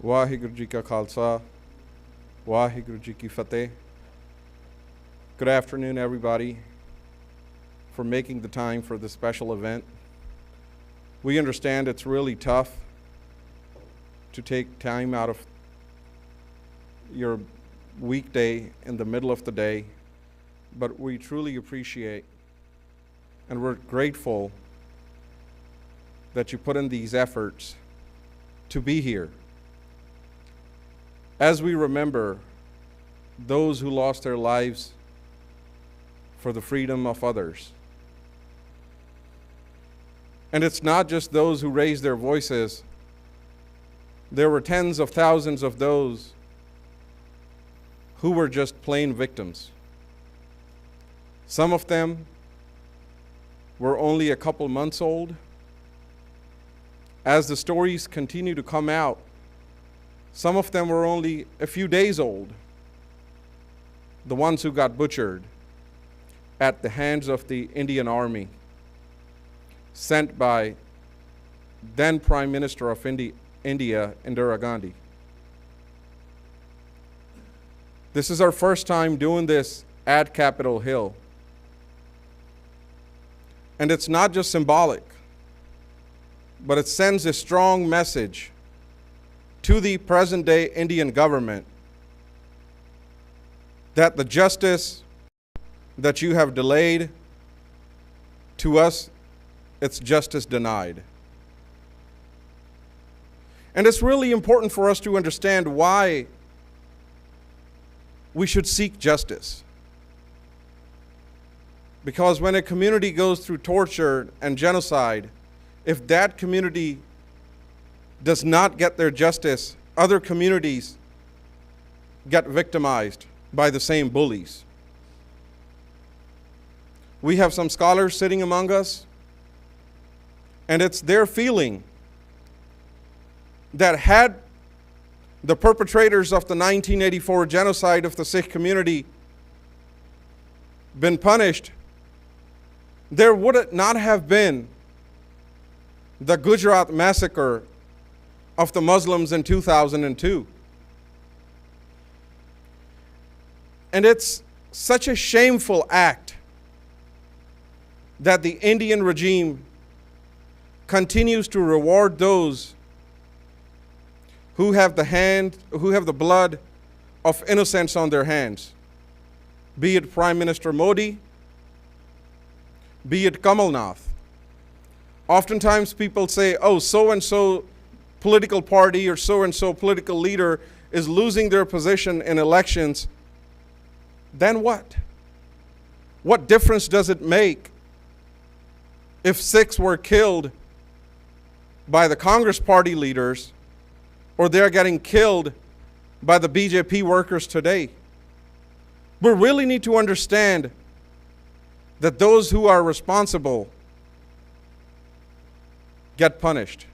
Waheguru Ji Ka Khalsa, Waheguru Ji Ki Fateh. Good afternoon, everybody, for making the time for this special event. We understand it's really tough to take time out of your weekday in the middle of the day, but we truly appreciate and we're grateful that you put in these efforts to be here. As we remember those who lost their lives for the freedom of others. And it's not just those who raised their voices. There were tens of thousands of those who were just plain victims. Some of them were only a couple months old. As the stories continue to come out, some of them were only a few days old. The ones who got butchered at the hands of the Indian Army, sent by then Prime Minister of India, Indira Gandhi. This is our first time doing this at Capitol Hill. And it's not just symbolic, but it sends a strong message to the present-day Indian government that the justice that you have delayed, to us, it's justice denied. And it's really important for us to understand why we should seek justice. Because when a community goes through torture and genocide, if that community does not get their justice, other communities get victimized by the same bullies. We have some scholars sitting among us, and it's their feeling that had the perpetrators of the 1984 genocide of the Sikh community been punished, there would not have been the Gujarat massacre of the Muslims in 2002. And it's such a shameful act that the Indian regime continues to reward those who have the blood of innocents on their hands, be it Prime Minister Modi, be it Kamal Nath. Oftentimes people say, oh, so-and-so political party or so-and-so political leader is losing their position in elections. Then what? What difference does it make if Sikhs were killed by the Congress party leaders or they're getting killed by the BJP workers today? We really need to understand that those who are responsible get punished.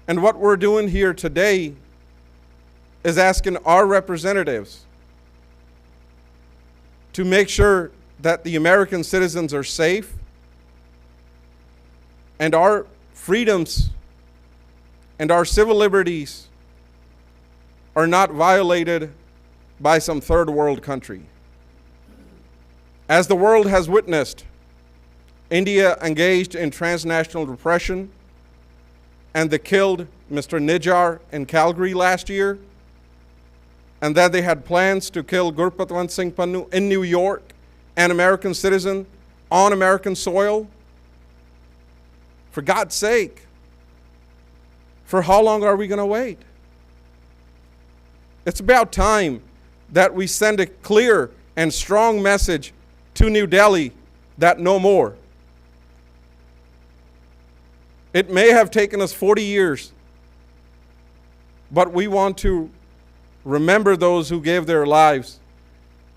And what we're doing here today is asking our representatives to make sure that the American citizens are safe and our freedoms and our civil liberties are not violated by some third world country. As the world has witnessed, India engaged in transnational repression, and they killed Mr. Nijjar in Calgary last year, and that they had plans to kill Gurpatwant Singh Pannu in New York, an American citizen, on American soil. For God's sake, for how long are we going to wait? It's about time that we send a clear and strong message to New Delhi that no more. It may have taken us 40 years, but we want to remember those who gave their lives.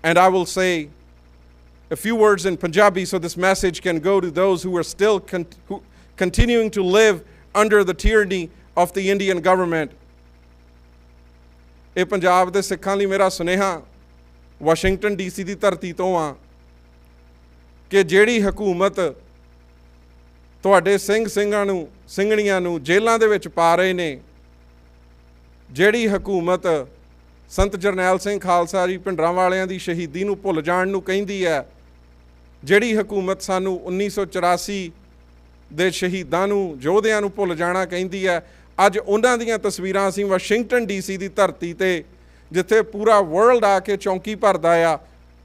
And I will say a few words in Punjabi so this message can go to those who are still continuing to live under the tyranny of the Indian government. ਇਹ ਪੰਜਾਬ ਦੇ ਸਿੱਖਾਂ ਲਈ ਮੇਰਾ ਸੁਨੇਹਾ Washington DC ਦੀ ਧਰਤੀ ਤੋਂ ਆ ਕਿ ਜਿਹੜੀ ਹਕੂਮਤ ਤੁਹਾਡੇ ਸਿੰਘ ਸਿੰਘਾਂ ਨੂੰ ਸਿੰਘਣੀਆਂ ਨੂੰ ਜੇਲ੍ਹਾਂ ਦੇ ਵਿੱਚ ਪਾ ਰਹੇ ਨੇ, ਜਿਹੜੀ ਹਕੂਮਤ ਸੰਤ ਜਰਨੈਲ ਸਿੰਘ ਖਾਲਸਾ ਜੀ ਭਿੰਡਰਾਂਵਾਲਿਆਂ ਦੀ ਸ਼ਹੀਦੀ ਨੂੰ ਭੁੱਲ ਜਾਣ ਨੂੰ ਕਹਿੰਦੀ ਹੈ, ਜਿਹੜੀ ਹਕੂਮਤ ਸਾਨੂੰ 1984 ਦੇ ਸ਼ਹੀਦਾਂ ਨੂੰ, ਯੋਧਿਆਂ ਨੂੰ ਭੁੱਲ ਜਾਣਾ ਕਹਿੰਦੀ ਹੈ, ਅੱਜ ਉਹਨਾਂ ਦੀਆਂ ਤਸਵੀਰਾਂ ਅਸੀਂ ਵਾਸ਼ਿੰਗਟਨ DC ਦੀ ਧਰਤੀ 'ਤੇ, ਜਿੱਥੇ ਪੂਰਾ ਵਰਲਡ ਆ ਕੇ ਚੌਂਕੀ ਭਰਦਾ ਆ,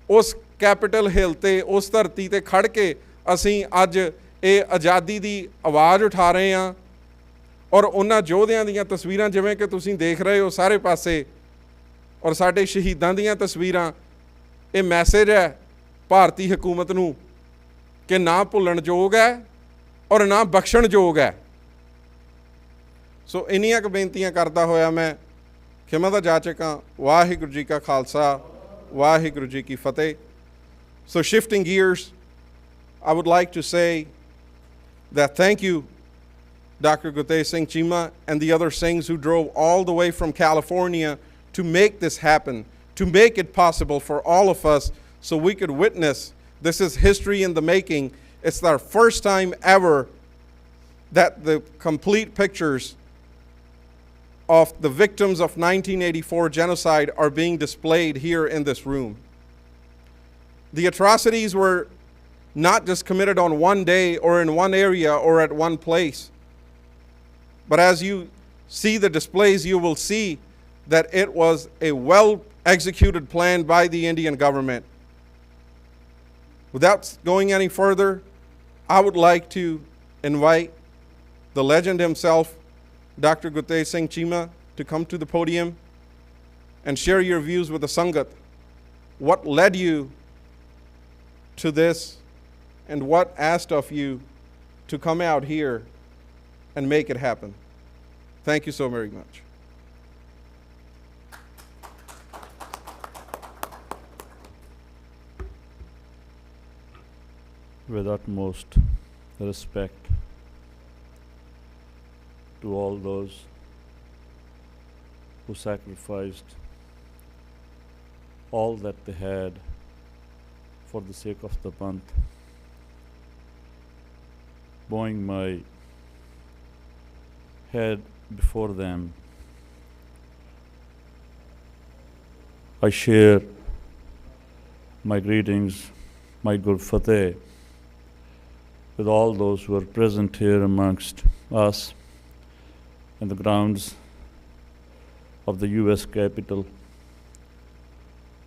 ਉਸ ਕੈਪੀਟਲ ਹਿੱਲ 'ਤੇ, ਉਸ ਧਰਤੀ 'ਤੇ ਖੜ੍ਹ ਕੇ ਅਸੀਂ ਅੱਜ ਇਹ ਆਜ਼ਾਦੀ ਦੀ ਆਵਾਜ਼ ਉਠਾ ਰਹੇ ਹਾਂ। ਔਰ ਉਹਨਾਂ ਯੋਧਿਆਂ ਦੀਆਂ ਤਸਵੀਰਾਂ ਜਿਵੇਂ ਕਿ ਤੁਸੀਂ ਦੇਖ ਰਹੇ ਹੋ ਸਾਰੇ ਪਾਸੇ, ਔਰ ਸਾਡੇ ਸ਼ਹੀਦਾਂ ਦੀਆਂ ਤਸਵੀਰਾਂ, ਇਹ ਮੈਸੇਜ ਹੈ ਭਾਰਤੀ ਹਕੂਮਤ ਨੂੰ ਕਿ ਨਾ ਭੁੱਲਣ ਯੋਗ ਹੈ ਔਰ ਨਾ ਬਖਸ਼ਣ ਯੋਗ ਹੈ। ਸੋ ਇੰਨੀਆਂ ਕੁ ਬੇਨਤੀਆਂ ਕਰਦਾ ਹੋਇਆ ਮੈਂ ਖਿਮਾ ਦਾ ਜਾਚਕ ਹਾਂ। ਵਾਹਿਗੁਰੂ ਜੀ ਕਾ ਖਾਲਸਾ, ਵਾਹਿਗੁਰੂ ਜੀ ਕੀ ਫਤਿਹ। So shifting gears, I would like to say that thank you, Dr. Gurtej Singh Chima and the other Singhs who drove all the way from California to make this happen, to make it possible for all of us so we could witness. This is history in the making. It's our first time ever that the complete pictures of the victims of 1984 genocide are being displayed here in this room. The atrocities were not just committed on one day or in one area or at one place. But as you see the displays, you will see that it was a well-executed plan by the Indian government. Without going any further, I would like to invite the legend himself, Dr. Gurtej Singh Chima, to come to the podium and share your views with the Sangat. What led you to this and what asked of you to come out here and make it happen? Thank you so very much. With utmost respect to all those who sacrificed all that they had for the sake of the Panth, bowing my head before them, I share my greetings, my Gur Fateh, with all those who are present here amongst us in the grounds of the US Capitol,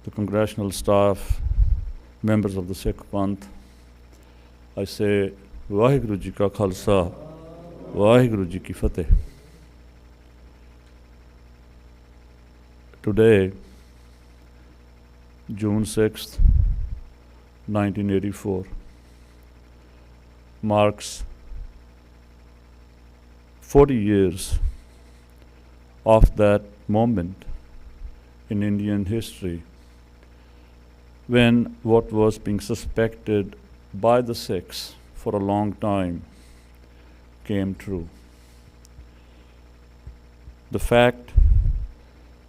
the congressional staff, members of the Sikh Panth. I say, Vaheguru Ji Ka Khalsa, Vaheguru Ji Ki Fateh. Today, June 6th, 1984, marks 40 years of that moment in Indian history when what was being suspected by the Sikhs for a long time came true. The fact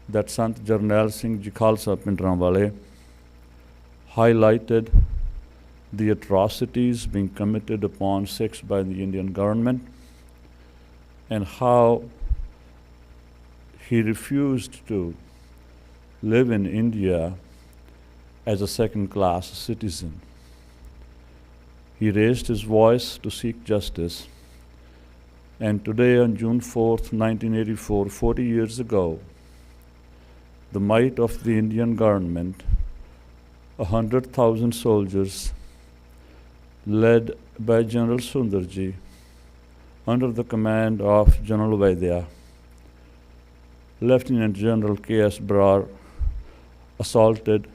that Sant Jarnail Singh Ji Khalsa Phindranwale highlighted the atrocities being committed upon Sikhs by the Indian government and how he refused to live in India as a second-class citizen. He raised his voice to seek justice. And today, on June 4th, 1984, 40 years ago, the might of the Indian government, 100,000 soldiers, led by General Sundarji, under the command of General Vaidya, Lieutenant General K.S. Brar, assaulted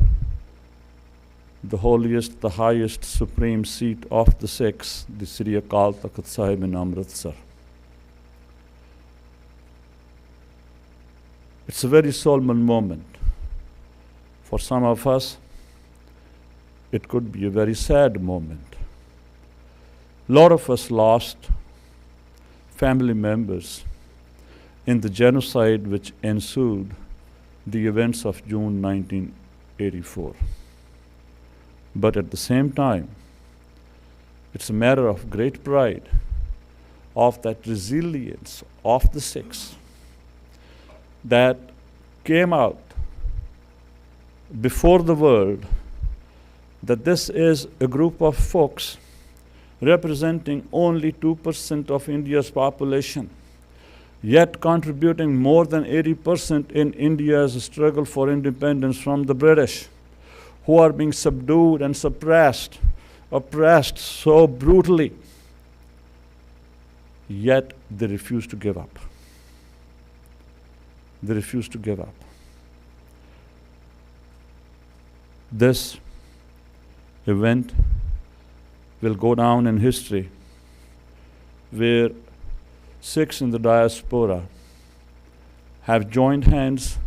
the holiest, the highest supreme seat of the Sikhs, the Sri Akal Takht Sahib in Amritsar. It's a very solemn moment. For some of us, it could be a very sad moment. A lot of us lost family members in the genocide which ensued the events of June 1984. But at the same time, it's a matter of great pride of that resilience of the Sikhs that came out before the world that this is a group of folks representing only 2% of India's population, yet contributing more than 80% in India's struggle for independence from the British, who are being subdued and suppressed, oppressed so brutally, yet they refuse to give up. They refuse to give up. This event will go down in history where Sikhs in the diaspora have joined hands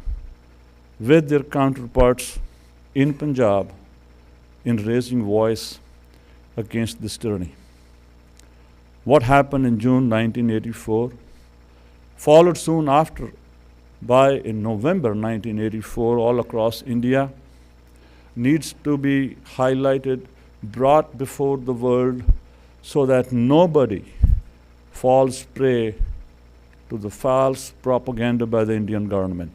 with their counterparts in Punjab in raising voice against this tyranny. What happened in June 1984, followed soon after by in November 1984 all across India, needs to be highlighted, brought before the world so that nobody falls prey to the false propaganda by the Indian government.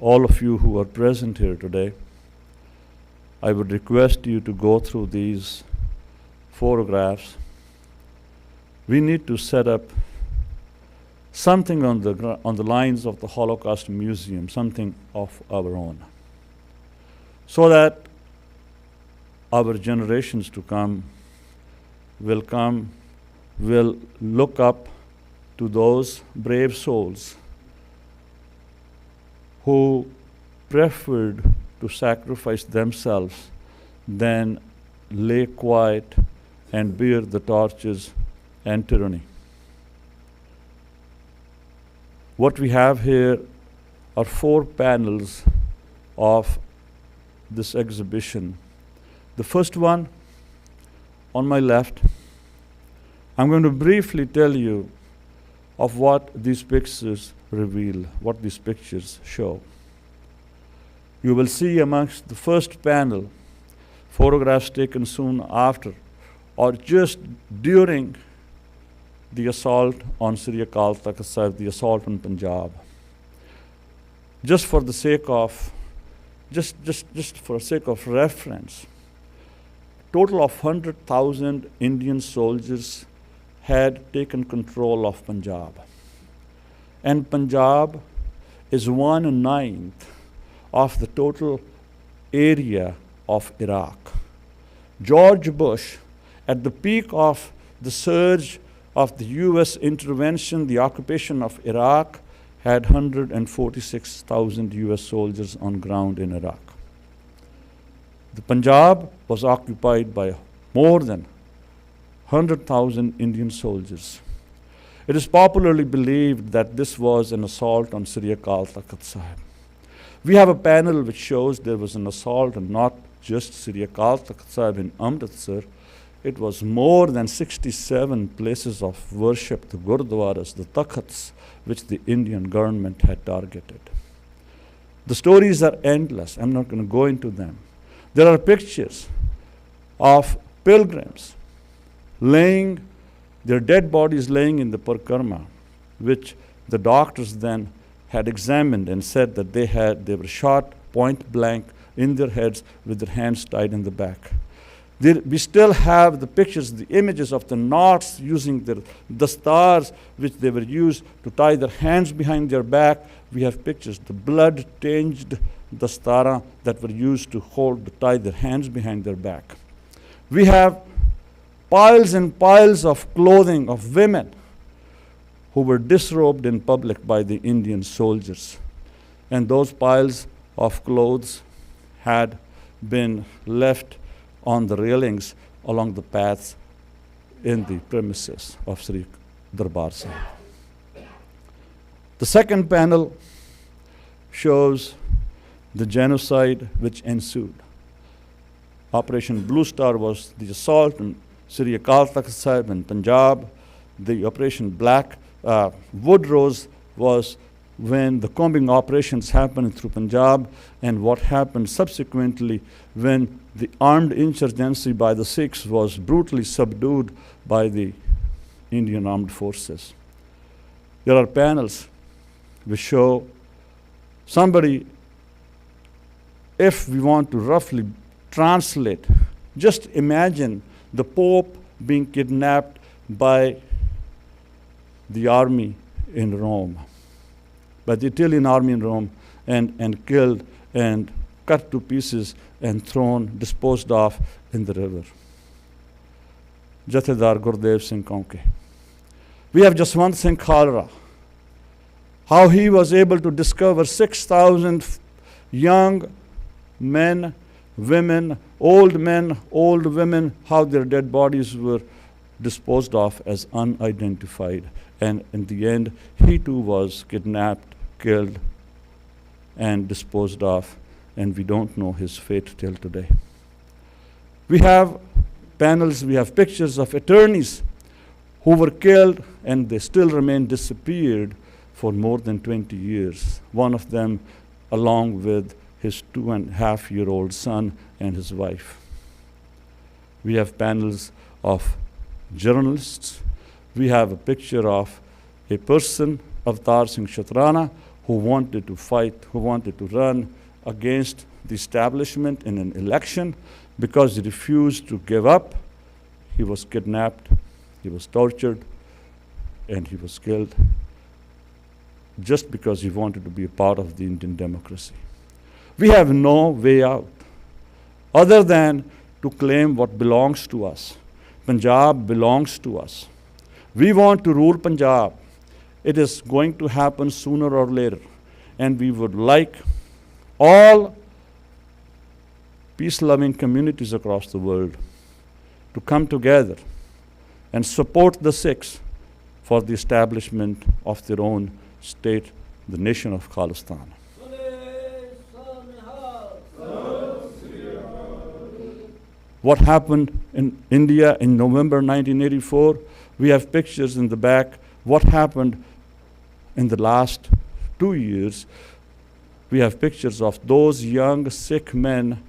All of you who are present here today, I would request you to go through these photographs. We need to set up something on the lines of the Holocaust Museum, something of our own, so that our generations to come will look up to those brave souls who preferred to sacrifice themselves than lay quiet and bear the torches and tyranny. What we have here are 4 panels of this exhibition. The first one on my left, I'm going to briefly tell you of what these pictures reveal, what these pictures show. You will see amongst the first panel photographs taken soon after or just during the assault on Sri Akal Takht Sahib, the assault on Punjab. Just for the sake of reference, total of 100,000 Indian soldiers had taken control of Punjab. And Punjab is 1/9 of the total area of Iraq. George Bush, at the peak of the surge of the US intervention, the occupation of Iraq, had 146,000 US soldiers on ground in Iraq. The Punjab was occupied by more than 100,000 Indian soldiers. It is popularly believed that this was an assault on Sri Akal Takht Sahib. We have a panel which shows there was an assault on not just Sri Akal Takht Sahib in Amritsar. It was more than 67 places of worship, the gurdwaras, the takhts, which the Indian government had targeted. The stories are endless. I'm not going to go into them. There are pictures of pilgrims laying, their dead bodies laying in the parikrama, which the doctors then had examined and said that they were shot point blank in their heads with their hands tied in the back. We still have the pictures, the images of the knots using the dastars which they were used to tie their hands behind their back. We have pictures, the blood-tinged dastara that were used to tie their hands behind their back. We have piles and piles of clothing of women who were disrobed in public by the Indian soldiers. And those piles of clothes had been left on the railings along the paths in the premises of Sri Darbar Sahib. The second panel shows the genocide which ensued. Operation Blue Star was the assault on Sri Akal Takht Sahib in Punjab. The Operation Black Wood Rose was when the combing operations happened through Punjab, and what happened subsequently when the armed insurgency by the Sikhs was brutally subdued by the Indian armed forces. There are panels which show somebody, if we want to roughly translate, just imagine the Pope being kidnapped by the army in Rome, by the Italian army in Rome, and killed and cut to pieces and thrown, disposed of in the river. Jathedar Gurdev Singh Konke. We have Jaswant Singh Khalra, how he was able to discover 6,000 young men, women, old women, how their dead bodies were disposed of as unidentified. And in the end, he too was kidnapped, killed, and disposed of, and we don't know his fate till today. We have panels, we have pictures of attorneys who were killed and they still remain disappeared for more than 20 years. One of them along with his 2.5-year-old son and his wife. We have panels of journalists. We have a picture of a person, Avtar Singh Shatrana, who wanted to fight, who wanted to run against the establishment in an election. Because he refused to give up, he was kidnapped, he was tortured, and he was killed just because he wanted to be a part of the Indian democracy. We have no way out other than to claim what belongs to us. Punjab belongs to us. We want to rule Punjab. It is going to happen sooner or later. And we would like all peace-loving communities across the world to come together and support the Sikhs for the establishment of their own state, the nation of Khalistan. What happened in India in November 1984, we have pictures in the back. What happened in the last 2 years, we have pictures of those young Sikh men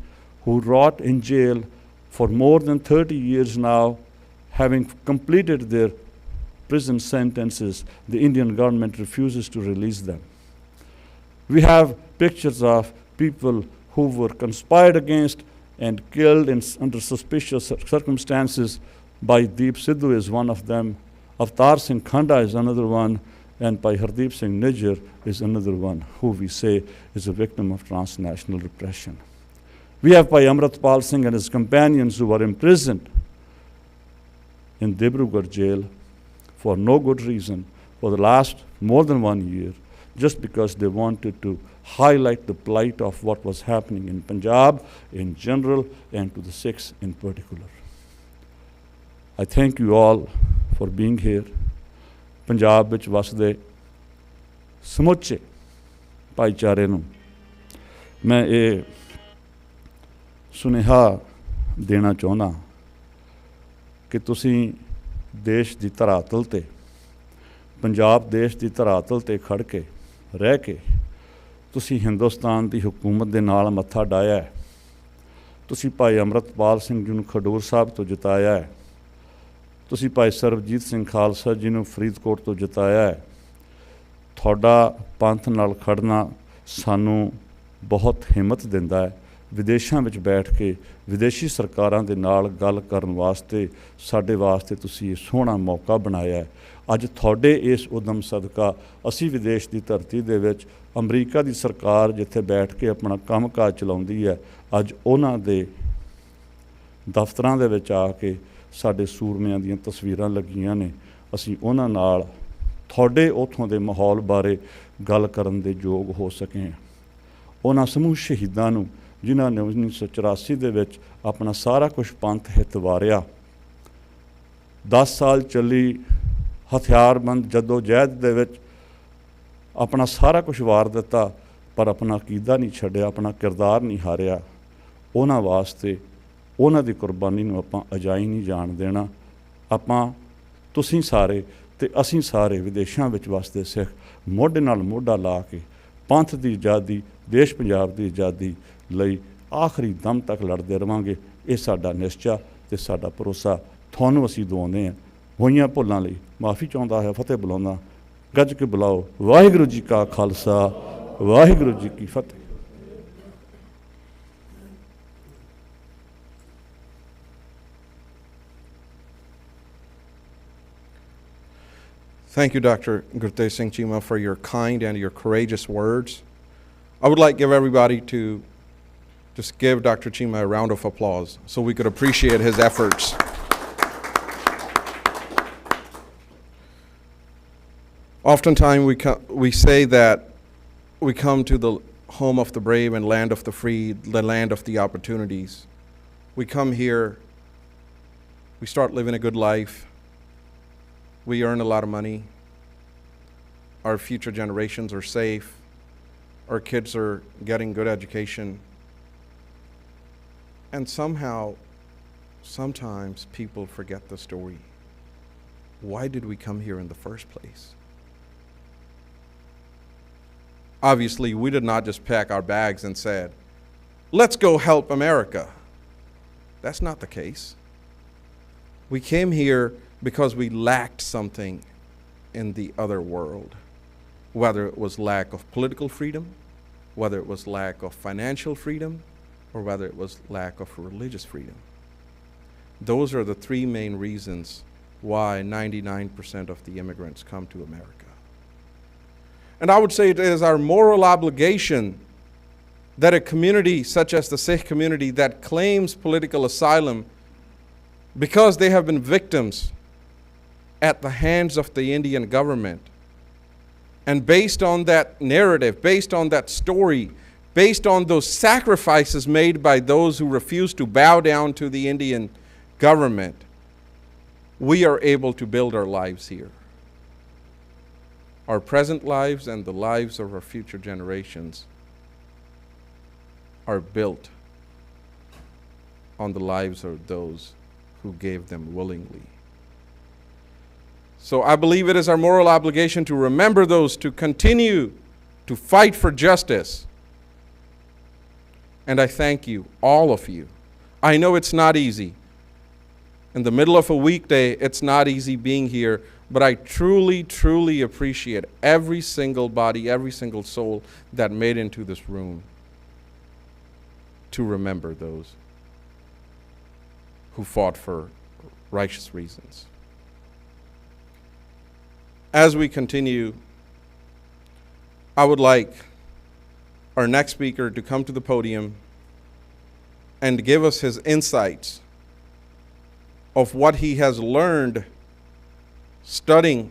who rot in jail for more than 30 years now, having completed their prison sentences. The Indian government refuses to release them. We have pictures of people who were conspired against and killed under suspicious circumstances. By Deep Sidhu is one of them, Avtar Singh Khanda is another one, and by Hardeep Singh Nijjar is another one, who we say is a victim of transnational repression. We have Bhai Amritpal Singh and his companions who were imprisoned in Dibrugarh jail for no good reason for the last more than 1 year, just because they wanted to highlight the plight of what was happening in Punjab in general and to the Sikhs in particular. I thank you all for being here. Punjab ਵਿੱਚ ਵਸਦੇ ਸਮੁੱਚੇ ਭਾਈਚਾਰੇ ਨੂੰ ਮੈਂ ਇਹ ਸੁਨੇਹਾ ਦੇਣਾ ਚਾਹੁੰਦਾ ਕਿ ਤੁਸੀਂ ਦੇਸ਼ ਦੀ ਧਰਾਤਲ ਤੇ, ਪੰਜਾਬ ਦੇਸ਼ ਦੀ ਧਰਾਤਲ ਤੇ ਖੜ ਕੇ ਰਹਿ ਕੇ ਤੁਸੀਂ ਹਿੰਦੁਸਤਾਨ ਦੀ ਹਕੂਮਤ ਦੇ ਨਾਲ ਮੱਥਾ ਡਾਇਆ ਹੈ। ਤੁਸੀਂ ਭਾਈ ਅੰਮ੍ਰਿਤਪਾਲ ਸਿੰਘ ਜੀ ਨੂੰ ਖਡੂਰ ਸਾਹਿਬ ਤੋਂ ਜਿਤਾਇਆ ਹੈ। ਤੁਸੀਂ ਭਾਈ ਸਰਬਜੀਤ ਸਿੰਘ ਖਾਲਸਾ ਜੀ ਨੂੰ ਫਰੀਦਕੋਟ ਤੋਂ ਜਿਤਾਇਆ ਹੈ। ਤੁਹਾਡਾ ਪੰਥ ਨਾਲ ਖੜਨਾ ਸਾਨੂੰ ਬਹੁਤ ਹਿੰਮਤ ਦਿੰਦਾ ਹੈ। ਵਿਦੇਸ਼ਾਂ ਵਿੱਚ ਬੈਠ ਕੇ ਵਿਦੇਸ਼ੀ ਸਰਕਾਰਾਂ ਦੇ ਨਾਲ ਗੱਲ ਕਰਨ ਵਾਸਤੇ ਸਾਡੇ ਵਾਸਤੇ ਤੁਸੀਂ ਇਹ ਸੋਹਣਾ ਮੌਕਾ ਬਣਾਇਆ ਹੈ। ਅੱਜ ਤੁਹਾਡੇ ਇਸ ਉਦਮ ਸਦਕਾ ਅਸੀਂ ਵਿਦੇਸ਼ ਦੀ ਧਰਤੀ ਦੇ ਵਿੱਚ ਅਮਰੀਕਾ ਦੀ ਸਰਕਾਰ ਜਿੱਥੇ ਬੈਠ ਕੇ ਆਪਣਾ ਕੰਮਕਾਜ ਚਲਾਉਂਦੀ ਹੈ, ਅੱਜ ਉਹਨਾਂ ਦੇ ਦਫ਼ਤਰਾਂ ਦੇ ਵਿੱਚ ਆ ਕੇ ਸਾਡੇ ਸੂਰਮਿਆਂ ਦੀਆਂ ਤਸਵੀਰਾਂ ਲੱਗੀਆਂ ਨੇ। ਅਸੀਂ ਉਹਨਾਂ ਨਾਲ ਤੁਹਾਡੇ ਉੱਥੋਂ ਦੇ ਮਾਹੌਲ ਬਾਰੇ ਗੱਲ ਕਰਨ ਦੇ ਯੋਗ ਹੋ ਸਕੇ ਹਾਂ। ਉਹਨਾਂ ਸਮੂਹ ਸ਼ਹੀਦਾਂ ਨੂੰ ਜਿਨ੍ਹਾਂ ਨੇ 1984 ਦੇ ਵਿੱਚ ਆਪਣਾ ਸਾਰਾ ਕੁਝ ਪੰਥ ਹਿੱਤ ਵਾਰਿਆ, 10 ਸਾਲ ਚੱਲੀ ਹਥਿਆਰਬੰਦ ਜੱਦੋ ਜਹਿਦ ਦੇ ਵਿੱਚ ਆਪਣਾ ਸਾਰਾ ਕੁਝ ਵਾਰ ਦਿੱਤਾ, ਪਰ ਆਪਣਾ ਅਕੀਦਾ ਨਹੀਂ ਛੱਡਿਆ, ਆਪਣਾ ਕਿਰਦਾਰ ਨਹੀਂ ਹਾਰਿਆ। ਉਹਨਾਂ ਵਾਸਤੇ ਉਹਨਾਂ ਦੀ ਕੁਰਬਾਨੀ ਨੂੰ ਆਪਾਂ ਅਜਾਈ ਨਹੀਂ ਜਾਣ ਦੇਣਾ। ਆਪਾਂ ਤੁਸੀਂ ਸਾਰੇ ਅਤੇ ਅਸੀਂ ਸਾਰੇ ਵਿਦੇਸ਼ਾਂ ਵਿੱਚ ਵਸਦੇ ਸਿੱਖ ਮੋਢੇ ਨਾਲ ਮੋਢਾ ਲਾ ਕੇ ਪੰਥ ਦੀ ਆਜ਼ਾਦੀ, ਦੇਸ਼ ਪੰਜਾਬ ਦੀ ਆਜ਼ਾਦੀ ਲਈ ਆਖਰੀ ਦਮ ਤੱਕ ਲੜਦੇ ਰਹਾਂਗੇ। ਇਹ ਸਾਡਾ ਨਿਸ਼ਚਾ ਅਤੇ ਸਾਡਾ ਭਰੋਸਾ ਤੁਹਾਨੂੰ ਅਸੀਂ ਦਵਾਉਂਦੇ ਹਾਂ। ਹੋਈਆਂ ਭੁੱਲਾਂ ਲਈ ਮਾਫੀ ਚਾਹੁੰਦਾ ਹੈ, ਫਤਿਹ ਬੁਲਾਉਂਦਾ। ਗੱਜ ਕੇ ਬੁਲਾਓ। ਵਾਹਿਗੁਰੂ ਜੀ ਕਾ ਖਾਲਸਾ, ਵਾਹਿਗੁਰੂ ਜੀ ਕੀ ਫਤਿਹ। Thank you, Dr. Gurtej Singh Chima, for your kind and your courageous words. I would like to give everybody to just give Dr. Chima a round of applause so we could appreciate his efforts. Oftentimes we say that we come to the home of the brave and land of the free, the land of the opportunities. We come here, we start living a good life, we earn a lot of money, our future generations are safe, our kids are getting good education, and sometimes people forget the story. Why did we come here in the first place? Obviously, we did not just pack our bags and said, let's go help America. That's not the case. We came here because we lacked something in the other world, whether it was lack of political freedom, whether it was lack of financial freedom, or whether it was lack of religious freedom. Those are the three main reasons why 99% of the immigrants come to America. And I would say it is our moral obligation that a community such as the Sikh community that claims political asylum because they have been victims at the hands of the Indian government, and based on that narrative, based on that story, based on those sacrifices made by those who refuse to bow down to the Indian government, we are able to build our lives here. Our present lives and the lives of our future generations are built on the lives of those who gave them willingly. So I believe it is our moral obligation to remember those, to continue to fight for justice. And I thank you, all of you. I know it's not easy. In the middle of a weekday, it's not easy being here, but I truly, truly appreciate every single body, every single soul that made into this room to remember those who fought for righteous reasons. As we continue, I would like our next speaker to come to the podium and give us his insights of what he has learned studying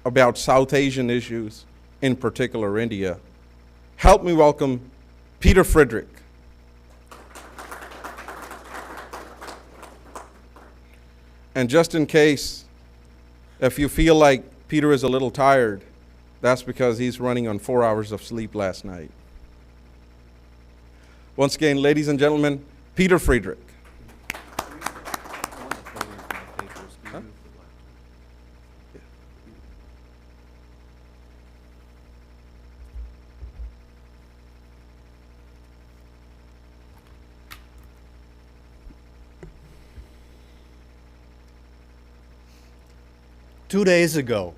about South Asian issues, in particular India. Help me welcome Peter Friedrich. And just in case, if you feel like Peter is a little tired, that's because he's running on 4 hours of sleep last night. Once again, ladies and gentlemen, Peter Friedrich. 2 days ago,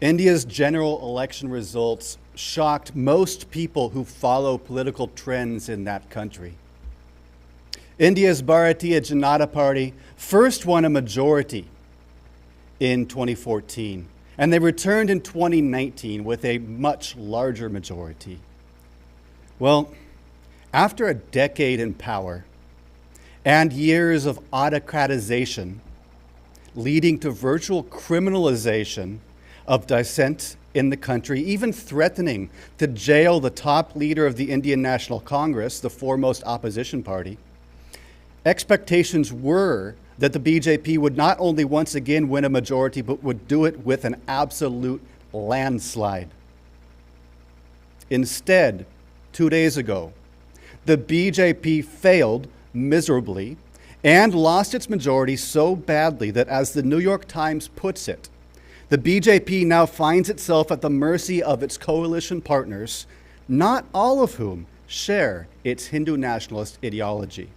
India's general election results shocked most people who follow political trends in that country. India's Bharatiya Janata Party first won a majority in 2014, and they returned in 2019 with a much larger majority. Well, after a decade in power and years of autocratization, leading to virtual criminalization of dissent in the country, even threatening to jail the top leader of the Indian National Congress, the foremost opposition party, expectations were that the BJP would not only once again win a majority, but would do it with an absolute landslide. Instead, 2 days ago, the BJP failed miserably and lost its majority so badly that, as the New York Times puts it, the BJP now finds itself at the mercy of its coalition partners, not all of whom share its Hindu nationalist ideology.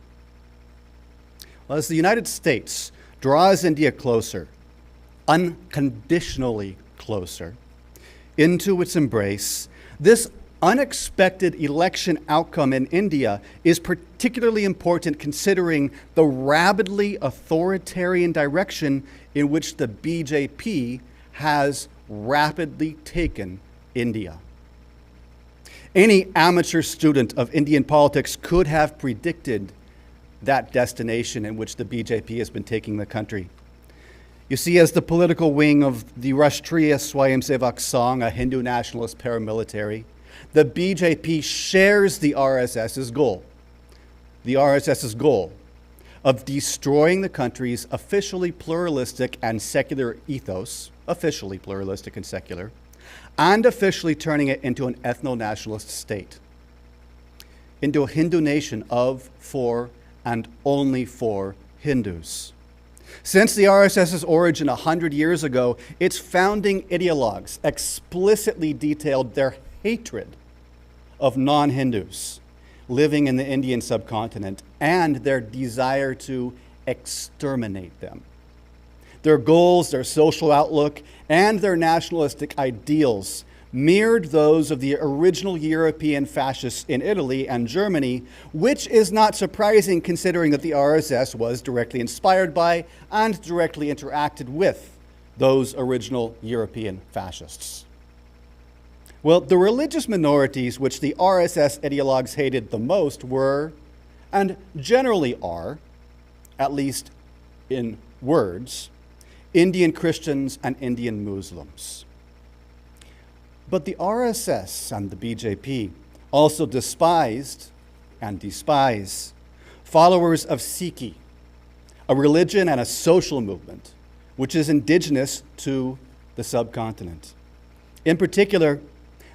Well, as the United States draws India closer, unconditionally closer into its embrace, this unexpected election outcome in India is particularly important considering the rabidly authoritarian direction in which the BJP has rapidly taken India. Any amateur student of Indian politics could have predicted that destination in which the BJP has been taking the country. You see, as the political wing of the Rashtriya Swayamsevak Sangh, a Hindu nationalist paramilitary, the BJP shares the RSS's goal of destroying the country's officially pluralistic and secular ethos, officially pluralistic and secular, and officially turning it into an ethno-nationalist state, into a Hindu nation of, for, and only for Hindus. Since the RSS's origin 100 years ago, its founding ideologues explicitly detailed their hatred of non-Hindus living in the Indian subcontinent and their desire to exterminate them. Their goals, their social outlook, and their nationalistic ideals mirrored those of the original European fascists in Italy and Germany, which is not surprising considering that the RSS was directly inspired by and directly interacted with those original European fascists. Well, the religious minorities which the RSS ideologues hated the most were, and generally are, at least in words, Indian Christians and Indian Muslims. But the RSS and the BJP also despised and despise followers of Sikhi, a religion and a social movement which is indigenous to the subcontinent. In particular,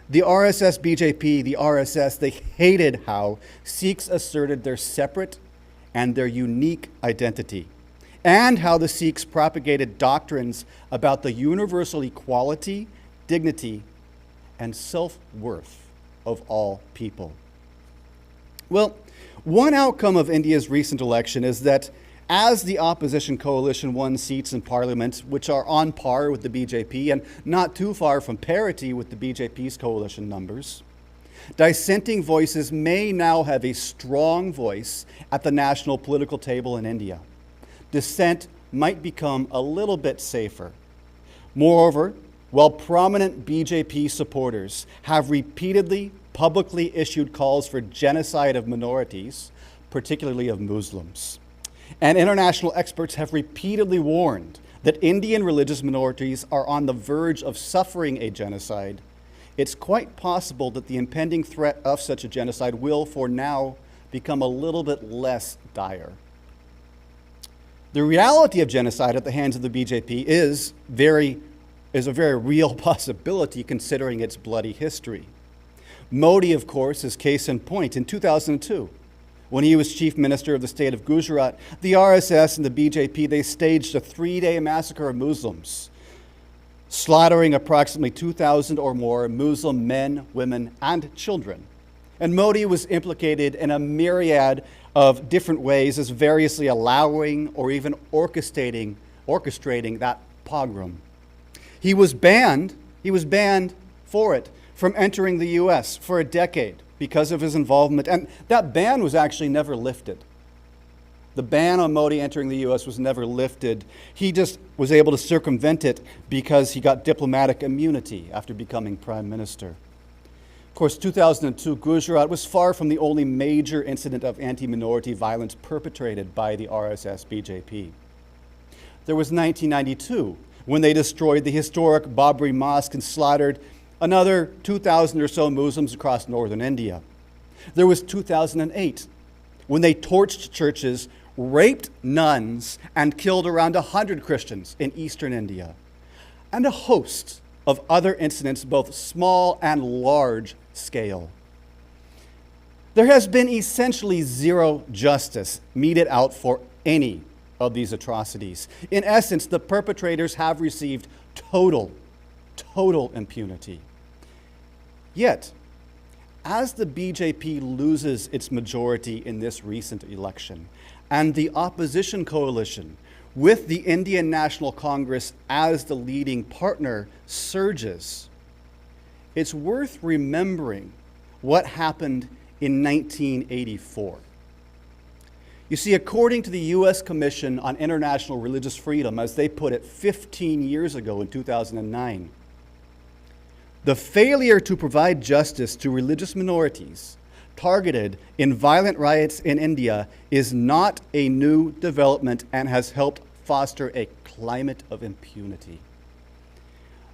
the RSS, BJP, the RSS, they hated how Sikhs asserted their separate and their unique identity, and how the Sikhs propagated doctrines about the universal equality, dignity, and self-worth of all people. Well, one outcome of India's recent election is that as the opposition coalition won seats in parliament, which are on par with the BJP and not too far from parity with the BJP's coalition numbers, dissenting voices may now have a strong voice at the national political table in India. Dissent might become a little bit safer. Moreover, while prominent BJP supporters have repeatedly publicly issued calls for genocide of minorities, particularly of Muslims, and international experts have repeatedly warned that Indian religious minorities are on the verge of suffering a genocide, it's quite possible that the impending threat of such a genocide will, for now, become a little bit less dire. The reality of genocide at the hands of the BJP is a very real possibility considering its bloody history. Modi, of course, is case in point. In 2002, when he was chief minister of the state of Gujarat, the RSS and the BJP, they staged a 3-day massacre of Muslims, slaughtering approximately 2,000 or more Muslim men, women, and children. And Modi was implicated in a myriad of different ways as variously allowing or even orchestrating that pogrom. He was banned for it from entering the US for a decade because of his involvement, and that ban was actually never lifted. The ban on Modi entering the US was never lifted. He just was able to circumvent it because he got diplomatic immunity after becoming prime minister. Of course, 2002 Gujarat was far from the only major incident of anti-minority violence perpetrated by the RSS-BJP. There was 1992, when they destroyed the historic Babri Mosque and slaughtered another 2,000 or so Muslims across northern India. There was 2008, when they torched churches, raped nuns, and killed around 100 Christians in eastern India, and a host of other incidents, both small and large scale. There has been essentially zero justice meted out for any of these atrocities. In essence, the perpetrators have received total impunity. Yet, as the BJP loses its majority in this recent election, and the opposition coalition with the Indian National Congress as the leading partner, surges, it's worth remembering what happened in 1984. You see, according to the U.S. Commission on International Religious Freedom, as they put it 15 years ago in 2009, the failure to provide justice to religious minorities targeted in violent riots in India is not a new development and has helped foster a climate of impunity.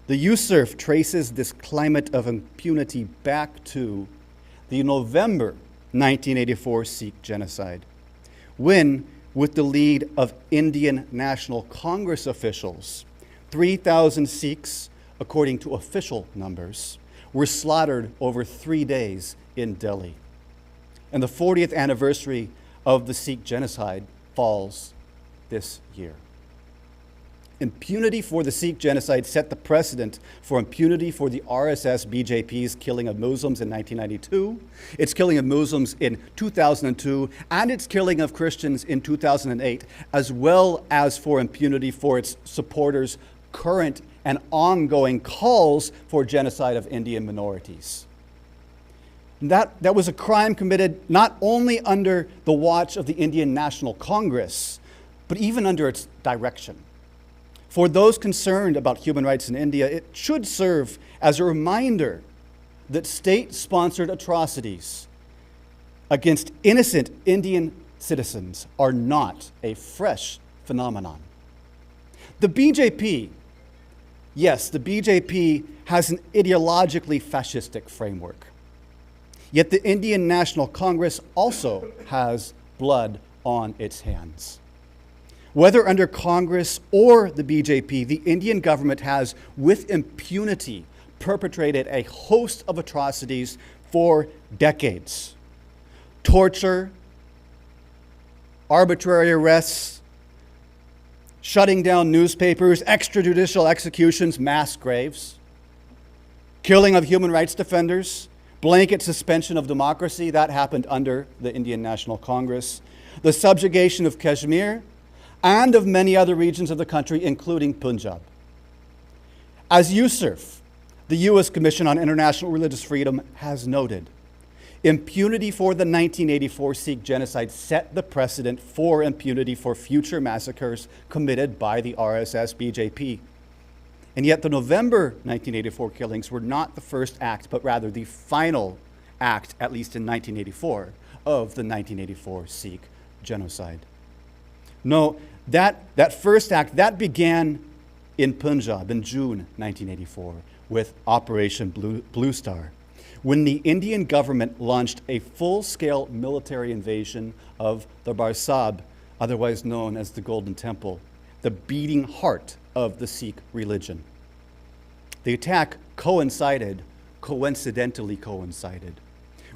The USCIRF traces this climate of impunity back to the November 1984 Sikh genocide, when, with the lead of Indian National Congress officials, 3,000 Sikhs, according to official numbers, were slaughtered over 3 days in Delhi. And the 40th anniversary of the Sikh genocide falls this year. Impunity for the Sikh genocide set the precedent for impunity for the RSS BJP's killing of Muslims in 1992, its killing of Muslims in 2002, and its killing of Christians in 2008, as well as for impunity for its supporters' current and ongoing calls for genocide of Indian minorities. That was a crime committed not only under the watch of the Indian National Congress, but even under its direction. For those concerned about human rights in India, it should serve as a reminder that state-sponsored atrocities against innocent Indian citizens are not a fresh phenomenon. The BJP, yes, the BJP has an ideologically fascistic framework. Yet the Indian National Congress also has blood on its hands. Whether under Congress or the BJP, the Indian government has, with impunity, perpetrated a host of atrocities for decades. Torture, arbitrary arrests, shutting down newspapers, extrajudicial executions, mass graves, killing of human rights defenders, blanket suspension of democracy, that happened under the Indian National Congress, the subjugation of Kashmir, and of many other regions of the country, including Punjab. As USCIRF, the U.S. Commission on International Religious Freedom, has noted, impunity for the 1984 Sikh genocide set the precedent for impunity for future massacres committed by the RSS BJP. And yet the November 1984 killings were not the first act, but rather the final act, at least in 1984, of the 1984 Sikh genocide. No, that first act, that began in Punjab in June 1984 with Operation Blue Star, when the Indian government launched a full-scale military invasion of the Barsab, otherwise known as the Golden Temple, the beating heart of the Sikh religion. The attack coincidentally coincided,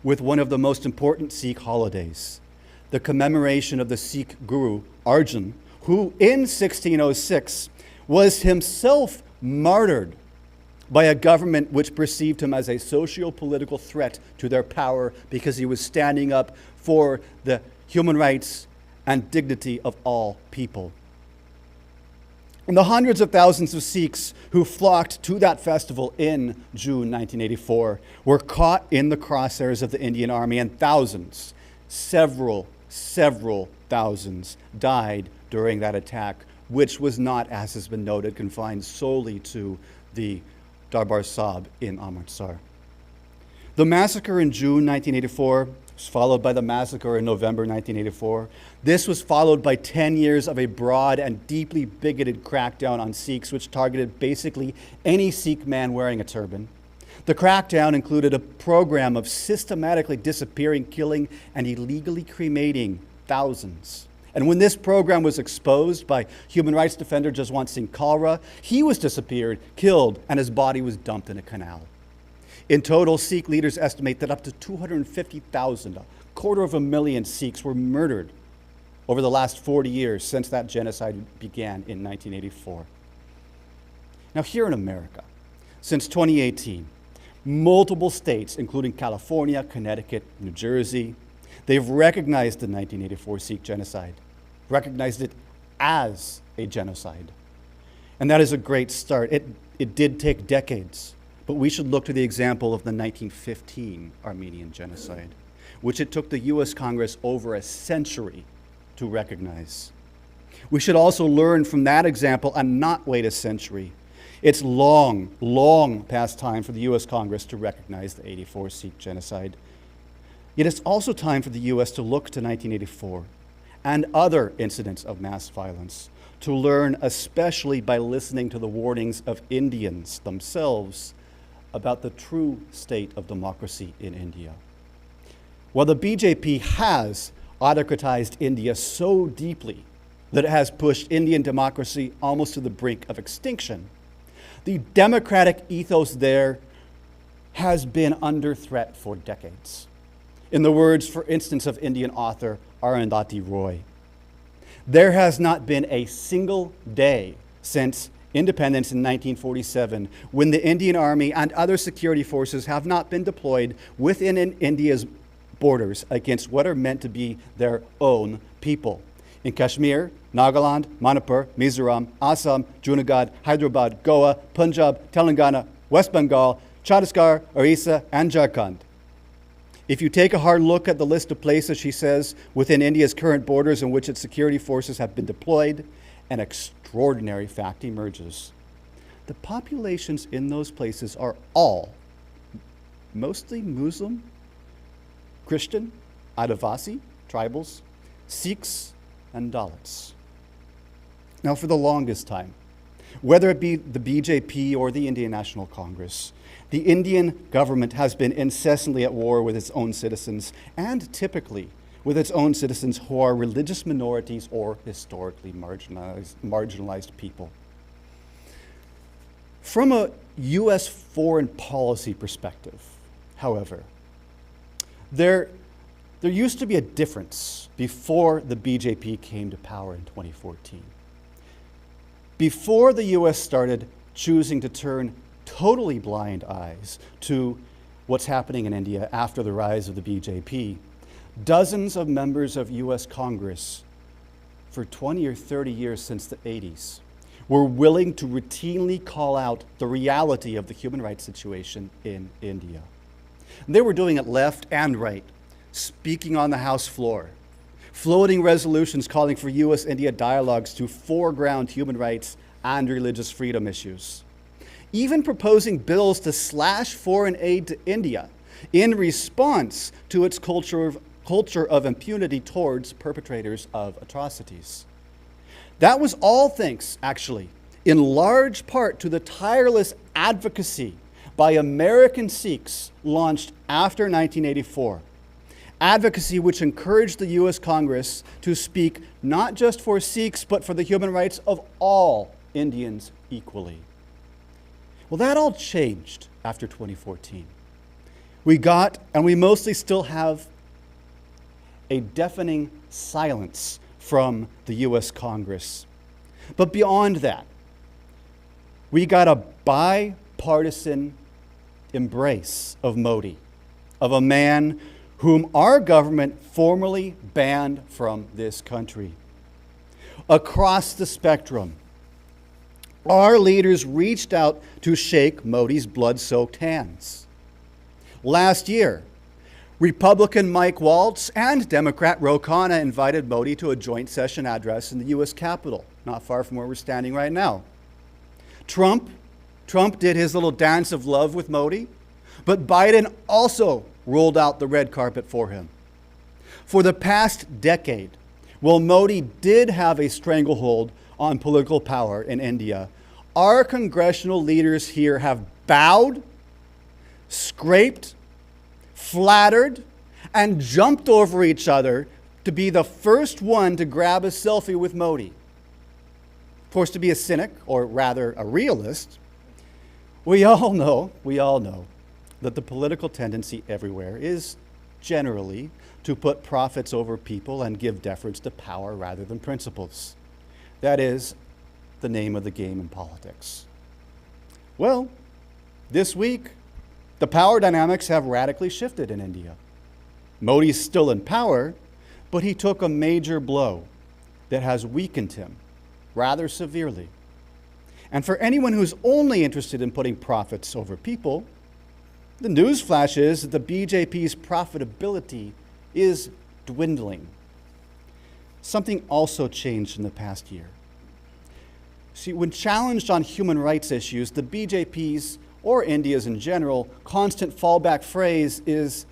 with one of the most important Sikh holidays, the commemoration of the Sikh guru Arjan, who in 1606 was himself martyred by a government which perceived him as a socio-political threat to their power because he was standing up for the human rights and dignity of all people. And the hundreds of thousands of Sikhs who flocked to that festival in June 1984 were caught in the crosshairs of the Indian Army, and thousands, several thousands, died during that attack, which was not, as has been noted, confined solely to the Darbar Sahib in Amritsar. The massacre in June 1984 was followed by the massacre in November 1984. This was followed by 10 years of a broad and deeply bigoted crackdown on Sikhs, which targeted basically any Sikh man wearing a turban. The crackdown included a program of systematically disappearing, killing, and illegally cremating thousands. And when this program was exposed by human rights defender Jaswant Singh Kalra, he was disappeared, killed, and his body was dumped in a canal. In total, Sikh leaders estimate that up to 250,000, a quarter of a million Sikhs, were murdered over the last 40 years since that genocide began in 1984. Now, here in America, since 2018, multiple states, including California, Connecticut, New Jersey, they've recognized the 1984 Sikh genocide, recognized it as a genocide. And that is a great start. It did take decades, but we should look to the example of the 1915 Armenian genocide, which it took the US Congress over a century to recognize. We should also learn from that example and not wait a century. It's long, long past time for the US Congress to recognize the '84 Sikh genocide. Yet it's also time for the US to look to 1984 and other incidents of mass violence, to learn, especially by listening to the warnings of Indians themselves, about the true state of democracy in India. While the BJP has autocratized India so deeply that it has pushed Indian democracy almost to the brink of extinction, the democratic ethos there has been under threat for decades. In the words, for instance, of Indian author Arundhati Roy, there has not been a single day since independence in 1947 when the Indian Army and other security forces have not been deployed within India's borders against what are meant to be their own people. In Kashmir, Nagaland, Manipur, Mizoram, Assam, Junagadh, Hyderabad, Goa, Punjab, Telangana, West Bengal, Chhattisgarh, Orissa, and Jharkhand. If you take a hard look at the list of places, she says, within India's current borders in which its security forces have been deployed, an extraordinary fact emerges. The populations in those places are all mostly Muslim, Christian, Adivasi, tribals, Sikhs, and Dalits. Now, for the longest time, whether it be the BJP or the Indian National Congress, the Indian government has been incessantly at war with its own citizens, and typically with its own citizens who are religious minorities or historically marginalized people. From a US foreign policy perspective, however, there used to be a difference before the BJP came to power in 2014. Before the US started choosing to turn totally blind eyes to what's happening in India after the rise of the BJP, dozens of members of US Congress for 20 or 30 years since the 80s were willing to routinely call out the reality of the human rights situation in India. They were doing it left and right, speaking on the House floor, floating resolutions calling for US-India dialogues to foreground human rights and religious freedom issues, even proposing bills to slash foreign aid to India in response to its culture of impunity towards perpetrators of atrocities. That was all thanks, actually, in large part to the tireless advocacy by American Sikhs launched after 1984. Advocacy which encouraged the US Congress to speak not just for Sikhs, but for the human rights of all Indians equally. Well, that all changed after 2014. We got, and we mostly still have, a deafening silence from the US Congress. But beyond that, we got a bipartisan embrace of Modi, of a man whom our government formally banned from this country. Across the spectrum, our leaders reached out to shake Modi's blood-soaked hands. Last year, Republican Mike Waltz and Democrat Ro Khanna invited Modi to a joint session address in the US Capitol, not far from where we're standing right now. Trump did his little dance of love with Modi, but Biden also rolled out the red carpet for him. For the past decade, while Modi did have a stranglehold on political power in India, our congressional leaders here have bowed, scraped, flattered, and jumped over each other to be the first one to grab a selfie with Modi. Of course, to be a cynic, or rather a realist, we all know that the political tendency everywhere is generally to put profits over people and give deference to power rather than principles. That is the name of the game in politics. Well, this week, the power dynamics have radically shifted in India. Modi's still in power, but he took a major blow that has weakened him rather severely. And for anyone who's only interested in putting profits over people, the newsflash is that the BJP's profitability is dwindling. Something also changed in the past year. See, when challenged on human rights issues, the BJP's, or India's in general, constant fallback phrase is,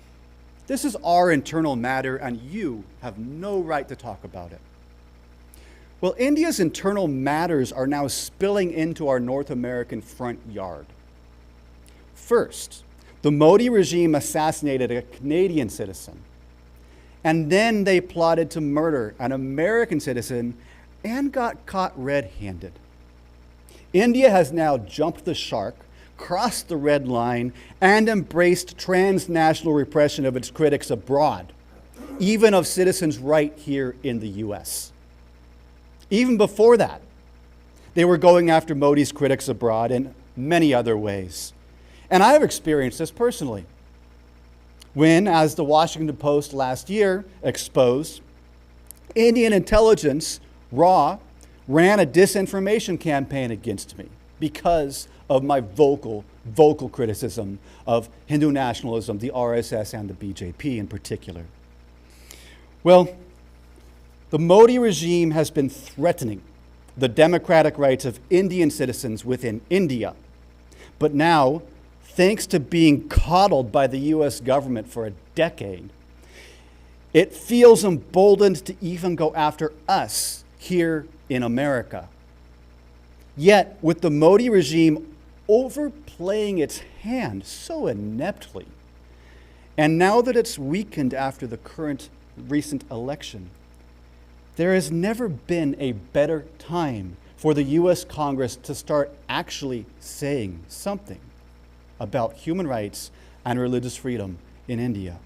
"This is our internal matter and you have no right to talk about it." Well, India's internal matters are now spilling into our North American front yard. First, the Modi regime assassinated a Canadian citizen, and then they plotted to murder an American citizen and got caught red-handed. India has now jumped the shark, crossed the red line, and embraced transnational repression of its critics abroad, even of citizens right here in the US. Even before that, they were going after Modi's critics abroad in many other ways. And I have experienced this personally. When, as the Washington Post last year exposed, Indian intelligence, RAW, ran a disinformation campaign against me because of my vocal criticism of Hindu nationalism, the RSS and the BJP in particular. Well, the Modi regime has been threatening the democratic rights of Indian citizens within India. But now, thanks to being coddled by the US government for a decade, it feels emboldened to even go after us here in America. Yet, with the Modi regime overplaying its hand so ineptly, and now that it's weakened after the recent election, there has never been a better time for the US Congress to start actually saying something about human rights and religious freedom in India.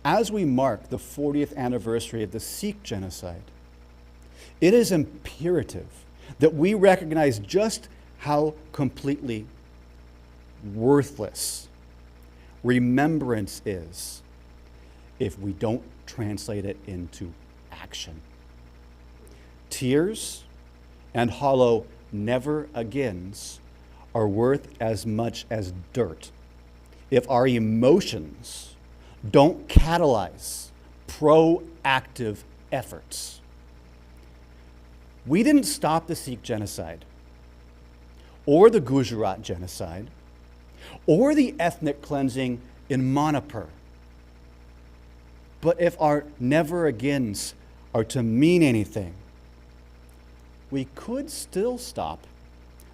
As we mark the 40th anniversary of the Sikh Genocide, it is imperative that we recognize just how completely worthless remembrance is if we don't translate it into action. Tears and hollow never agains are worth as much as dirt if our emotions don't catalyze proactive efforts. We didn't stop the Sikh genocide, or the Gujarat genocide, or the ethnic cleansing in Manipur. But if our never agains are to mean anything, we could still stop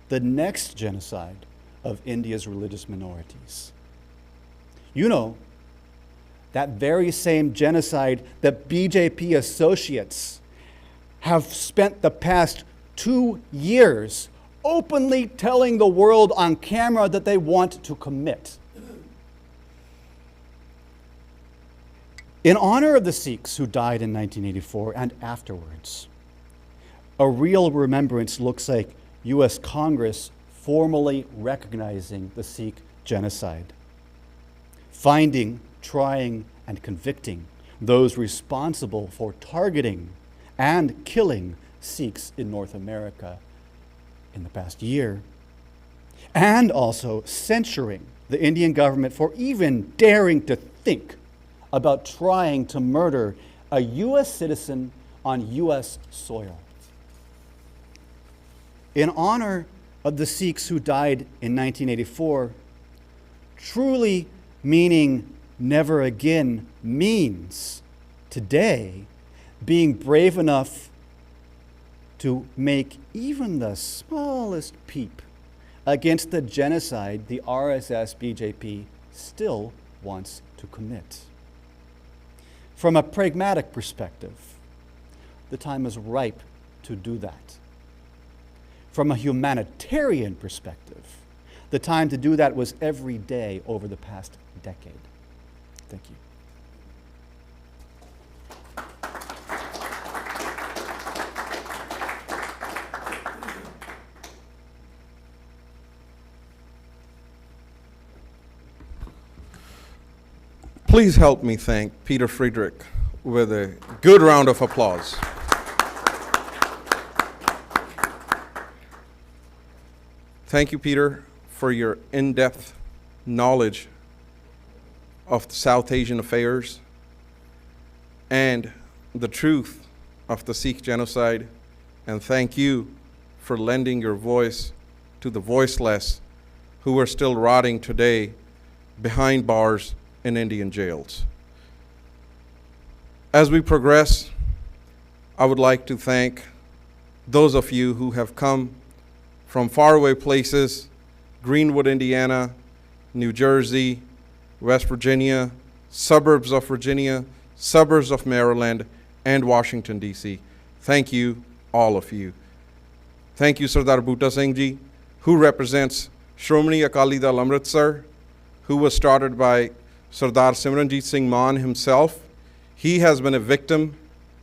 the next genocide of India's religious minorities. You know, that very same genocide that BJP associates have spent the past 2 years openly telling the world on camera that they want to commit. In honor of the Sikhs who died in 1984 and afterwards, a real remembrance looks like US Congress formally recognizing the Sikh genocide, finding, trying, and convicting those responsible for targeting and killing Sikhs in North America in the past year, and also censuring the Indian government for even daring to think about trying to murder a US citizen on US soil. In honor of the Sikhs who died in 1984, truly meaning never again means today being brave enough to make even the smallest peep against the genocide the RSS BJP still wants to commit. From a pragmatic perspective, the time is ripe to do that. From a humanitarian perspective, the time to do that was every day over the past decade. Thank you. Please help me thank Peter Friedrich with a good round of applause. Thank you, Peter, for your in-depth knowledge of the South Asian affairs and the truth of the Sikh genocide. And thank you for lending your voice to the voiceless who are still rotting today behind bars in Indian jails. As we progress, I would like to thank those of you who have come from faraway places, Greenwood, Indiana, New Jersey, West Virginia, suburbs of Virginia, suburbs of Maryland, and Washington, D.C. Thank you, all of you. Thank you, Sardar Bhutta Singh Ji, who represents Shromani Akali Dal Amritsar, who was started by Sardar Simranjit Singh Mann himself. He has been a victim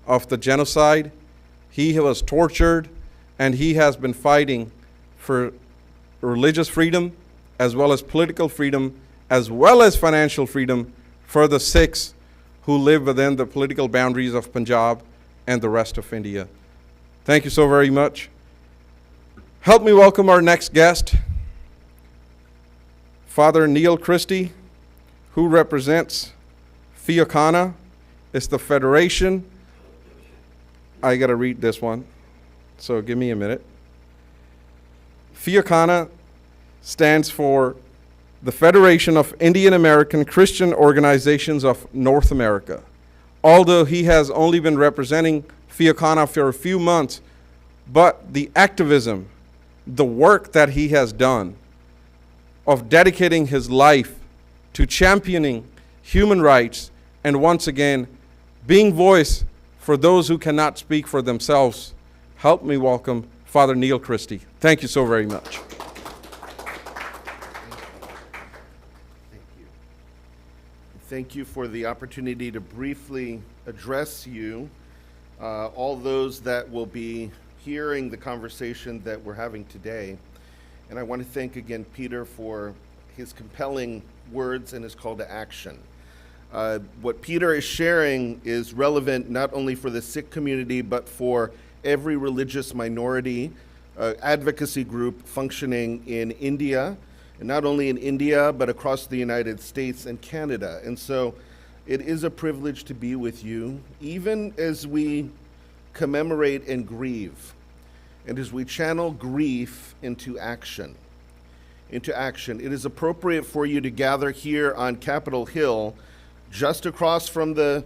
of the genocide. He was tortured, and he has been fighting for religious freedom, as well as political freedom, as well as financial freedom for the Sikhs who live within the political boundaries of Punjab and the rest of India. Thank you so very much. Help me welcome our next guest, Father Neil Christie, who represents Fiacana. It's the Federation. I got to read this one, so give me a minute. Fiacana stands for the Federation of Indian American Christian Organizations of North America. Although he has only been representing Fiacana for a few months, but the activism, the work that he has done of dedicating his life to championing human rights and once again being voice for those who cannot speak for themselves. Help me welcome Father Neil Christie. Thank you so very much. Thank you for the opportunity to briefly address you, all those that will be hearing the conversation that we're having today. And I want to thank again Peter for his compelling words and his call to action. What Peter is sharing is relevant not only for the Sikh community, but for every religious minority advocacy group functioning in India, and not only in India, but across the United States and Canada. And so it is a privilege to be with you, even as we commemorate and grieve, and as we channel grief into action. It is appropriate for you to gather here on Capitol Hill, just across from the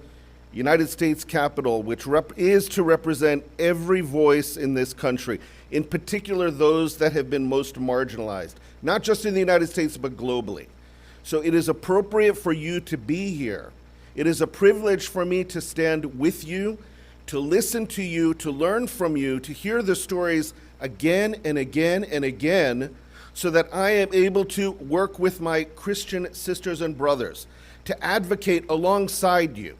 United States Capitol, which is to represent every voice in this country, in particular those that have been most marginalized, not just in the United States, but globally. So it is appropriate for you to be here. It is a privilege for me to stand with you, to listen to you, to learn from you, to hear the stories again and again and again, so that I am able to work with my Christian sisters and brothers, to advocate alongside you,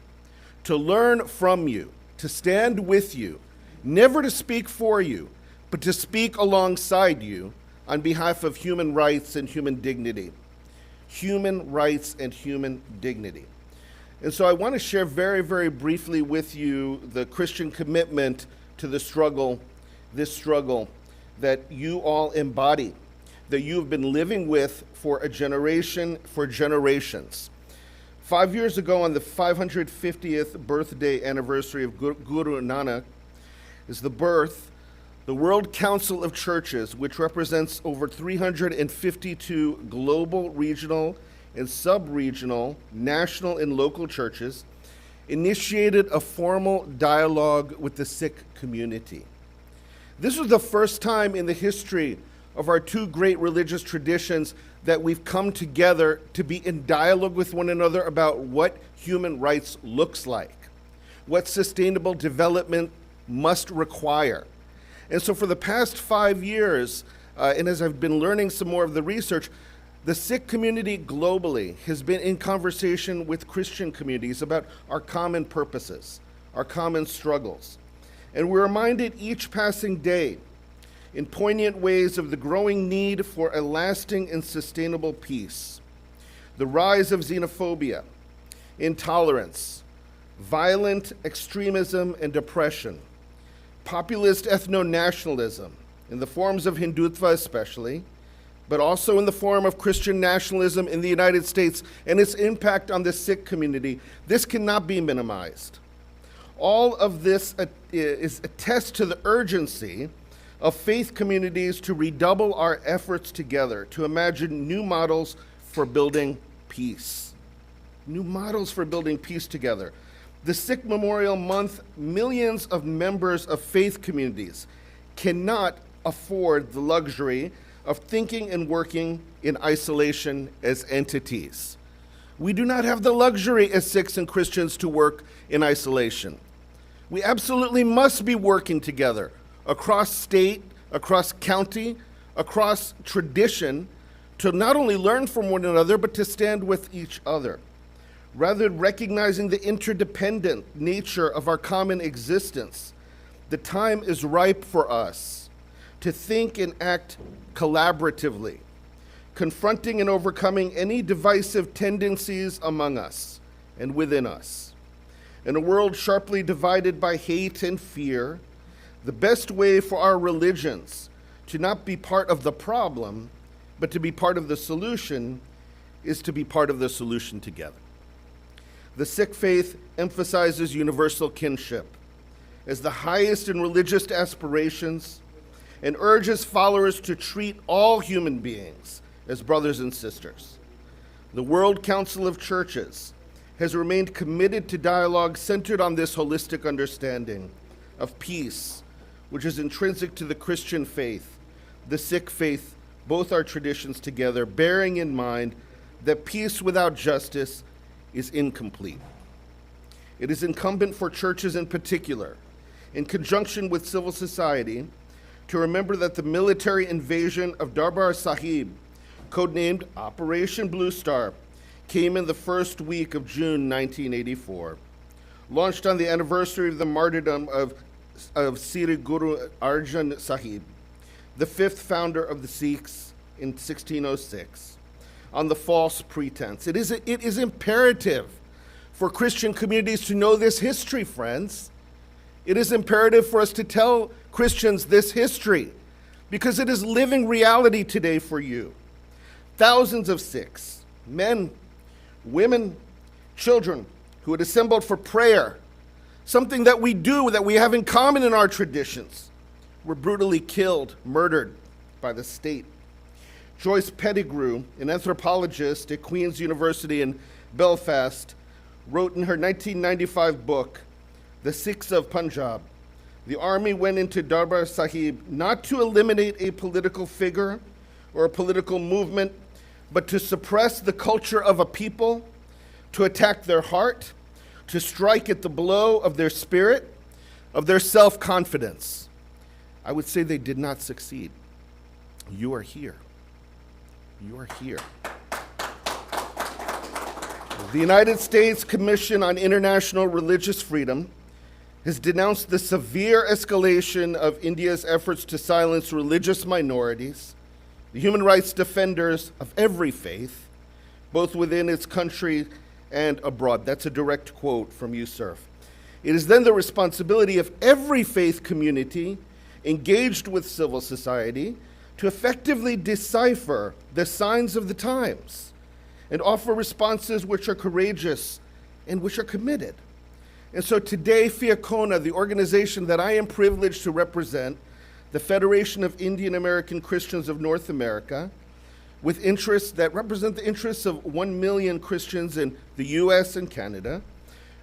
to learn from you, to stand with you, never to speak for you, but to speak alongside you on behalf of human rights and human dignity. Human rights and human dignity. And so I want to share very, very briefly with you the Christian commitment to the struggle, this struggle that you all embody, that you've been living with for a generation, for generations. 5 years ago, on the 550th birthday anniversary of Guru Nanak, is the birth, the World Council of Churches, which represents over 352 global, regional, and sub-regional, national, and local churches, initiated a formal dialogue with the Sikh community. This was the first time in the history of our two great religious traditions that we've come together to be in dialogue with one another about what human rights looks like, what sustainable development must require. And so for the past 5 years, and as I've been learning some more of the research, the Sikh community globally has been in conversation with Christian communities about our common purposes, our common struggles. And we're reminded each passing day in poignant ways of the growing need for a lasting and sustainable peace, the rise of xenophobia, intolerance, violent extremism and oppression, populist ethno-nationalism, in the forms of Hindutva especially, but also in the form of Christian nationalism in the United States and its impact on the Sikh community. This cannot be minimized. All of this is attests to the urgency of faith communities to redouble our efforts together to imagine new models for building peace. New models for building peace together. The Sikh Memorial Month, millions of members of faith communities cannot afford the luxury of thinking and working in isolation as entities. We do not have the luxury as Sikhs and Christians to work in isolation. We absolutely must be working together across state, across county, across tradition, to not only learn from one another, but to stand with each other. Rather than recognizing the interdependent nature of our common existence, the time is ripe for us to think and act collaboratively, confronting and overcoming any divisive tendencies among us and within us. In a world sharply divided by hate and fear, the best way for our religions to not be part of the problem, but to be part of the solution, is to be part of the solution together. The Sikh faith emphasizes universal kinship as the highest in religious aspirations and urges followers to treat all human beings as brothers and sisters. The World Council of Churches has remained committed to dialogue centered on this holistic understanding of peace, which is intrinsic to the Christian faith, the Sikh faith, both our traditions together, bearing in mind that peace without justice is incomplete. It is incumbent for churches in particular, in conjunction with civil society, to remember that the military invasion of Darbar Sahib, codenamed Operation Blue Star, came in the first week of June 1984. Launched on the anniversary of the martyrdom of Sri Guru Arjan Sahib, the fifth founder of the Sikhs in 1606, on the false pretense. It is imperative for Christian communities to know this history, friends. It is imperative for us to tell Christians this history, because it is living reality today for you. Thousands of Sikhs, men, women, children, who had assembled for prayer, something that we do, that we have in common in our traditions, were brutally killed, murdered by the state. Joyce Pettigrew, an anthropologist at Queen's University in Belfast, wrote in her 1995 book, The Sikhs of Punjab, the army went into Darbar Sahib not to eliminate a political figure or a political movement, but to suppress the culture of a people, to attack their heart, to strike at the blow of their spirit, of their self-confidence. I would say they did not succeed. You are here. You are here. The United States Commission on International Religious Freedom has denounced the severe escalation of India's efforts to silence religious minorities, the human rights defenders of every faith, both within its country and abroad. That's a direct quote from USCIRF. It is then the responsibility of every faith community engaged with civil society to effectively decipher the signs of the times and offer responses which are courageous and which are committed. And so today, Fiacona, the organization that I am privileged to represent, the Federation of Indian American Christians of North America, with interests that represent the interests of 1 million Christians in the US and Canada,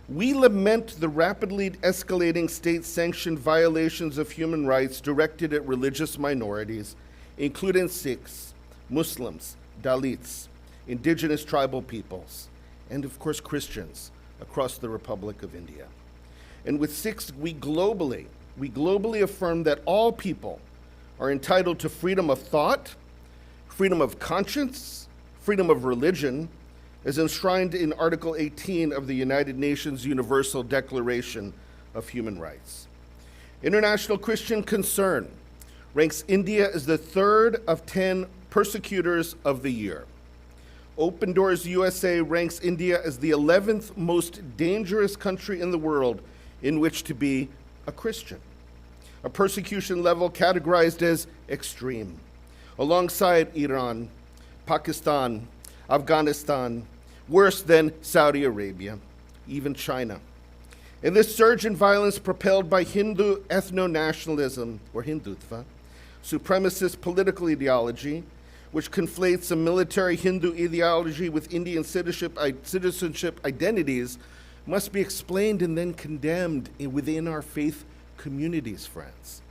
we lament the rapidly escalating state-sanctioned violations of human rights directed at religious minorities, including Sikhs, Muslims, Dalits, indigenous tribal peoples, and of course Christians across the Republic of India. And with Sikhs, we globally affirm that all people are entitled to freedom of thought, freedom of conscience, freedom of religion, as enshrined in Article 18 of the United Nations Universal Declaration of Human Rights. International Christian Concern ranks India as the third of 10 persecutors of the year. Open Doors USA ranks India as the 11th most dangerous country in the world in which to be a Christian, a persecution level categorized as extreme. alongside Iran, Pakistan, Afghanistan, worse than Saudi Arabia, even China. In this surge in violence propelled by Hindu ethno-nationalism, or Hindutva, supremacist political ideology, which conflates a military Hindu ideology with Indian citizenship identities, must be explained and then condemned within our faith communities, friends.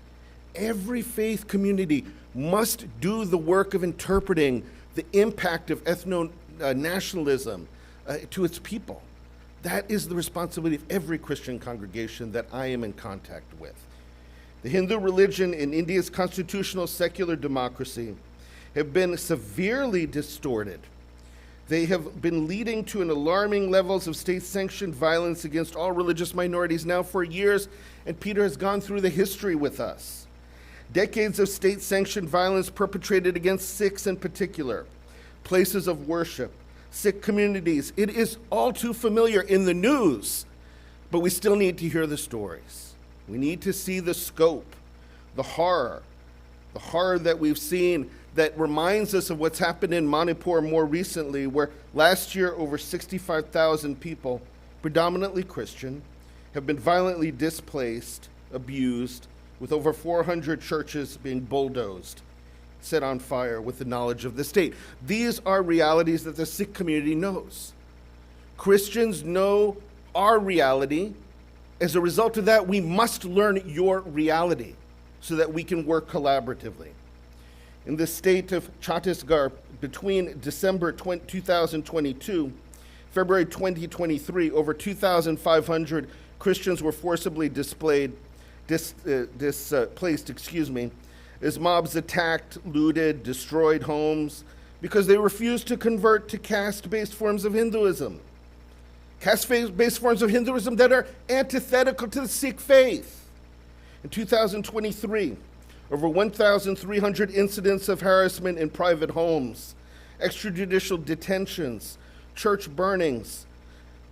Every faith community must do the work of interpreting the impact of ethno-nationalism to its people. That is the responsibility of every Christian congregation that I am in contact with. The Hindu religion in India's constitutional secular democracy have been severely distorted. They have been leading to an alarming levels of state-sanctioned violence against all religious minorities now for years, and Peter has gone through the history with us. Decades of state-sanctioned violence perpetrated against Sikhs in particular, places of worship, Sikh communities. It is all too familiar in the news, but we still need to hear the stories. We need to see the scope, the horror that we've seen that reminds us of what's happened in Manipur more recently, where last year over 65,000 people, predominantly Christian, have been violently displaced, abused, with over 400 churches being bulldozed, set on fire with the knowledge of the state. These are realities that the Sikh community knows. Christians know our reality. As a result of that, we must learn your reality so that we can work collaboratively. In the state of Chhattisgarh, between December 2022, February 2023, over 2,500 Christians were forcibly displaced, as mobs attacked, looted, destroyed homes because they refused to convert to caste-based forms of Hinduism. Caste-based forms of Hinduism that are antithetical to the Sikh faith. In 2023, over 1,300 incidents of harassment in private homes, extrajudicial detentions, church burnings,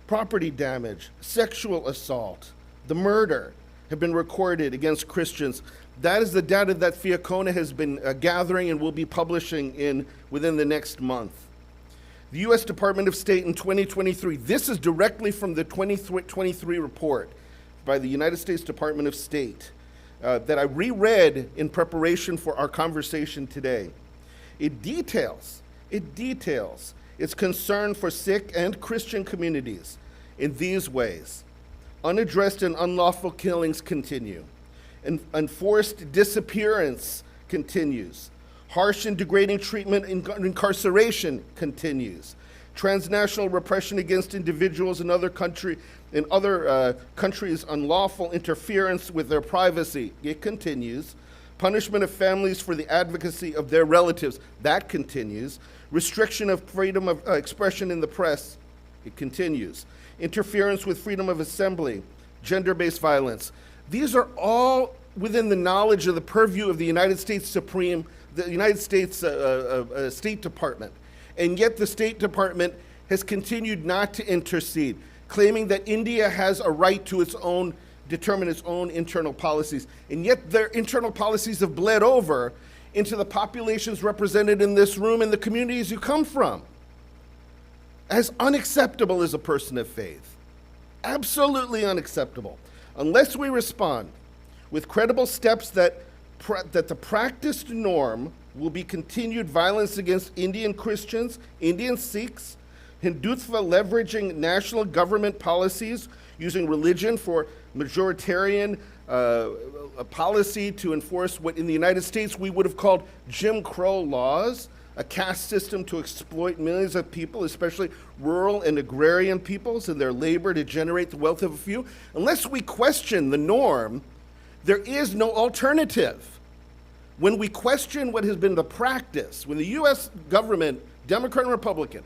property damage, sexual assault, the murder have been recorded against Christians. That is the data that Fiacona has been gathering and will be publishing within the next month. The U.S. Department of State in 2023, this is directly from the 2023 report by the United States Department of State that I reread in preparation for our conversation today. It details its concern for Sikh and Christian communities in these ways. Unaddressed and unlawful killings continue. Enforced disappearance continues. Harsh and degrading treatment and incarceration continues. Transnational repression against individuals in other countries' unlawful interference with their privacy, it continues. Punishment of families for the advocacy of their relatives, that continues. Restriction of freedom of expression in the press, it continues. Interference with freedom of assembly, gender-based violence. These are all within the knowledge of the purview of the United States State Department. And yet the State Department has continued not to intercede, claiming that India has a right to determine its own internal policies. And yet their internal policies have bled over into the populations represented in this room and the communities you come from. As unacceptable as a person of faith. Absolutely unacceptable. Unless we respond with credible steps that the practiced norm will be continued violence against Indian Christians, Indian Sikhs, Hindutva leveraging national government policies, using religion for majoritarian policy to enforce what in the United States we would have called Jim Crow laws, a caste system to exploit millions of people, especially rural and agrarian peoples, and their labor to generate the wealth of a few. Unless we question the norm, there is no alternative. When we question what has been the practice, when the U.S. government, Democrat and Republican,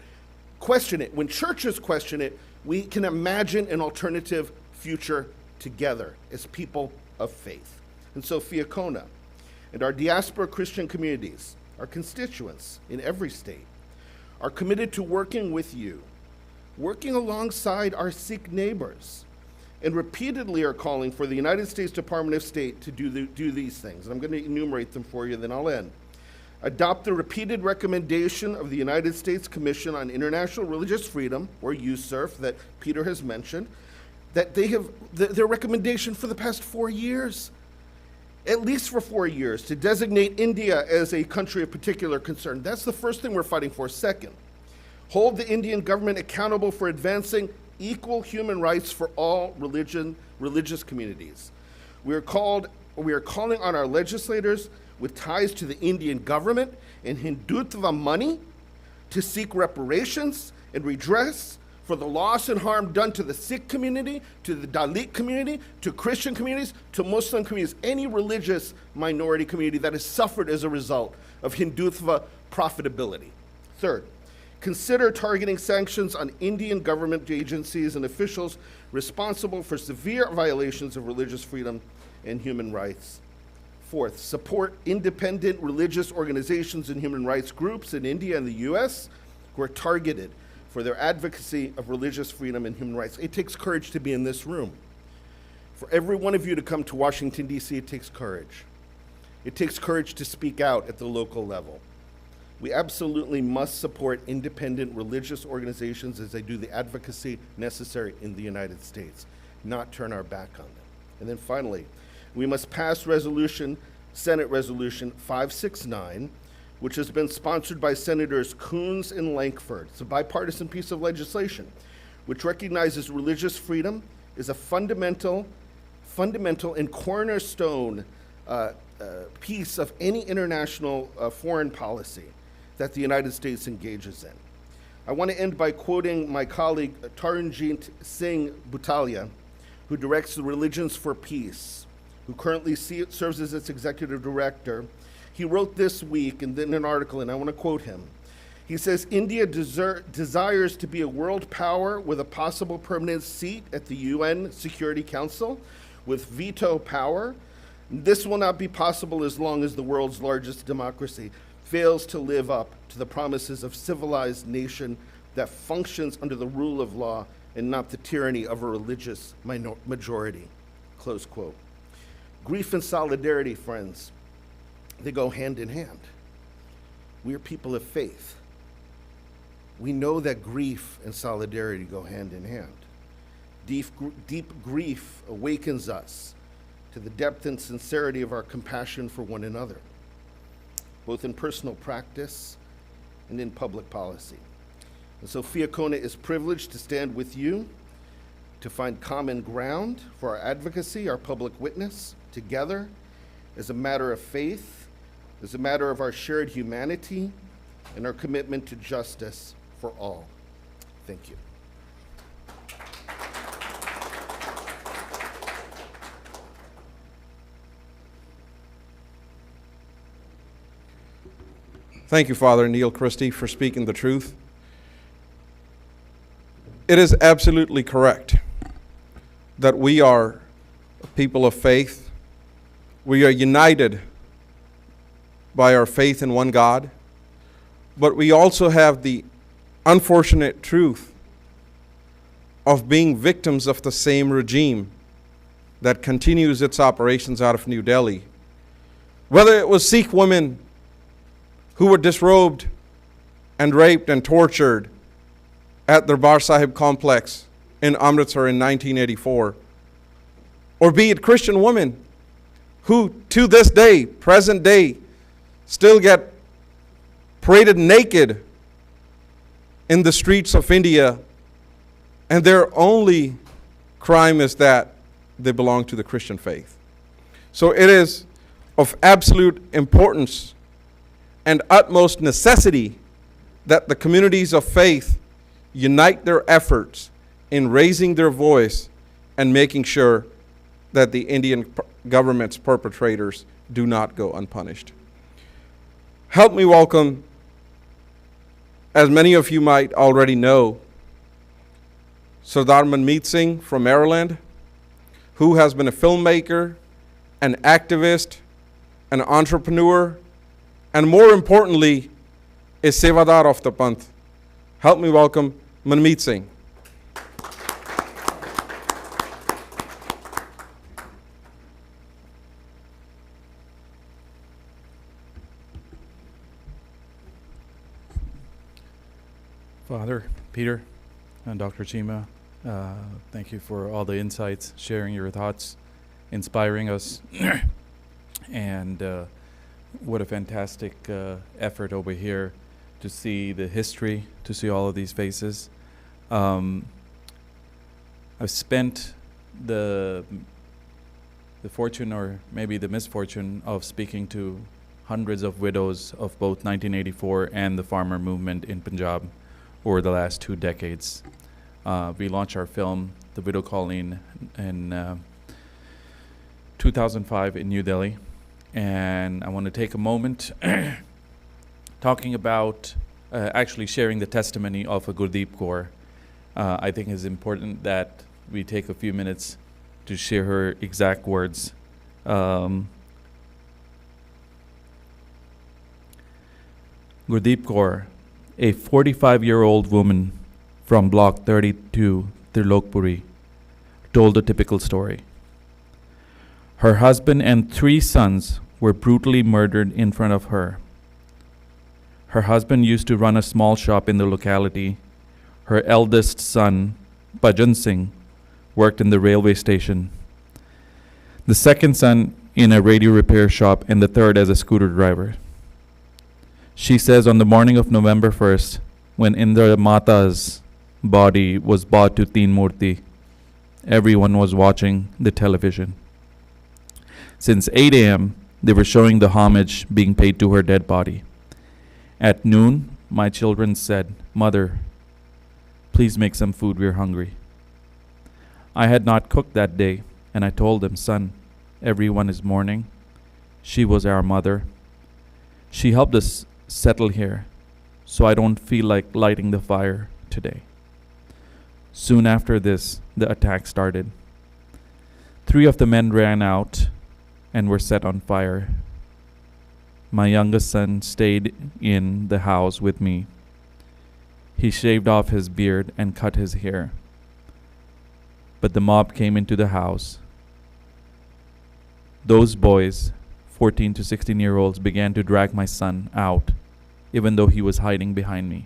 question it, when churches question it, we can imagine an alternative future together as people of faith. And so Fiacona and our diaspora Christian communities, our constituents in every state, are committed to working with you, working alongside our Sikh neighbors, and repeatedly are calling for the United States Department of State to do these things. And I'm going to enumerate them for you, then I'll end. adopt the repeated recommendation of the United States Commission on International Religious Freedom, or USCIRF, that Peter has mentioned, that they have their recommendation for the past 4 years, at least for 4 years, to designate India as a country of particular concern. That's the first thing we're fighting for. Second, hold the Indian government accountable for advancing equal human rights for all religious communities. We are calling on our legislators with ties to the Indian government and Hindutva money to seek reparations and redress for the loss and harm done to the Sikh community, to the Dalit community, to Christian communities, to Muslim communities, any religious minority community that has suffered as a result of Hindutva profitability. Third, consider targeting sanctions on Indian government agencies and officials responsible for severe violations of religious freedom and human rights. Fourth, support independent religious organizations and human rights groups in India and the US who are targeted for their advocacy of religious freedom and human rights. It takes courage to be in this room. For every one of you to come to Washington, D.C., it takes courage. It takes courage to speak out at the local level. We absolutely must support independent religious organizations as they do the advocacy necessary in the United States, not turn our back on them. And then finally, we must pass Senate Resolution 569, which has been sponsored by Senators Coons and Lankford. It's a bipartisan piece of legislation which recognizes religious freedom is a fundamental and cornerstone piece of any international foreign policy that the United States engages in. I want to end by quoting my colleague Taranjeet Singh Bhutalia, who directs the Religions for Peace, who currently serves as its executive director. He wrote this week in an article, and I want to quote him. He says, India desires to be a world power with a possible permanent seat at the UN Security Council with veto power. This will not be possible as long as the world's largest democracy fails to live up to the promises of civilized nation that functions under the rule of law and not the tyranny of a religious majority. Close quote. Grief and solidarity, friends, they go hand in hand. We are people of faith. We know that grief and solidarity go hand in hand. Deep grief awakens us to the depth and sincerity of our compassion for one another, both in personal practice and in public policy. And so Fiacona is privileged to stand with you to find common ground for our advocacy, our public witness, together as a matter of faith, as a matter of our shared humanity and our commitment to justice for all. Thank you. Thank you, Father Neil Christie, for speaking the truth. It is absolutely correct that we are people of faith. We are united by our faith in one God, but we also have the unfortunate truth of being victims of the same regime that continues its operations out of New Delhi. Whether it was Sikh women who were disrobed and raped and tortured at the Darbar Sahib complex in Amritsar in 1984, or be it Christian women who to this day, present day, still get paraded naked in the streets of India, and their only crime is that they belong to the Christian faith. So it is of absolute importance and utmost necessity that the communities of faith unite their efforts in raising their voice and making sure that the Indian government's perpetrators do not go unpunished. Help me welcome, as many of you might already know, Sardar Manmeet Singh from Maryland, who has been a filmmaker, an activist, an entrepreneur, and more importantly, a Sevadar of the Panth. Help me welcome Manmeet Singh. Father, Peter, and Dr. Chima, thank you for all the insights, sharing your thoughts, inspiring us, and what a fantastic effort over here to see the history, to see all of these faces. I've spent the fortune, or maybe the misfortune, of speaking to hundreds of widows of both 1984 and the farmer movement in Punjab over the last 2 decades. We launched our film, The Widow Colleen, in 2005 in New Delhi. And I want to take a moment talking about actually sharing the testimony of a Gurdeep Kaur. I think it's important that we take a few minutes to share her exact words. Gurdeep Kaur, a 45-year-old woman from Block 32, Trilokpuri, told a typical story. Her husband and 3 sons were brutally murdered in front of her. Her husband used to run a small shop in the locality. Her eldest son, Bhajan Singh, worked in the railway station. The second son in a radio repair shop, and the third as a scooter driver. She says on the morning of November 1st, when Indra Mata's body was brought to Teen Murti, everyone was watching the television. Since 8 a.m., they were showing the homage being paid to her dead body. At noon, my children said, "Mother, please make some food, we're hungry." I had not cooked that day, and I told them, "Son, everyone is mourning. She was our mother. She helped us settle here, so I don't feel like lighting the fire today." Soon after this, the attack started. 3 of the men ran out and were set on fire. My youngest son stayed in the house with me. He shaved off his beard and cut his hair. But the mob came into the house. Those boys, 14 to 16-year-olds, began to drag my son out, even though he was hiding behind me.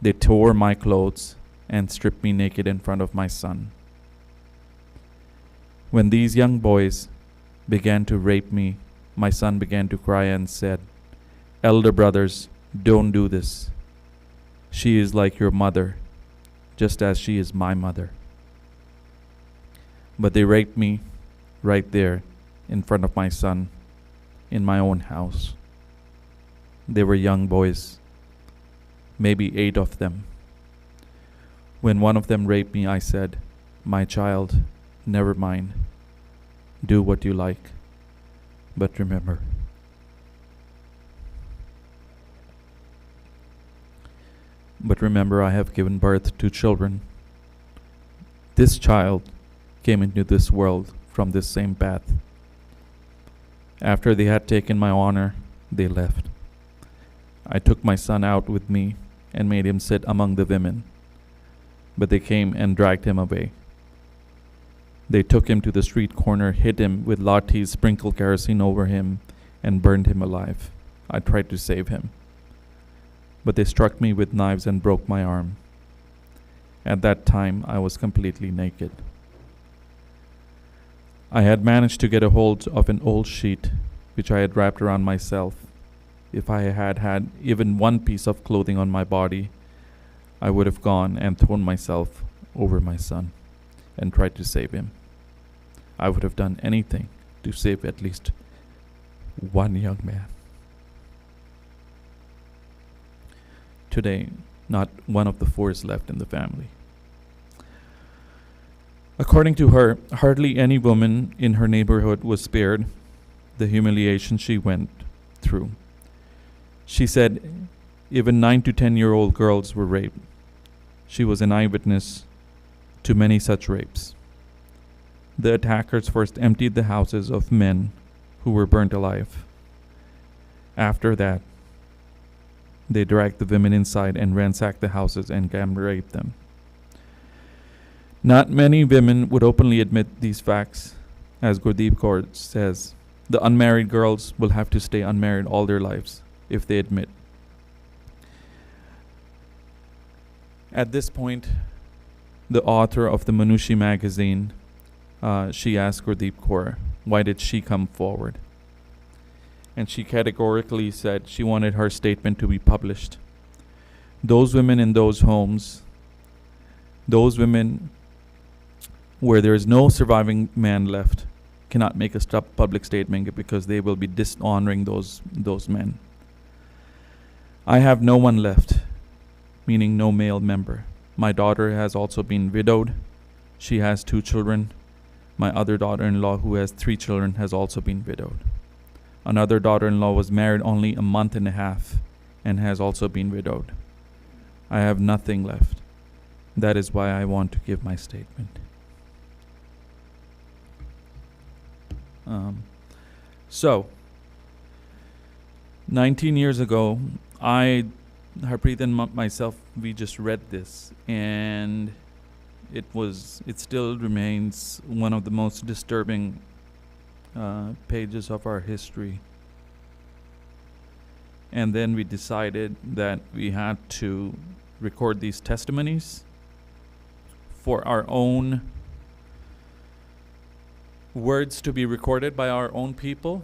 They tore my clothes and stripped me naked in front of my son. When these young boys began to rape me, my son began to cry and said, "Elder brothers, don't do this. She is like your mother, just as she is my mother." But they raped me right there in front of my son, in my own house. They were young boys, maybe 8 of them. When one of them raped me, I said, "My child, never mind. Do what you like. But remember." But remember, I have given birth to children. This child came into this world from this same path. After they had taken my honor, they left. I took my son out with me and made him sit among the women. But they came and dragged him away. They took him to the street corner, hit him with lathis, sprinkled kerosene over him, and burned him alive. I tried to save him, but they struck me with knives and broke my arm. At that time, I was completely naked. I had managed to get a hold of an old sheet, which I had wrapped around myself. If I had had even one piece of clothing on my body, I would have gone and thrown myself over my son and tried to save him. I would have done anything to save at least one young man. Today, not one of the 4 is left in the family. According to her, hardly any woman in her neighborhood was spared the humiliation she went through. She said even 9 to 10-year-old girls were raped. She was an eyewitness to many such rapes. The attackers first emptied the houses of men who were burnt alive. After that, they dragged the women inside and ransacked the houses and gang raped them. Not many women would openly admit these facts. As Gurdeep Kaur says, the unmarried girls will have to stay unmarried all their lives if they admit. At this point, the author of the Manushi magazine, she asked Gurdeep Kaur, why did she come forward? And she categorically said she wanted her statement to be published. Those women in those homes, those women where there is no surviving man left, cannot make a public statement because they will be dishonoring those men. I have no one left, meaning no male member. My daughter has also been widowed. She has 2 children. My other daughter-in-law, who has 3 children, has also been widowed. Another daughter-in-law was married only a month and a half and has also been widowed. I have nothing left. That is why I want to give my statement. So, 19 years ago, Harpreet and myself, we just read this, and it still remains one of the most disturbing pages of our history. And then we decided that we had to record these testimonies for our own words to be recorded by our own people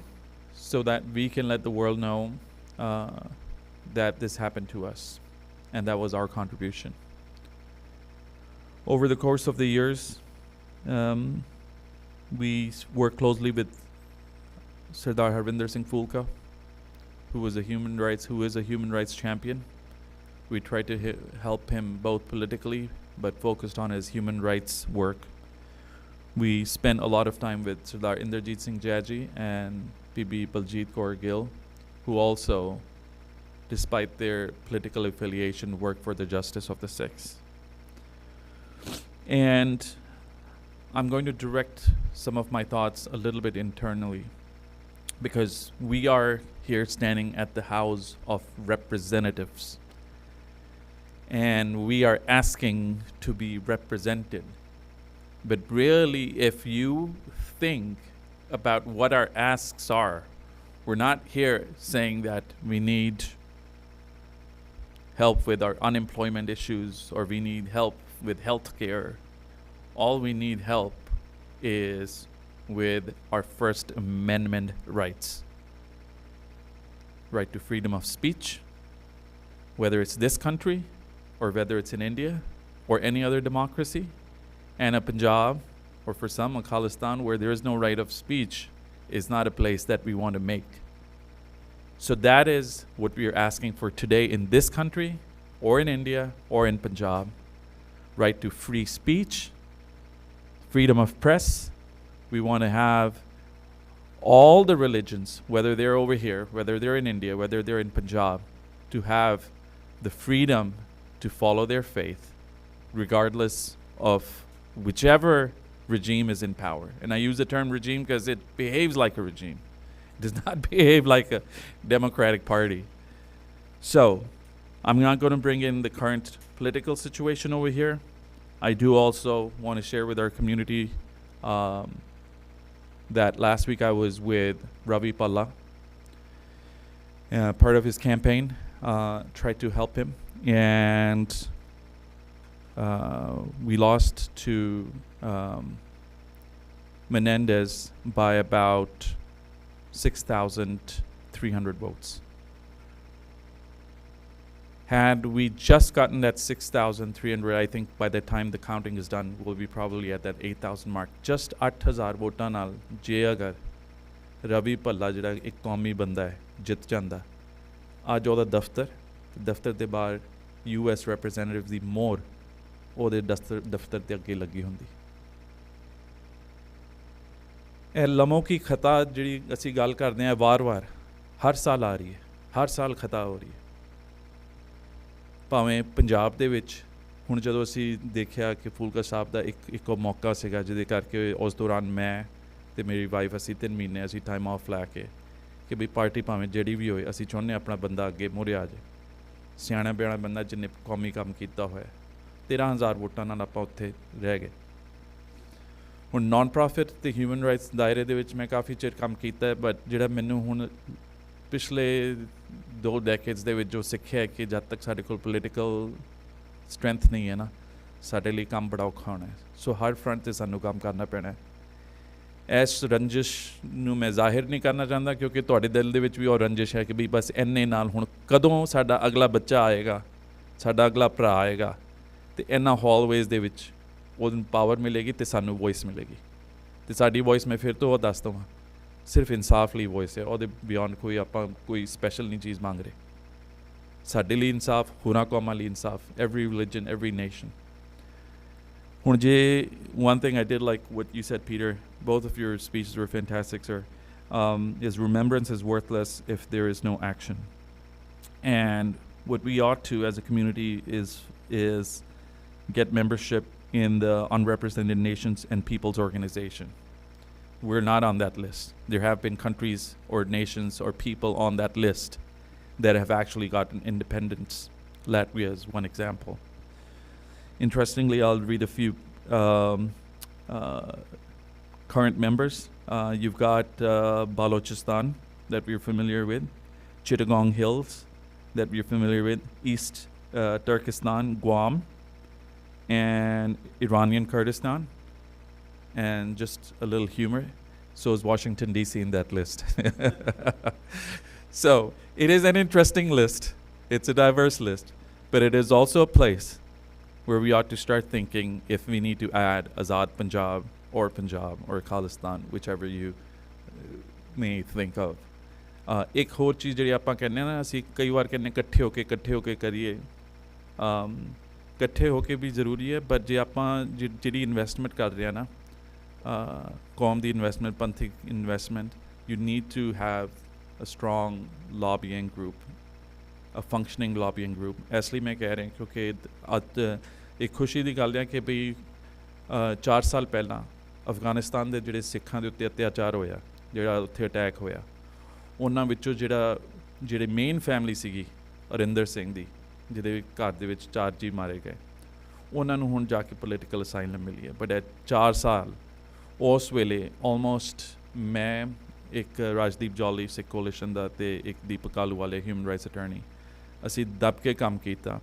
so that we can let the world know that this happened to us. And that was our contribution. Over the course of the years, we worked closely with Sardar Harvinder Singh Phulka, who is a human rights champion. We tried to help him both politically, but focused on his human rights work. We spent a lot of time with Sardar Inderjeet Singh Jaji and Bibi Baljeet Kaur Gill, who also, despite their political affiliation, worked for the justice of the Sikhs. And I'm going to direct some of my thoughts a little bit internally, because we are here standing at the House of Representatives, and we are asking to be represented. But really, if you think about what our asks are, we're not here saying that we need help with our unemployment issues or we need help with health care. All we need help is with our First Amendment rights. Right to freedom of speech, whether it's this country or whether it's in India or any other democracy, and a Punjab, or for some, a Khalistan, where there is no right of speech, is not a place that we want to make. So that is what we are asking for today in this country, or in India, or in Punjab. Right to free speech, freedom of press. We want to have all the religions, whether they're over here, whether they're in India, whether they're in Punjab, to have the freedom to follow their faith, regardless of whichever regime is in power. And I use the term regime because it behaves like a regime. It does not behave like a democratic party. So, I'm not going to bring in the current political situation over here. I do also want to share with our community that last week I was with Ravi Palla. Part of his campaign, tried to help him. And we lost to Menendez by about 6,300 votes. Had we just gotten that 6,300, I think by the time the counting is done, we'll be probably at that 8,000 mark. Just 8,000 votaਂ ਨਾਲ ਜੇ ਅਗਰ ਰਵੀ ਭੱਲਾ ਜਿਹੜਾ ਇੱਕ ਕੌਮੀ ਬੰਦਾ ਹੈ ਜਿੱਤ ਜਾਂਦਾ, ਅੱਜ ਉਹਦਾ ਦਫ਼ਤਰ ਦੇ ਬਾਹਰ US representative ਦੀ ਮੋਹਰ ਉਹਦੇ ਦਫ਼ਤਰ ਦੇ ਅੱਗੇ ਲੱਗੀ ਹੁੰਦੀ। ਇਹ ਲਮੋ ਕੀ ਖਤਾ ਜਿਹੜੀ ਅਸੀਂ ਗੱਲ ਕਰਦੇ ਹਾਂ ਵਾਰ-ਵਾਰ ਹਰ ਸਾਲ ਆ ਰਹੀ ਹੈ, ਹਰ ਸਾਲ ਖਤਾ ਹੋ ਰਹੀ ਹੈ। ਭਾਵੇਂ ਪੰਜਾਬ ਦੇ ਵਿੱਚ ਹੁਣ ਜਦੋਂ ਅਸੀਂ ਦੇਖਿਆ ਕਿ ਫੂਲਕਾ ਸਾਹਿਬ ਦਾ ਇੱਕੋ ਮੌਕਾ ਸੀਗਾ ਜਿਹਦੇ ਕਰਕੇ ਉਸ ਦੌਰਾਨ ਮੈਂ ਅਤੇ ਮੇਰੀ ਵਾਈਫ ਅਸੀਂ 3 ਮਹੀਨੇ ਅਸੀਂ ਟਾਈਮ ਆਫ ਲੈ ਕੇ ਕਿ ਵੀ ਪਾਰਟੀ ਭਾਵੇਂ ਜਿਹੜੀ ਵੀ ਹੋਏ ਅਸੀਂ ਚਾਹੁੰਦੇ ਆਪਣਾ ਬੰਦਾ ਅੱਗੇ ਮੂਹਰੇ ਆ ਜਾਏ, ਸਿਆਣਾ ਬਿਆਣਾ ਬੰਦਾ ਜਿਹਨੇ ਕੌਮੀ ਕੰਮ ਕੀਤਾ ਹੋਇਆ। 13,000 ਵੋਟਾਂ ਨਾਲ ਆਪਾਂ ਉੱਥੇ ਰਹਿ ਗਏ। ਹੁਣ ਨਾਨ ਪ੍ਰੋਫਿਟ ਅਤੇ ਹਿਊਮਨ ਰਾਈਟਸ ਦਾਇਰੇ ਦੇ ਵਿੱਚ ਮੈਂ ਕਾਫੀ ਚਿਰ ਕੰਮ ਕੀਤਾ, ਬਟ ਜਿਹੜਾ ਮੈਨੂੰ ਹੁਣ ਪਿਛਲੇ 2 ਡੈਕੇਡਸ ਦੇ ਵਿੱਚ ਜੋ ਸਿੱਖਿਆ ਕਿ ਜਦ ਤੱਕ ਸਾਡੇ ਕੋਲ ਪੋਲੀਟੀਕਲ ਸਟਰੈਂਥ ਨਹੀਂ ਹੈ ਨਾ, ਸਾਡੇ ਲਈ ਕੰਮ ਬੜਾ ਔਖਾ ਹੋਣਾ ਹੈ। ਸੋ ਹਰ ਫਰੰਟ 'ਤੇ ਸਾਨੂੰ ਕੰਮ ਕਰਨਾ ਪੈਣਾ ਹੈ। ਇਸ ਰੰਜਿਸ਼ ਨੂੰ ਮੈਂ ਜ਼ਾਹਿਰ ਨਹੀਂ ਕਰਨਾ ਚਾਹੁੰਦਾ, ਕਿਉਂਕਿ ਤੁਹਾਡੇ ਦਿਲ ਦੇ ਵਿੱਚ ਵੀ ਉਹ ਰੰਜਿਸ਼ ਹੈ ਕਿ ਵੀ ਬਸ ਇੰਨੇ ਨਾਲ ਹੁਣ ਕਦੋਂ ਸਾਡਾ ਅਗਲਾ ਬੱਚਾ ਆਏਗਾ, ਸਾਡਾ ਅਗਲਾ ਭਰਾ ਆਏਗਾ, ਅਤੇ ਇਹਨਾਂ ਹਾਲਵੇਜ਼ ਦੇ ਵਿੱਚ ਉਹਨੂੰ ਪਾਵਰ ਮਿਲੇਗੀ ਅਤੇ ਸਾਨੂੰ ਵੋਇਸ ਮਿਲੇਗੀ। ਅਤੇ ਸਾਡੀ ਵੋਇਸ ਮੈਂ ਫਿਰ ਤੋਂ ਉਹ ਦੱਸ ਦੇਵਾਂ, ਸਿਰਫ ਇਨਸਾਫ ਲਈ ਵੋਇਸ ਹੈ, ਉਹਦੇ ਬਿਯੋਂਡ ਕੋਈ ਆਪਾਂ ਕੋਈ ਸਪੈਸ਼ਲ ਨਹੀਂ ਚੀਜ਼ ਮੰਗ ਰਹੇ। ਸਾਡੇ ਲਈ ਇਨਸਾਫ, ਹੋਰਾਂ ਕੌਮਾਂ ਲਈ ਇਨਸਾਫ, ਐਵਰੀ ਰਿਲੀਜਨ, ਐਵਰੀ ਨੇਸ਼ਨ। ਹੁਣ ਜੇ one thing I did like what you said, Peter, both of your speeches were fantastic, sir, is remembrance is worthless if there is no action. And what we ought to as a community is get membership in the Unrepresented Nations and Peoples Organization. We're not on that list. There have been countries or nations or people on that list that have actually gotten independence. Latvia is one example. Interestingly, I'll read a few current members. You've got Balochistan that we're familiar with, Chittagong Hills that we're familiar with, East Turkestan, Guam, and Iranian Kurdistan. And just a little humor, so is Washington, D.C. in that list. So it is an interesting list. It's a diverse list. But it is also a place where we ought to start thinking if we need to add Azad Punjab or Khalistan, whichever you may think of. ਇੱਕ ਹੋਰ ਚੀਜ਼ ਜਿਹੜੀ ਆਪਾਂ ਕਹਿੰਦੇ ਨਾ, ਅਸੀਂ ਕਈ ਵਾਰ ਕਹਿੰਦੇ ਇਕੱਠੇ ਹੋ ਕੇ ਕਰੀਏ, ਇਕੱਠੇ ਹੋ ਕੇ ਵੀ ਜ਼ਰੂਰੀ ਹੈ, ਬਟ ਜੇ ਆਪਾਂ ਜਿਹੜੀ ਇਨਵੈਸਟਮੈਂਟ ਕਰ ਰਹੇ ਹਾਂ ਨਾ, ਕੌਮ ਦੀ ਇਨਵੈਸਟਮੈਂਟ, ਪੰਥਿਕ investment, you need to have a strong lobbying group, a functioning lobbying group. ਇਸ ਲਈ ਮੈਂ ਕਹਿ ਰਿਹਾ ਕਿਉਂਕਿ ਅੱਜ ਇੱਕ ਖੁਸ਼ੀ ਦੀ ਗੱਲ ਹੈ ਕਿ ਵੀ 4 ਸਾਲ ਪਹਿਲਾਂ ਅਫਗਾਨਿਸਤਾਨ ਦੇ ਜਿਹੜੇ ਸਿੱਖਾਂ ਦੇ ਉੱਤੇ ਅਤਿਆਚਾਰ ਹੋਇਆ, ਜਿਹੜਾ ਉੱਥੇ ਅਟੈਕ ਹੋਇਆ, ਉਹਨਾਂ ਵਿੱਚੋਂ ਜਿਹੜੇ ਮੇਨ ਫੈਮਿਲੀ ਸੀਗੀ ਅਰਿੰਦਰ ਸਿੰਘ ਦੀ, ਜਿਹਦੇ ਘਰ ਦੇ ਵਿੱਚ 4 ਜੀ ਮਾਰੇ ਗਏ, ਉਹਨਾਂ ਨੂੰ ਹੁਣ ਜਾ ਕੇ ਪੋਲੀਟੀਕਲ ਅਸਾਈਲਮ ਮਿਲੀ ਹੈ। ਬਟ 4 ਸਾਲ ਉਸ ਵੇਲੇ ਆਲਮੋਸਟ ਮੈਂ, ਇੱਕ ਰਾਜਦੀਪ ਜੌਲੀ ਸਿੱਖ ਕੋਲੀਸ਼ਨ ਦਾ, ਅਤੇ ਇੱਕ ਦੀਪਕ ਆਲੂਵਾਲੇ ਹਿਊਮਨ ਰਾਈਟਸ ਅਟਰਨੀ, ਅਸੀਂ ਦੱਬ ਕੇ ਕੰਮ ਕੀਤਾ।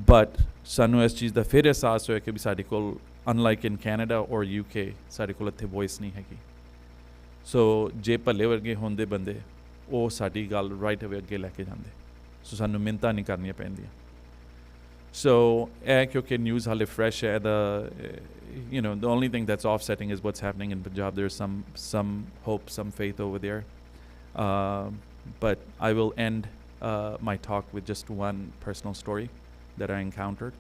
ਬਟ ਸਾਨੂੰ ਇਸ ਚੀਜ਼ ਦਾ ਫਿਰ ਅਹਿਸਾਸ ਹੋਇਆ ਕਿ ਵੀ ਸਾਡੇ ਕੋਲ, ਅਨਲਾਈਕ ਇਨ ਕੈਨੇਡਾ ਔਰ UK, ਸਾਡੇ ਕੋਲ ਇੱਥੇ ਵੋਇਸ ਨਹੀਂ ਹੈਗੀ। ਸੋ ਜੇ ਭੱਲੇ ਵਰਗੇ ਹੁੰਦੇ ਬੰਦੇ, ਉਹ ਸਾਡੀ ਗੱਲ ਰਾਈਟ ਅਵੇ ਅੱਗੇ ਲੈ ਕੇ ਜਾਂਦੇ, ਸੋ ਸਾਨੂੰ ਮਿੰਨਤਾਂ ਨਹੀਂ ਕਰਨੀਆਂ ਪੈਂਦੀਆਂ। So, kyunki news hale fresh hai, the only thing that's offsetting is what's happening in Punjab. There's some hope, some faith over there. But I will end my talk with just one personal story that I encountered.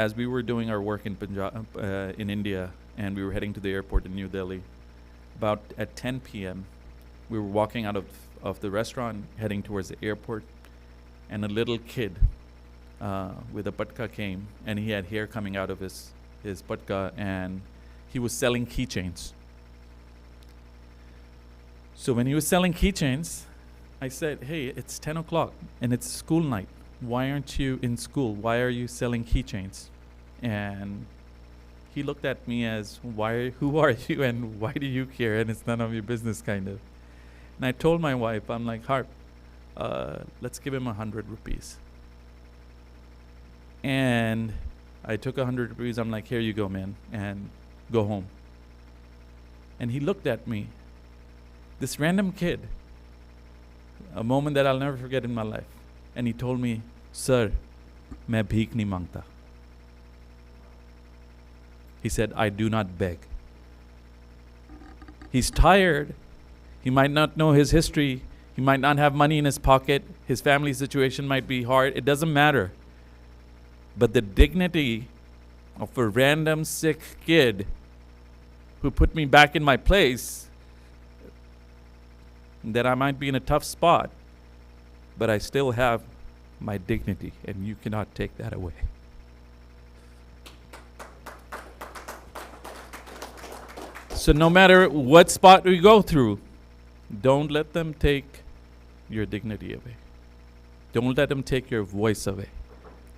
As we were doing our work in Punjab, in India, and we were heading to the airport in New Delhi, about at 10 p.m., we were walking out of the restaurant, heading towards the airport, and a little kid with a patka came, and he had hair coming out of his patka, and he was selling keychains. So when he was selling keychains, I said, hey, it's 10 o'clock and it's school night. Why aren't you in school? Why are you selling keychains? And he looked at me as, who are you and why do you care? And it's none of your business, kind of. And I told my wife, I'm like, Harp, let's give him 100 rupees. And I took 100 rupees. I'm like, here you go, man, and go home. And he looked at me, this random kid, a moment that I'll never forget in my life. And he told me, sir, main bheek nahi mangta. He said, I do not beg. He's tired. He might not know his history. He might not have money in his pocket. His family situation might be hard. It doesn't matter. But the dignity of a random Sikh kid who put me back in my place, that I might be in a tough spot, but I still have my dignity, and you cannot take that away. So no matter what spot we go through, don't let them take your dignity away. Don't let them take your voice away.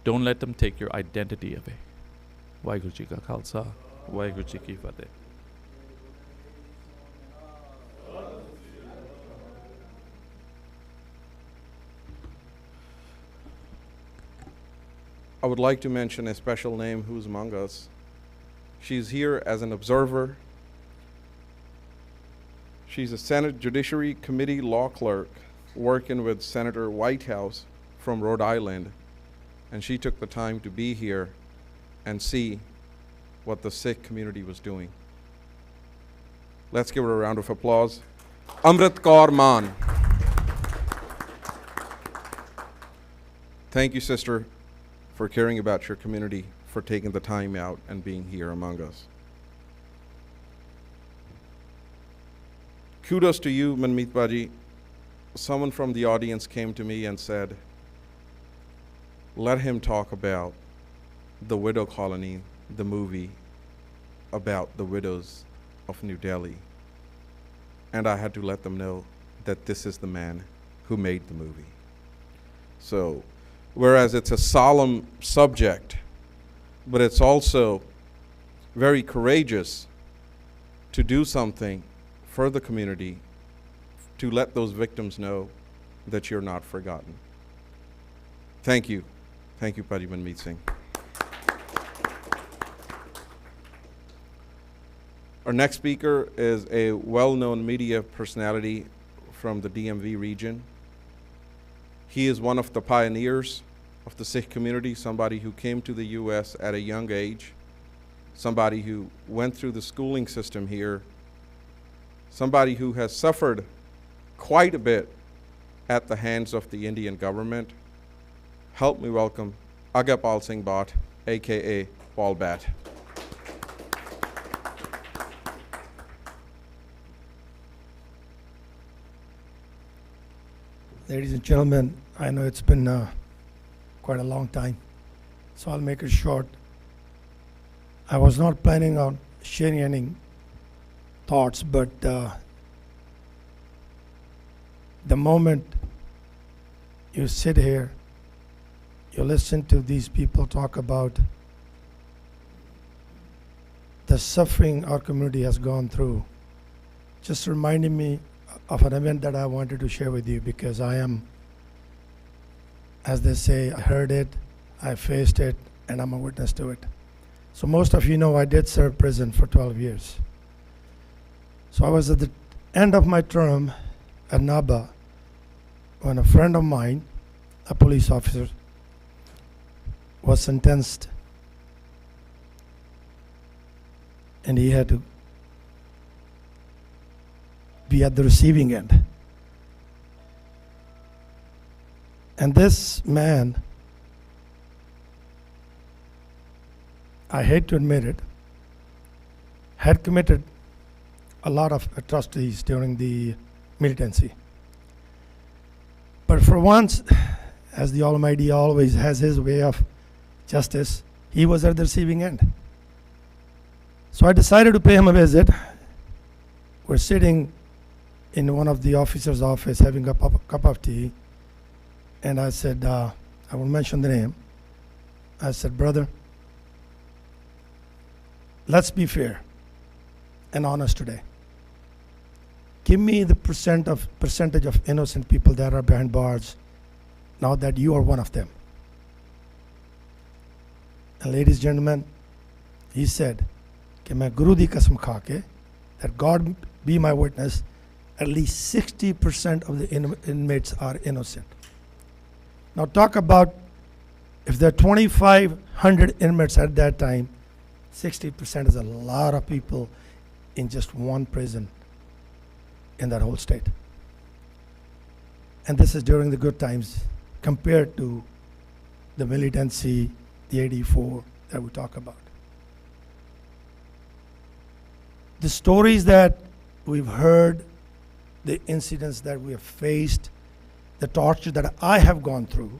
Don't let them take your identity away. Waheguru Ji Ka Khalsa, Waheguru Ji Ki Fateh. would like to mention a special name who's among us. She's here as an observer. She's a Senate Judiciary Committee law clerk working with Senator Whitehouse from Rhode Island, and she took the time to be here and see what the Sikh community was doing. Let's give her a round of applause. Amrit Kaur Maan. Thank you, sister, for caring about your community, for taking the time out and being here among us. Kudos to you, Manmeet Baji. Someone from the audience came to me and said, let him talk about the Widow Colony, the movie about the widows of New Delhi. And I had to let them know that this is the man who made the movie. So, whereas it's a solemn subject, but it's also very courageous to do something for the community, to let those victims know that you're not forgotten. Thank you. Thank you, Padi Manmeet Singh. Our next speaker is a well-known media personality from the DMV region. He is one of the pioneers of the Sikh community, somebody who came to the US at a young age, somebody who went through the schooling system here, somebody who has suffered quite a bit at the hands of the Indian government. Help me welcome Agapal Singh Bhatt, aka Paul Bat. Ladies and gentlemen, I know it's been quite a long time, so I'll make it short. I was not planning on sharing any thoughts, but the moment you sit here, you listen to these people talk about the suffering our community has gone through, just reminding me of an event that I wanted to share with you, because I am, as they say, I heard it, I faced it, and I'm a witness to it. So most of you know I did serve prison for 12 years. So I was at the end of my term at Naba when a friend of mine, a police officer, was sentenced, and he had to be at the receiving end. And this man, I hate to admit it, had committed a lot of atrocities during the militancy. But for once, as the Almighty always has his way of justice, he was at the receiving end. So I decided to pay him a visit. We're sitting in one of the officers' office having a cup of tea, and I said, I won't mention the name. I said, brother, let's be fair and honest today. Give me the percentage of innocent people that are behind bars now that you are one of them. And ladies and gentlemen, he said, कि मैं गुरु दी कसम खा के, that God be my witness, at least 60% of the inmates are innocent. Now talk about, if there are 2,500 inmates at that time, 60% is a lot of people in just one prison in that whole state. And this is during the good times compared to the militancy, the 84 that we talk about. The stories that we've heard, the incidents that we have faced, the torture that I have gone through,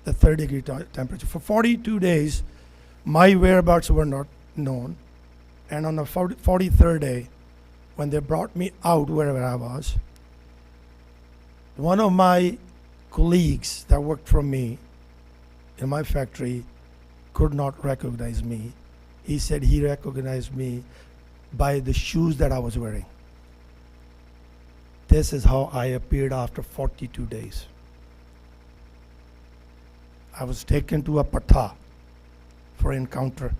the 30-degree temperature. For 42 days, my whereabouts were not known. And on the 43rd day, when they brought me out wherever I was, one of my colleagues that worked for me in my factory could not recognize me. He said he recognized me by the shoes that I was wearing. This is how I appeared after 42 days. I was taken to a patha for encounter.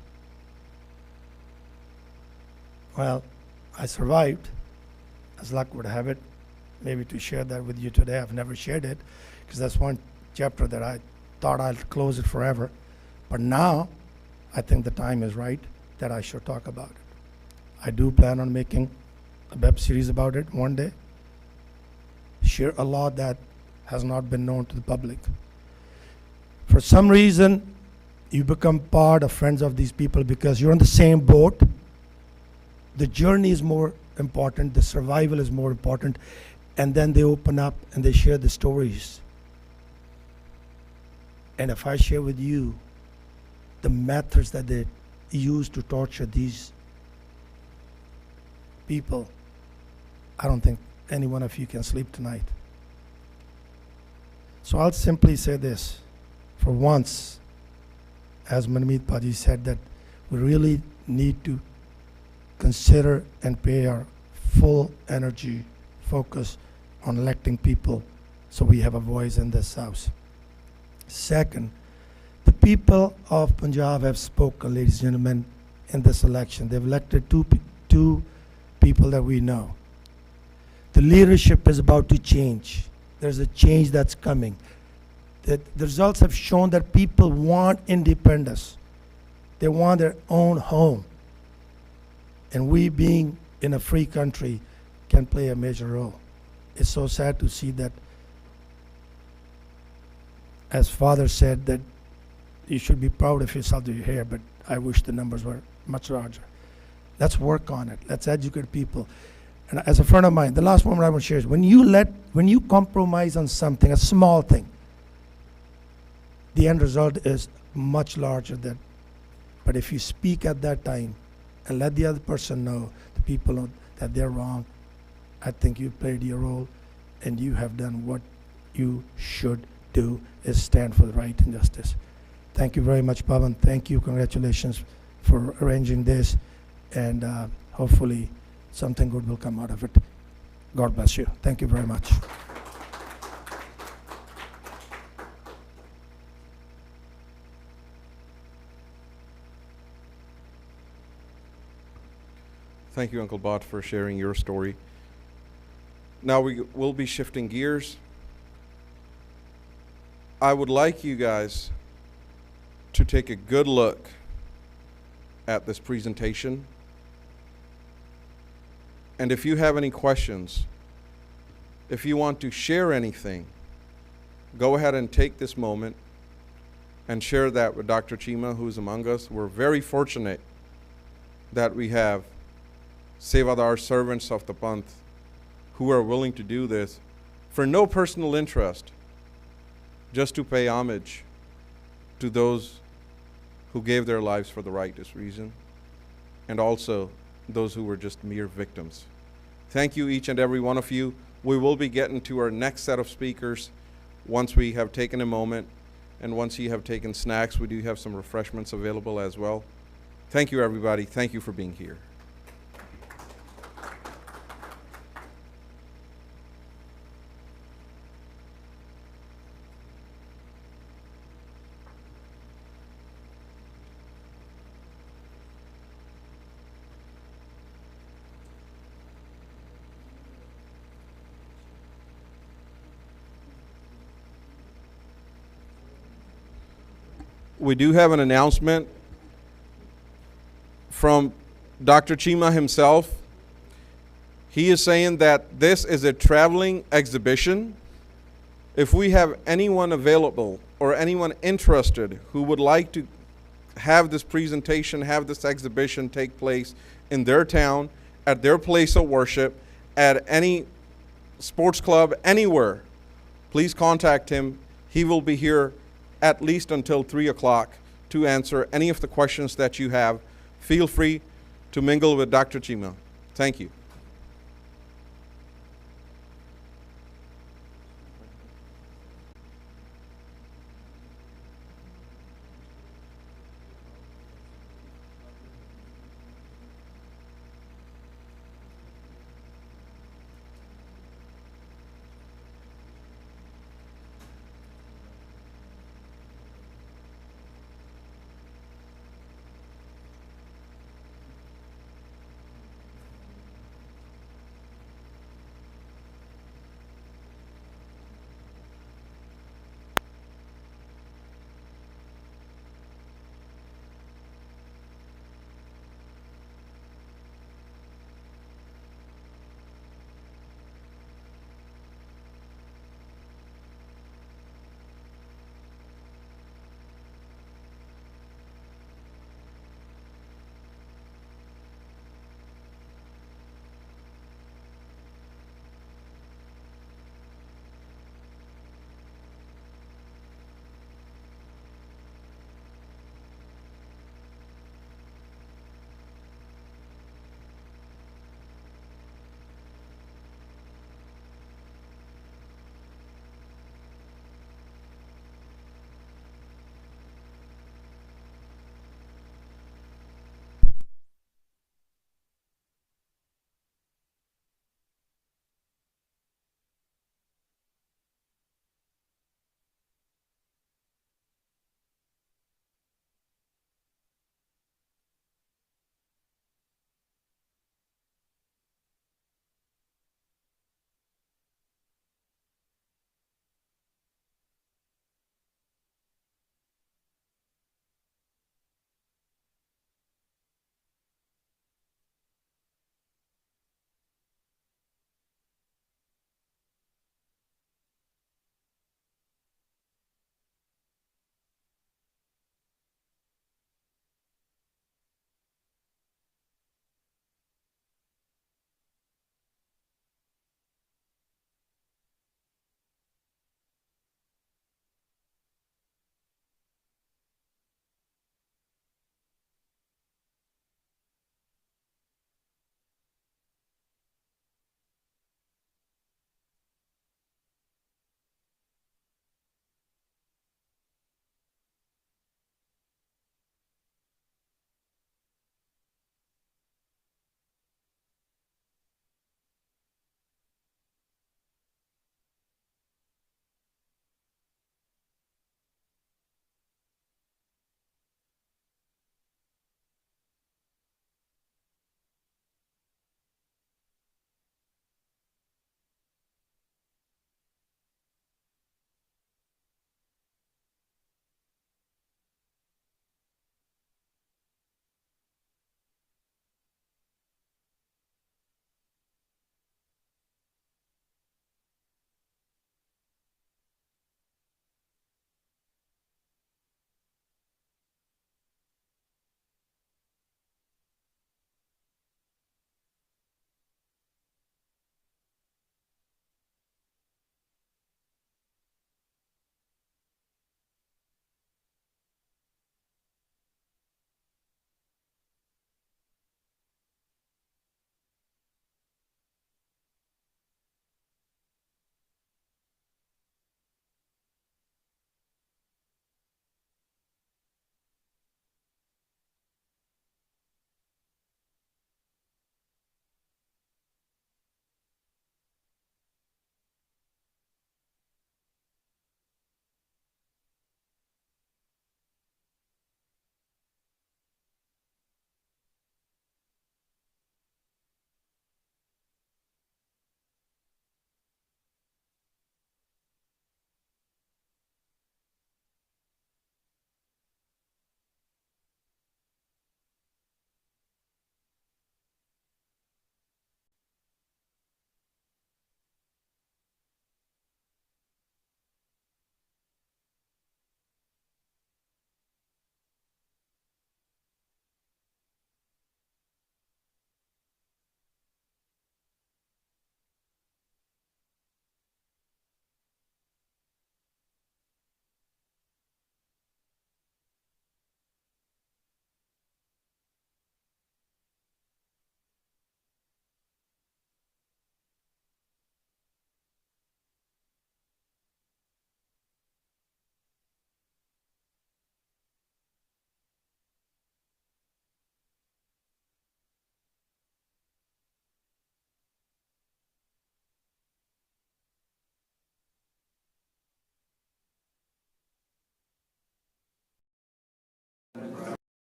Well, I survived, as luck would have it. Maybe to share that with you today. I've never shared it because that's one chapter that I thought I'd close it forever. But now, I think the time is right that I should talk about it. I do plan on making a web series about it one day. Share a lot that has not been known to the public. For some reason, you become part of friends of these people because you're on the same boat. The journey is more important, the survival is more important, and then they open up and they share the stories. And if I share with you the methods that they use to torture these people, I don't think any one of you can sleep tonight. So I'll simply say this. For once, as Manmeet Paji said, that we really need to consider and pay our full energy, focus on electing people so we have a voice in this house. Second, the people of Punjab have spoken, ladies and gentlemen, in this election. They've elected two people that we know. The leadership is about to change. There's a change that's coming. The results have shown that people want independence. They want their own home. And we, being in a free country, can play a major role. It's so sad to see that, as Father said, that you should be proud of yourself that you're here, but I wish the numbers were much larger. Let's work on it. Let's educate people. And as a friend of mine, the last one I want to share is when you compromise on something, a small thing, the end result is much larger than. But if you speak at that time and let the other person know, the people know that they're wrong, I think you played your role and you have done what you should do, is stand for the right and justice. Thank you very much, Pavan. Thank you. Congratulations for arranging this. And hopefully something good will come out of it. God bless you. Thank you very much. Thank you, Uncle Bot, for sharing your story. Now we will be shifting gears. I would like you guys to take a good look at this presentation. And if you have any questions, if you want to share anything, go ahead and take this moment and share that with Dr. Chima, who's among us. We're very fortunate that we have Sevadar servants of the Panth who are willing to do this for no personal interest, just to pay homage to those who gave their lives for the righteous reason, and also those who were just mere victims. Thank you, each and every one of you. We will be getting to our next set of speakers once we have taken a moment, and once you have taken snacks, we do have some refreshments available as well. Thank you, everybody. Thank you for being here. We do have an announcement from Dr. Chima himself. He is saying that this is a traveling exhibition. If we have anyone available or anyone interested who would like to have this presentation, have this exhibition take place in their town, at their place of worship, at any sports club, anywhere, please contact him. He will be here at least until 3 o'clock to answer any of the questions that you have. Feel free to mingle with Dr. Chima. Thank you.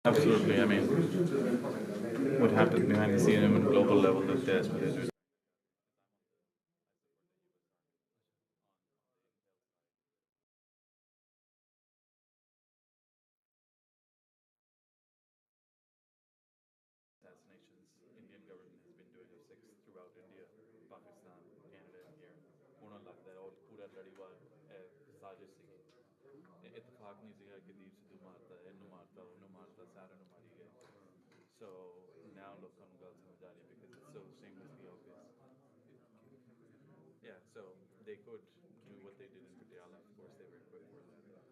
Absolutely. I mean, what happens behind the scene at a global level is there. Assassinations Indian government has been doing of Sikhs throughout India, Pakistan, Canada, and here. ਉਹਨਾਂ ਲੱਗਦਾ ਹੈ ਉਹ ਪੂਰਾ ਲੜੀਵਾਰ ਸਾਜ਼ਿਸ਼ ਸੀਗੀ ਇਤਫਾਕ ਨਹੀਂ ਸੀਗਾ ਕਿ ਦੀਪ ਸਿੱਧੂ ਮਾਰਤਾ ਇਹਨੂੰ ਮਾਰਤਾ ਉਹਨੂੰ ਮਾਰਤਾ ਸਾਰਿਆਂ ਨੂੰ ਮਾਰੀ ਗਏ so now ਲੋਕਾਂ ਨੂੰ ਗੱਲ ਸਮਝ ਆ ਰਹੀ because it's so shamelessly obvious yeah so they could do what they did in Patiala of course they were equipped for that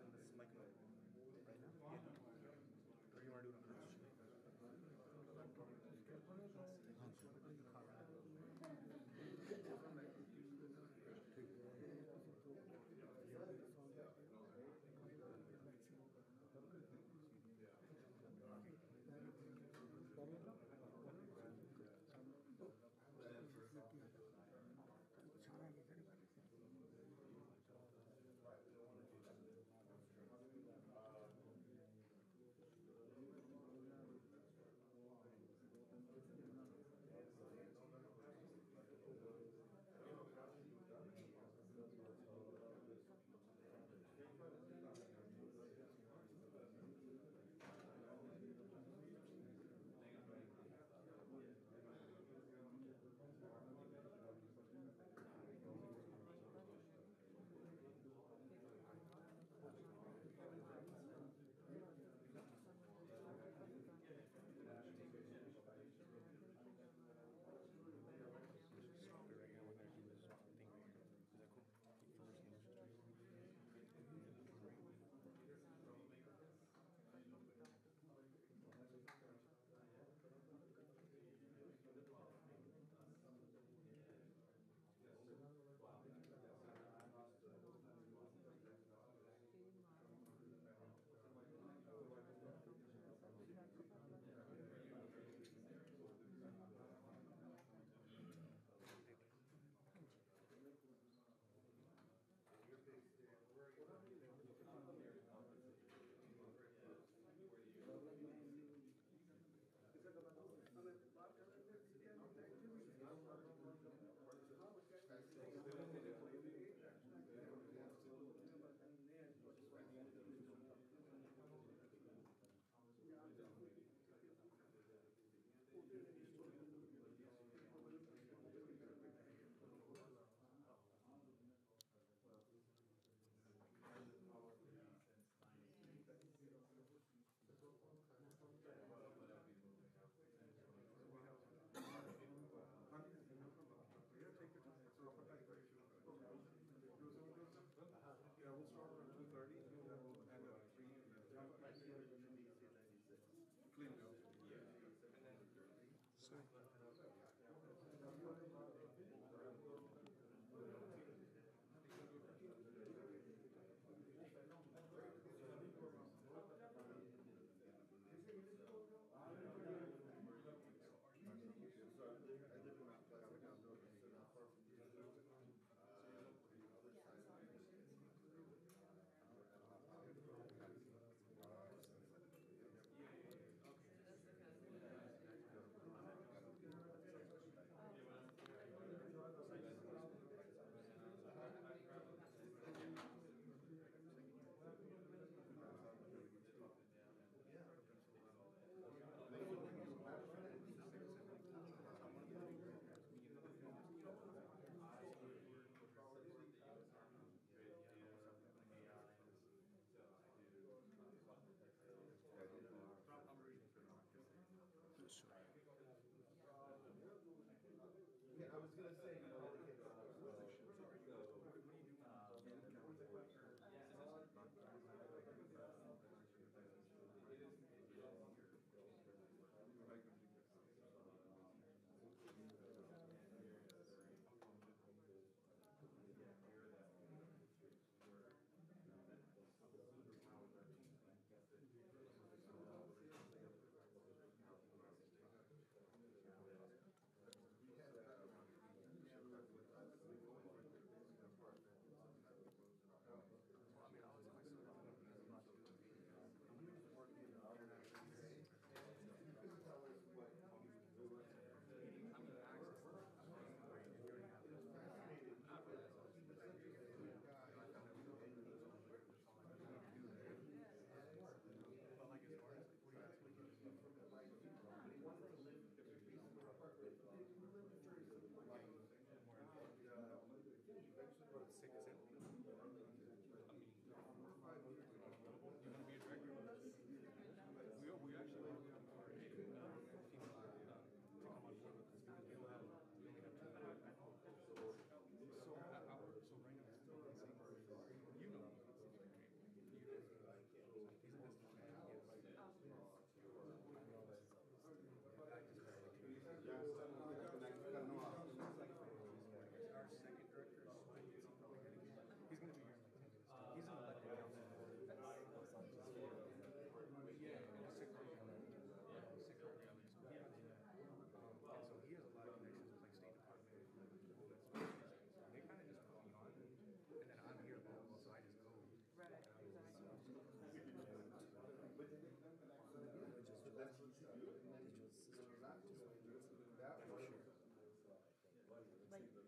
Like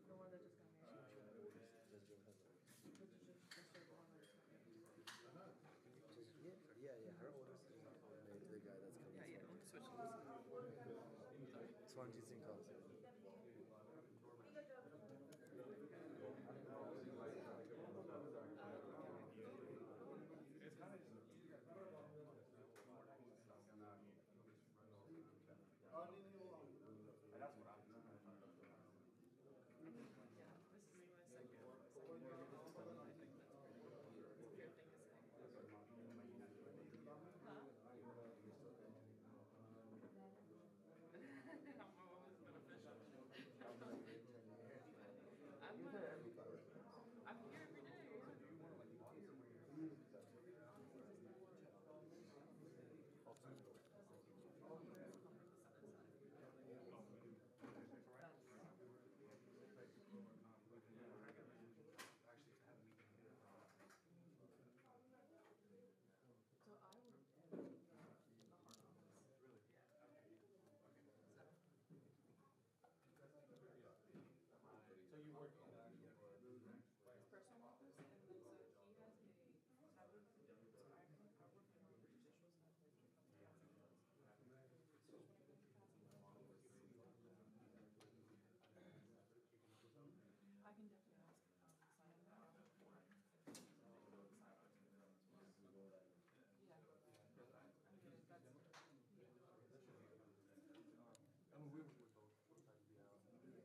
the one that just got married? Yeah. Her oldest is married to the guy that's coming. Yeah, don't switch this. Swanji Singh also. Yeah, this is my second year. I think that's a weird thing to say. Huh? I'm always beneficial. I'm here every day. So I worked in the heart office. So you work in His personal office, and then so he has a tablet. So I work in our officials have like a couple I can definitely ask sign that before. Yeah. I mean, that's. I mean, we would both be out. I mean,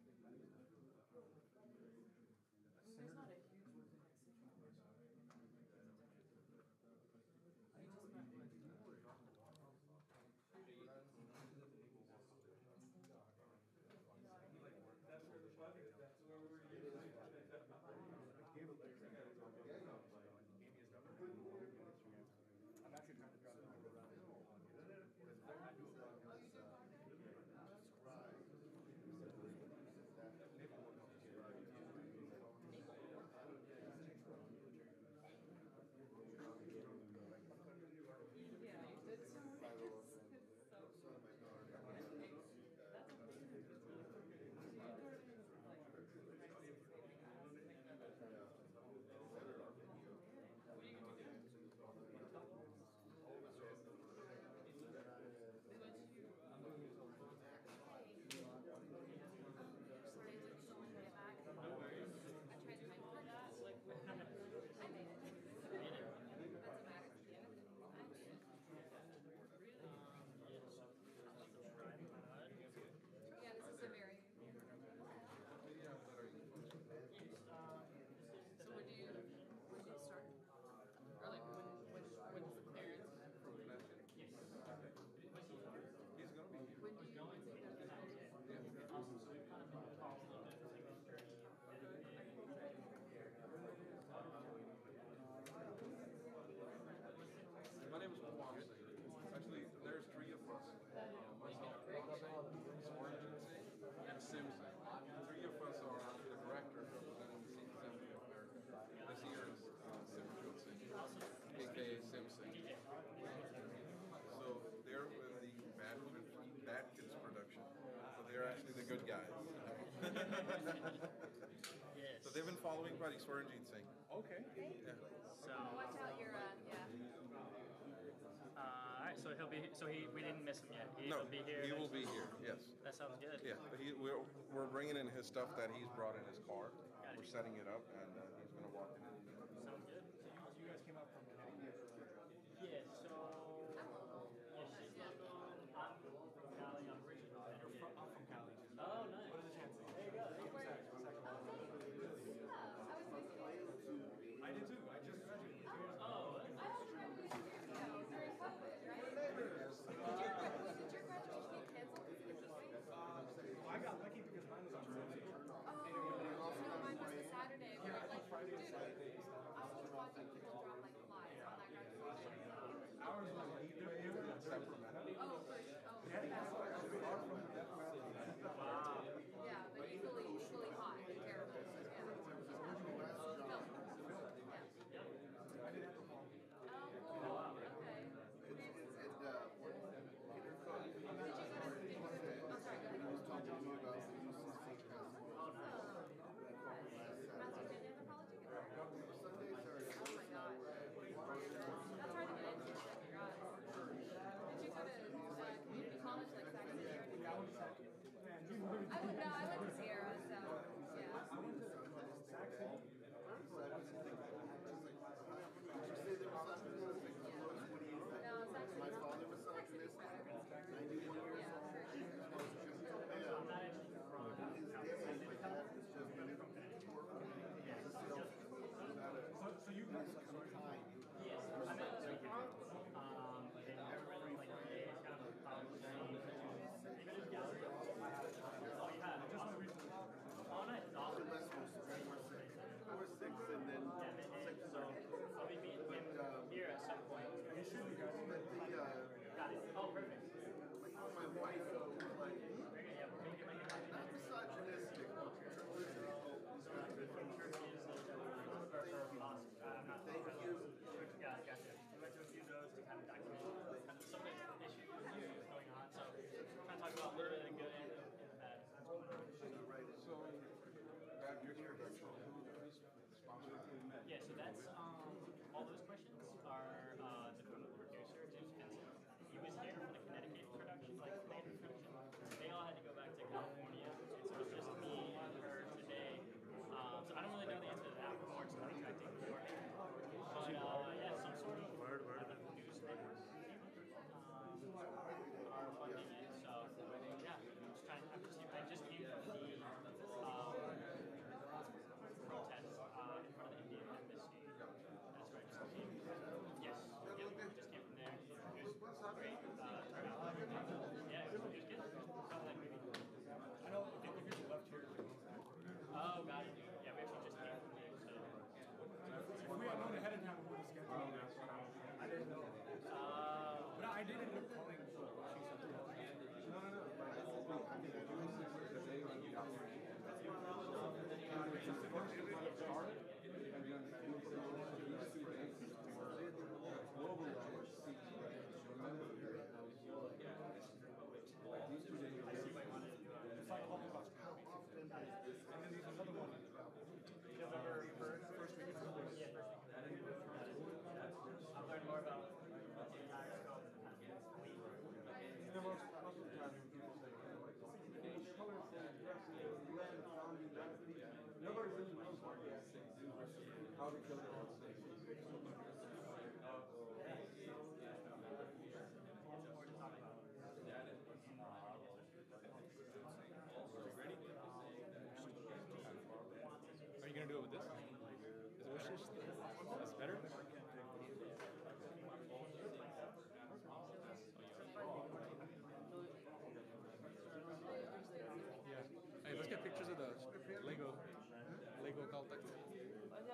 there's not a huge work situation. I just meant That's where the plug is. That's where we're using. I'm actually trying to drive the number around. I do yeah, you did so Sorry, it took so long to get back. No worries. I tried to type for that. I made it. That's a matter. I made it. Yeah, this is a very. So would you start? Or like when's the clearance? He's going to be here. When do you think that Awesome. So we've kind of been involved a little bit with like this journey. My name is Kwam Singh. Actually, there's three of us. Myself, Kwam Singh, Swaranjit Singh, and Sim Singh. Three of us are the directors representing the Sikh Assembly of America. This year is Simranjit Singh, aka Sim Singh. So they're with the Bad Kids production. So they're actually the good guys. Yes. So they've been following Buddy Swaranjit Singh. Okay. Yeah. So, Watch out your, yeah. all right. So he'll be. So we didn't miss him yet. No, He'll be here. he will be here. Yes. That sounds good. Yeah, but we're bringing in his stuff that he's brought in his car. We're setting it up, and he's going to walk in. Sounds good. So you guys came up from Yeah. So. Yeah, she's local. I'm from Cali. I'm regional. I'm from Cali. Oh, nice. What are the chances? There you go. I was visiting. I did too. I just graduated. Oh. I was graduating years ago during COVID, right? Did your graduation get canceled because of the heat wave? I got lucky because mine was on Thursday. Oh, no, mine was the Saturday. But like, dude,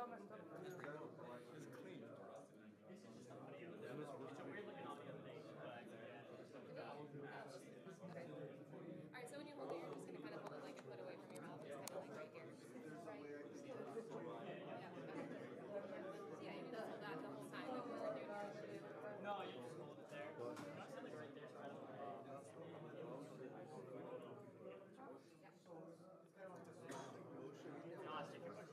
Alright, so when you hold it, you're just gonna kind of hold it like a foot away from your mouth, just kind of like right here. Yeah, you can just hold that the whole time, but we're doing it. No, you just hold it there. Not something right there, spread out. No, I'll stick your butt.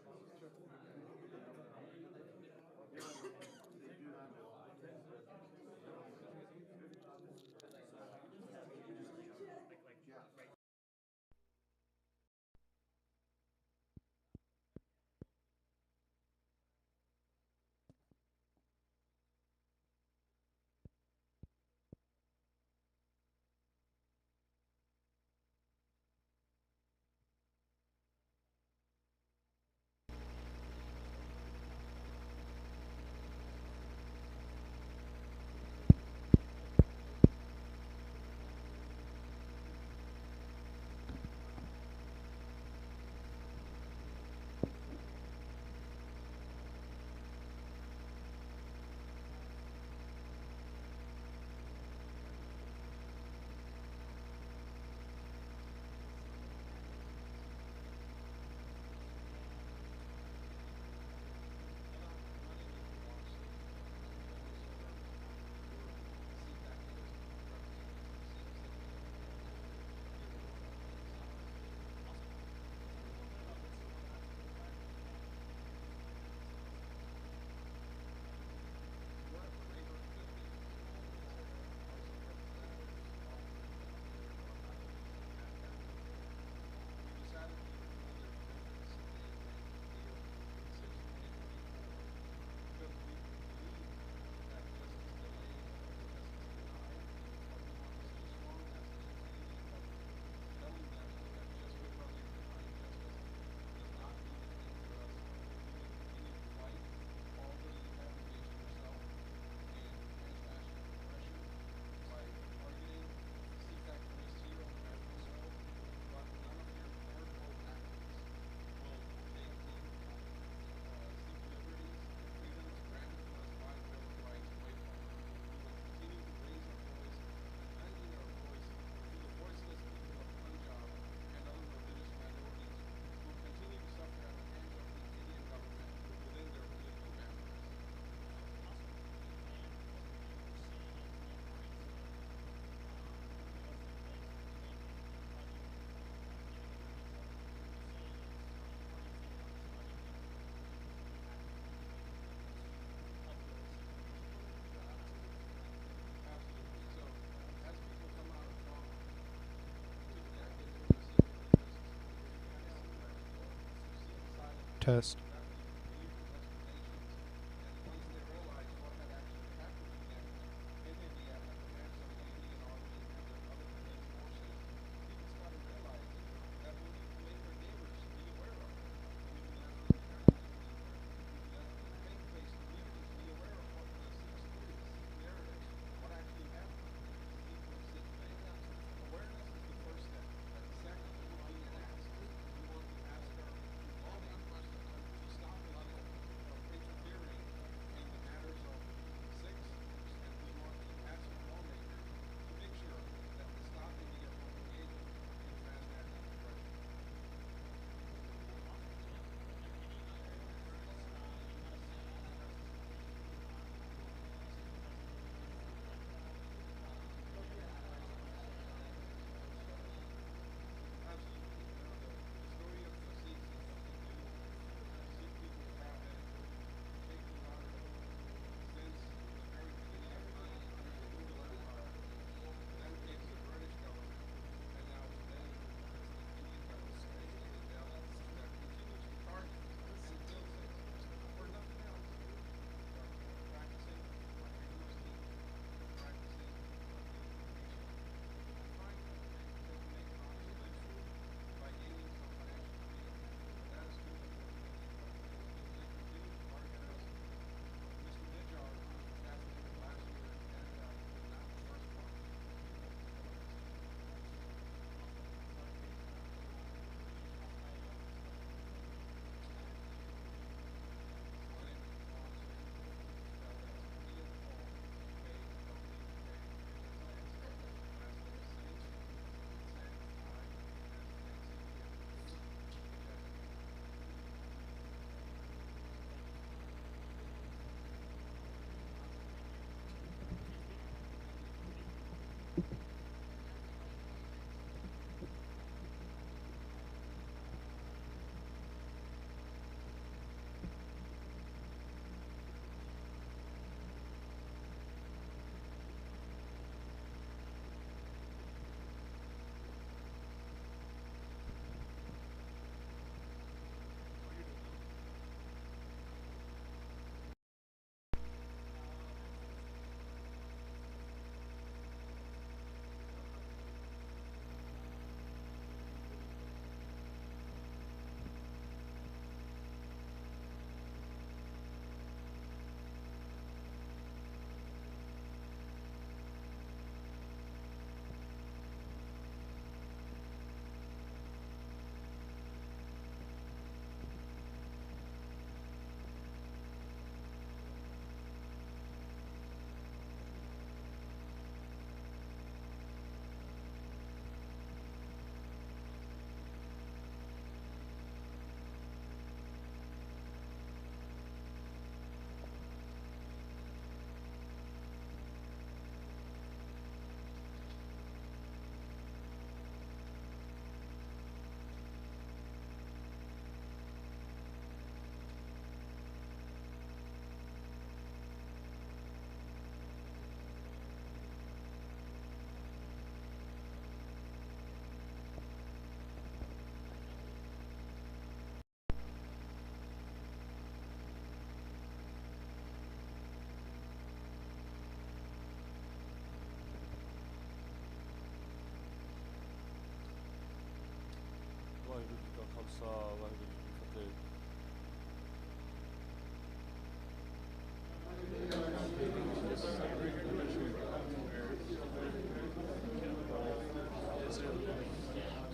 Test.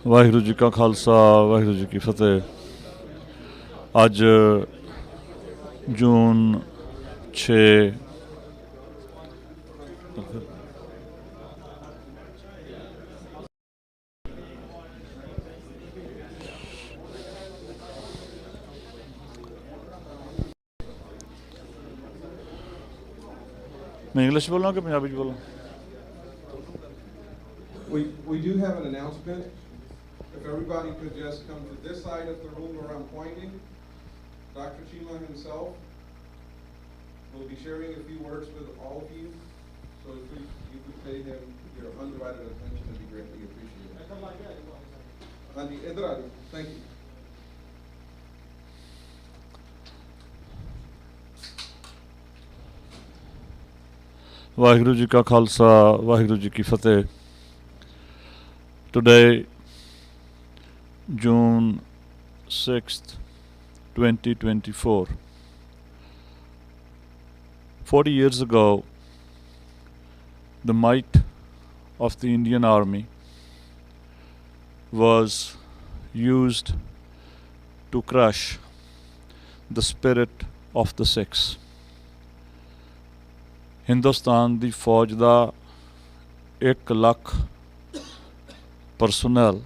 Waheguru ji ਕਾ ਖਾਲਸਾ ਵਾਹਿਗੁਰੂ ਜੀ ਕੀ ਫਤਿਹ। ਅੱਜ ਜੂਨ 6 मैं English बोलूँ कि पंजाबी बोलूँ? We do have an announcement. If everybody could just come to this side of the room where I'm pointing, Dr. Chima himself will be sharing a few words with all of you. So if you could pay him your undivided attention, it'd be greatly appreciated. Andy, thank you. Waheguru ji ਕਾ ਖਾਲਸਾ ਵਾਹਿਗੁਰੂ ਜੀ ਕੀ ਫਤਿਹ। Today, June 6th, 2024, 40 years ago, the might of the Indian Army was used to crush the spirit of the Sikhs. Hindustan दी फौज दा 1 lakh personal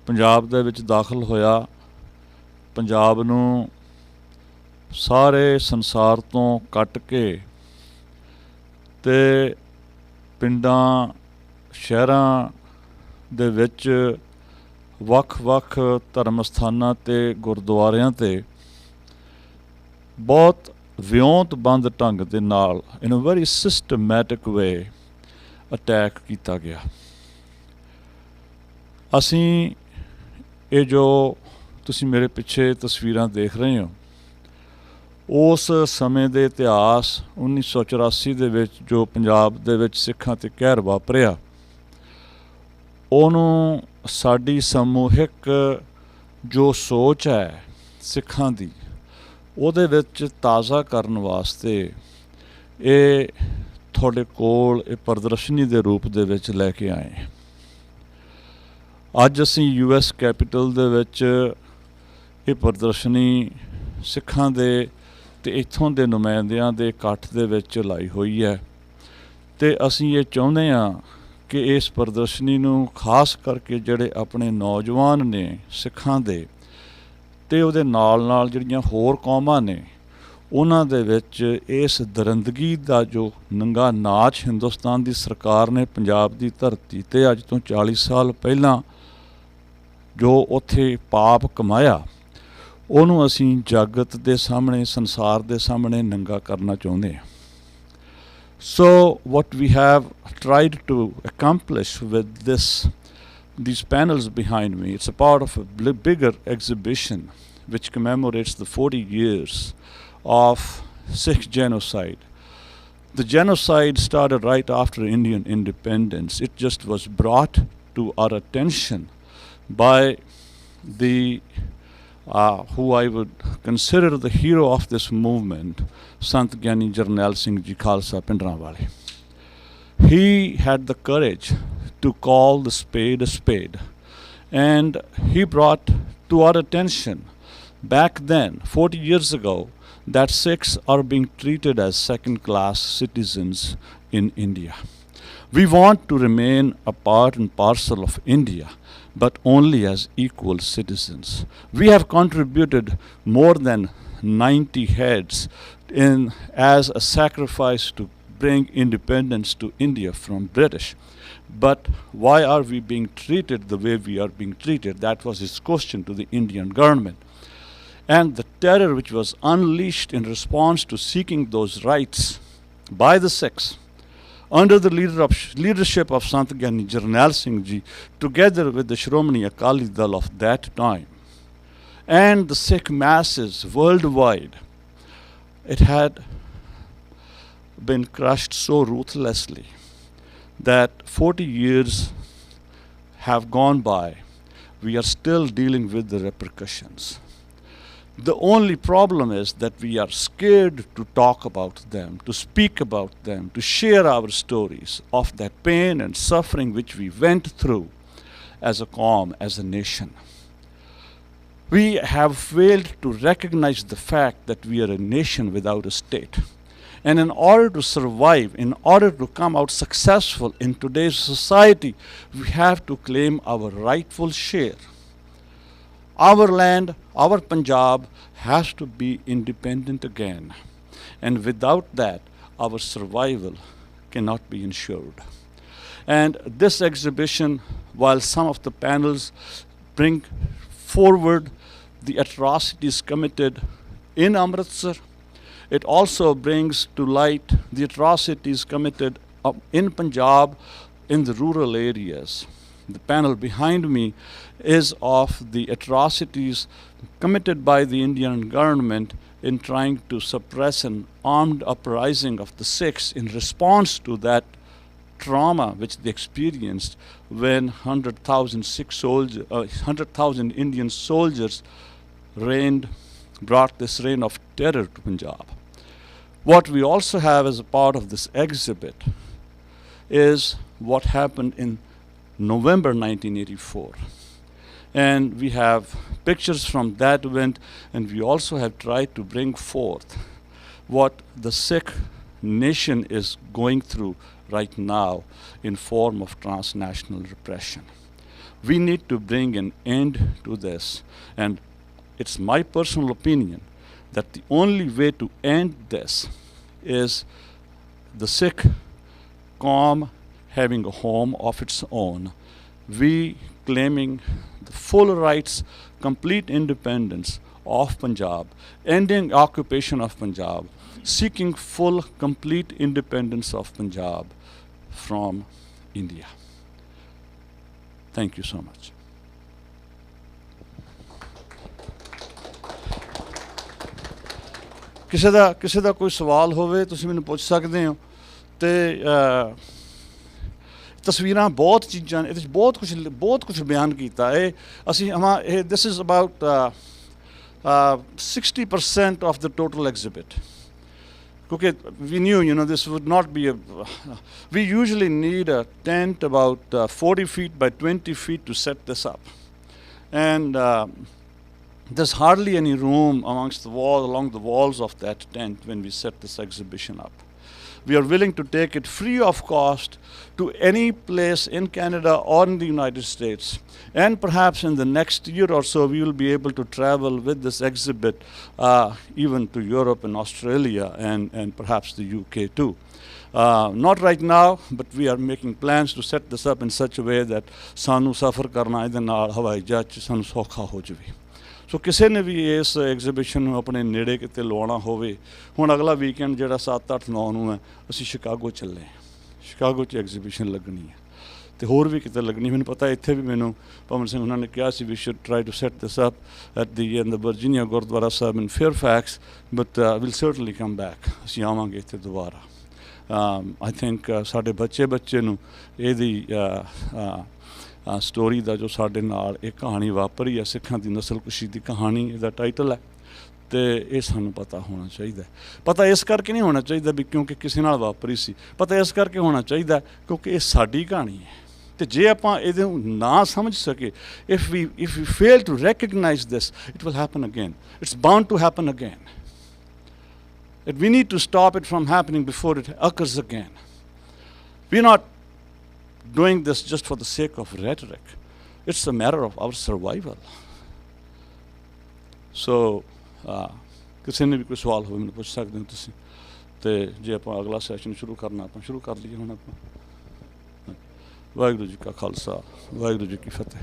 Punjab ਦੇ ਵਿੱਚ ਦਾਖਲ ਹੋਇਆ। ਪੰਜਾਬ ਨੂੰ ਸਾਰੇ ਸੰਸਾਰ ਤੋਂ ਕੱਟ ਕੇ ਤੇ ਪਿੰਡਾਂ ਸ਼ਹਿਰਾਂ ਦੇ ਵਿੱਚ ਵੱਖ-ਵੱਖ ਧਰਮ ਸਥਾਨਾਂ ਤੇ ਗੁਰਦੁਆਰਿਆਂ ਤੇ ਬਹੁਤ ਵਿਉਂਤਬੰਦ ਢੰਗ ਦੇ ਨਾਲ in a very systematic way attack ਕੀਤਾ ਗਿਆ। ਅਸੀਂ ਇਹ ਜੋ ਤੁਸੀਂ ਮੇਰੇ ਪਿੱਛੇ ਤਸਵੀਰਾਂ ਦੇਖ ਰਹੇ ਹੋ, ਉਸ ਸਮੇਂ ਦੇ ਇਤਿਹਾਸ 1984 ਦੇ ਵਿੱਚ ਜੋ ਪੰਜਾਬ ਦੇ ਵਿੱਚ ਸਿੱਖਾਂ 'ਤੇ ਕਹਿਰ ਵਾਪਰਿਆ, ਉਹਨੂੰ ਸਾਡੀ ਸਮੂਹਿਕ ਜੋ ਸੋਚ ਹੈ ਸਿੱਖਾਂ ਦੀ, ਉਹਦੇ ਵਿੱਚ ਤਾਜ਼ਾ ਕਰਨ ਵਾਸਤੇ ਇਹ ਤੁਹਾਡੇ ਕੋਲ ਇਹ ਪ੍ਰਦਰਸ਼ਨੀ ਦੇ ਰੂਪ ਦੇ ਵਿੱਚ ਲੈ ਕੇ ਆਏ। ਅੱਜ ਅਸੀਂ US ਕੈਪੀਟਲ ਦੇ ਵਿੱਚ ਇਹ ਪ੍ਰਦਰਸ਼ਨੀ ਸਿੱਖਾਂ ਦੇ ਅਤੇ ਇੱਥੋਂ ਦੇ ਨੁਮਾਇੰਦਿਆਂ ਦੇ ਇਕੱਠ ਦੇ ਵਿੱਚ ਲਾਈ ਹੋਈ ਹੈ ਅਤੇ ਅਸੀਂ ਇਹ ਚਾਹੁੰਦੇ ਹਾਂ ਕਿ ਇਸ ਪ੍ਰਦਰਸ਼ਨੀ ਨੂੰ ਖਾਸ ਕਰਕੇ ਜਿਹੜੇ ਆਪਣੇ ਨੌਜਵਾਨ ਨੇ ਸਿੱਖਾਂ ਦੇ ਅਤੇ ਉਹਦੇ ਨਾਲ ਨਾਲ ਜਿਹੜੀਆਂ ਹੋਰ ਕੌਮਾਂ ਨੇ, ਉਹਨਾਂ ਦੇ ਵਿੱਚ ਇਸ ਦਰਿੰਦਗੀ ਦਾ ਜੋ ਨੰਗਾ ਨਾਚ ਹਿੰਦੁਸਤਾਨ ਦੀ ਸਰਕਾਰ ਨੇ ਪੰਜਾਬ ਦੀ ਧਰਤੀ 'ਤੇ ਅੱਜ ਤੋਂ 40 ਸਾਲ ਪਹਿਲਾਂ ਜੋ ਉੱਥੇ ਪਾਪ ਕਮਾਇਆ, ਉਹਨੂੰ ਅਸੀਂ ਜਗਤ ਦੇ ਸਾਹਮਣੇ, ਸੰਸਾਰ ਦੇ ਸਾਹਮਣੇ ਨੰਗਾ ਕਰਨਾ ਚਾਹੁੰਦੇ ਹਾਂ। So what we have tried to accomplish with these panels behind me, it's a part of a bigger exhibition which commemorates the 40 years of Sikh genocide. The genocide started right after Indian independence. It just was brought to our attention by the who I would consider the hero of this movement, Sant Gyani Jarnail Singh Ji Khalsa Pindranwale. He had the courage to call the spade a spade, and he brought to our attention back then, 40 years ago, that Sikhs are being treated as second-class citizens in India. We want to remain a part and parcel of India, but only as equal citizens. We have contributed more than 90 heads as a sacrifice to bring independence to India from British. But why are we being treated the way we are being treated? That was his question to the Indian government. And the terror which was unleashed in response to seeking those rights by the Sikhs, under the leadership of Sant Gyani Jarnail Singh Ji, together with the Shromani Akali Dal of that time, and the Sikh masses worldwide, it had been crushed so ruthlessly that 40 years have gone by. We are still dealing with the repercussions. The only problem is that we are scared to talk about them, to speak about them, to share our stories of that pain and suffering which we went through. as a Qawm, as a nation. We have failed to recognize the fact that we are a nation without a state. And in order to survive, in order to come out successful in today's society, we have to claim our rightful share. Our land, our Punjab, has to be independent again. And without that, our survival cannot be ensured. And this exhibition, while some of the panels bring forward the atrocities committed in Amritsar, it also brings to light the atrocities committed in Punjab, in the rural areas. The panel behind me is of the atrocities committed by the Indian government in trying to suppress an armed uprising of the Sikhs in response to that trauma which they experienced when 100,000 Indian soldiers brought this reign of terror to Punjab. What we also have as a part of this exhibit is what happened in November 1984. And we have pictures from that event, and we also have tried to bring forth what the Sikh nation is going through right now in form of transnational repression. We need to bring an end to this, and it's my personal opinion that the only way to end this is the Sikh Qawm having a home of its own, we claiming the full rights, complete independence of Punjab, ending occupation of Punjab, seeking full, complete independence of Punjab from India. Thank you so much. ਕਿਸੇ ਦਾ ਕੋਈ ਸਵਾਲ ਹੋਵੇ ਤੁਸੀਂ ਮੈਨੂੰ ਪੁੱਛ ਸਕਦੇ ਹੋ ਤੇ ਤਸਵੀਰਾਂ ਬਹੁਤ ਚੀਜ਼ਾਂ ਇਹਦੇ ਵਿੱਚ ਬਹੁਤ ਕੁਝ ਬਿਆਨ ਕੀਤਾ ਇਹ ਅਸੀਂ ਇਹ this is about 60% of the total exhibit. Okay, we knew, this would not be we usually need a tent about 40 feet by 20 feet to set this up. And there's hardly any room along the walls of that tent when we set this exhibition up. We are willing to take it free of cost to any place in Canada or in the United States. And perhaps in the next year or so, we will be able to travel with this exhibit even to Europe and Australia and perhaps the UK too. Not right now, but we are making plans to set this up in such a way that sanu safar karna ਇਹਦੇ ਨਾਲ ਹਵਾਈ ਜਹਾਜ਼ 'ਚ ਸਾਨੂੰ ਸੌਖਾ ਹੋ ਜਾਵੇ. ਸੋ ਕਿਸੇ ਨੇ ਵੀ ਇਸ ਐਗਜ਼ੀਬਿਸ਼ਨ ਨੂੰ ਆਪਣੇ ਨੇੜੇ ਕਿਤੇ ਲਵਾਉਣਾ ਹੋਵੇ, ਹੁਣ ਅਗਲਾ ਵੀਕਐਂਡ ਜਿਹੜਾ 7, 8, 9 ਨੂੰ ਹੈ, ਅਸੀਂ ਸ਼ਿਕਾਗੋ ਚੱਲੇ ਹਾਂ. ਸ਼ਿਕਾਗੋ 'ਚ ਐਗਜ਼ੀਬਿਸ਼ਨ ਲੱਗਣੀ ਹੈ ਅਤੇ ਹੋਰ ਵੀ ਕਿਤੇ ਲੱਗਣੀ. ਮੈਨੂੰ ਪਤਾ ਇੱਥੇ ਵੀ ਮੈਨੂੰ ਪਵਨ ਸਿੰਘ ਉਹਨਾਂ ਨੇ ਕਿਹਾ ਸੀ we should try to set this up at the Virginia Gurdwara Sahib in Fairfax, but will certainly come back. ਅਸੀਂ ਆਵਾਂਗੇ ਇੱਥੇ ਦੁਬਾਰਾ. ਆਈ ਥਿੰਕ ਸਾਡੇ ਬੱਚੇ ਨੂੰ ਇਹਦੀ ਸਟੋਰੀ ਦਾ ਜੋ ਸਾਡੇ ਨਾਲ ਇਹ ਕਹਾਣੀ ਵਾਪਰੀ ਹੈ, ਸਿੱਖਾਂ ਦੀ ਨਸਲਕੁਸ਼ੀ ਦੀ ਕਹਾਣੀ ਇਹਦਾ ਟਾਈਟਲ ਹੈ, ਅਤੇ ਇਹ ਸਾਨੂੰ ਪਤਾ ਹੋਣਾ ਚਾਹੀਦਾ. ਪਤਾ ਇਸ ਕਰਕੇ ਨਹੀਂ ਹੋਣਾ ਚਾਹੀਦਾ ਵੀ ਕਿਉਂਕਿ ਕਿਸੇ ਨਾਲ ਵਾਪਰੀ ਸੀ, ਪਤਾ ਇਸ ਕਰਕੇ ਹੋਣਾ ਚਾਹੀਦਾ ਕਿਉਂਕਿ ਇਹ ਸਾਡੀ ਕਹਾਣੀ ਹੈ. ਅਤੇ ਜੇ ਆਪਾਂ ਇਹਦੇ ਨੂੰ ਨਾ ਸਮਝ ਸਕੇ, if we fail to recognize this, it will happen again. It's bound to happen again. And we need to stop it from happening before it occurs again. We're not doing this just for the sake of rhetoric. It's a matter of our survival. So, ਕਿਸੇ ਨੇ ਵੀ ਕੋਈ ਸਵਾਲ ਹੋਵੇ ਮੈਨੂੰ ਪੁੱਛ ਸਕਦੇ ਹੋ ਤੁਸੀਂ, ਅਤੇ ਜੇ ਆਪਾਂ ਅਗਲਾ ਸੈਸ਼ਨ ਸ਼ੁਰੂ ਕਰਨਾ ਆਪਾਂ ਸ਼ੁਰੂ ਕਰ ਲਈਏ ਹੁਣ ਆਪਾਂ. ਵਾਹਿਗੁਰੂ ਜੀ ਕਾ ਖਾਲਸਾ, ਵਾਹਿਗੁਰੂ ਜੀ ਕੀ ਫਤਿਹ.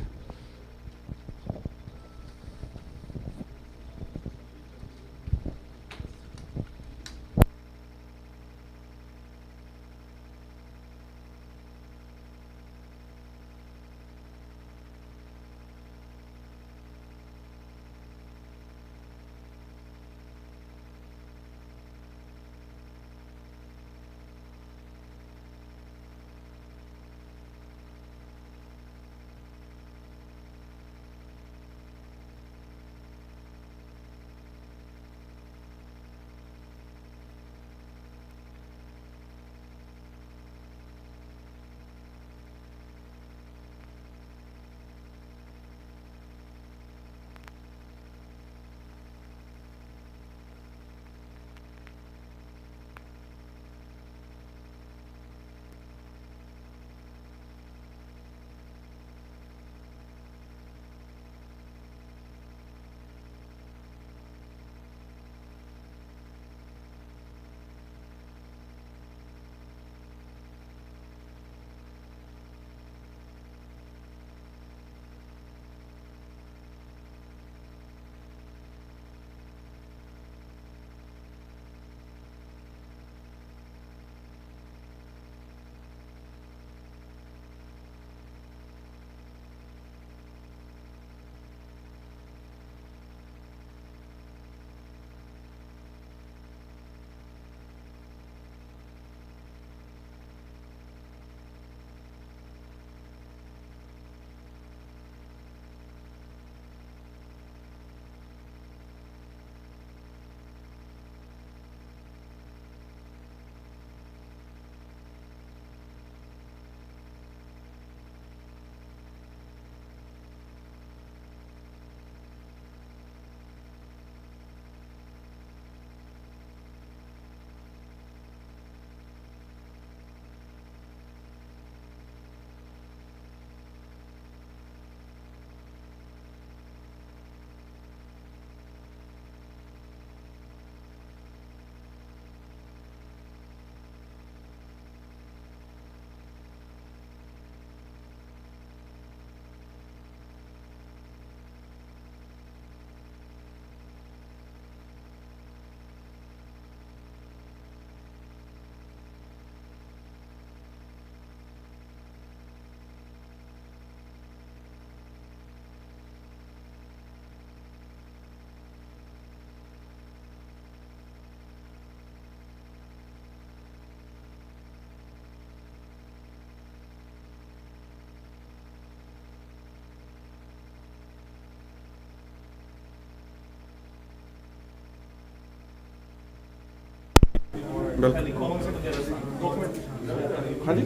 ਹਾਂਜੀ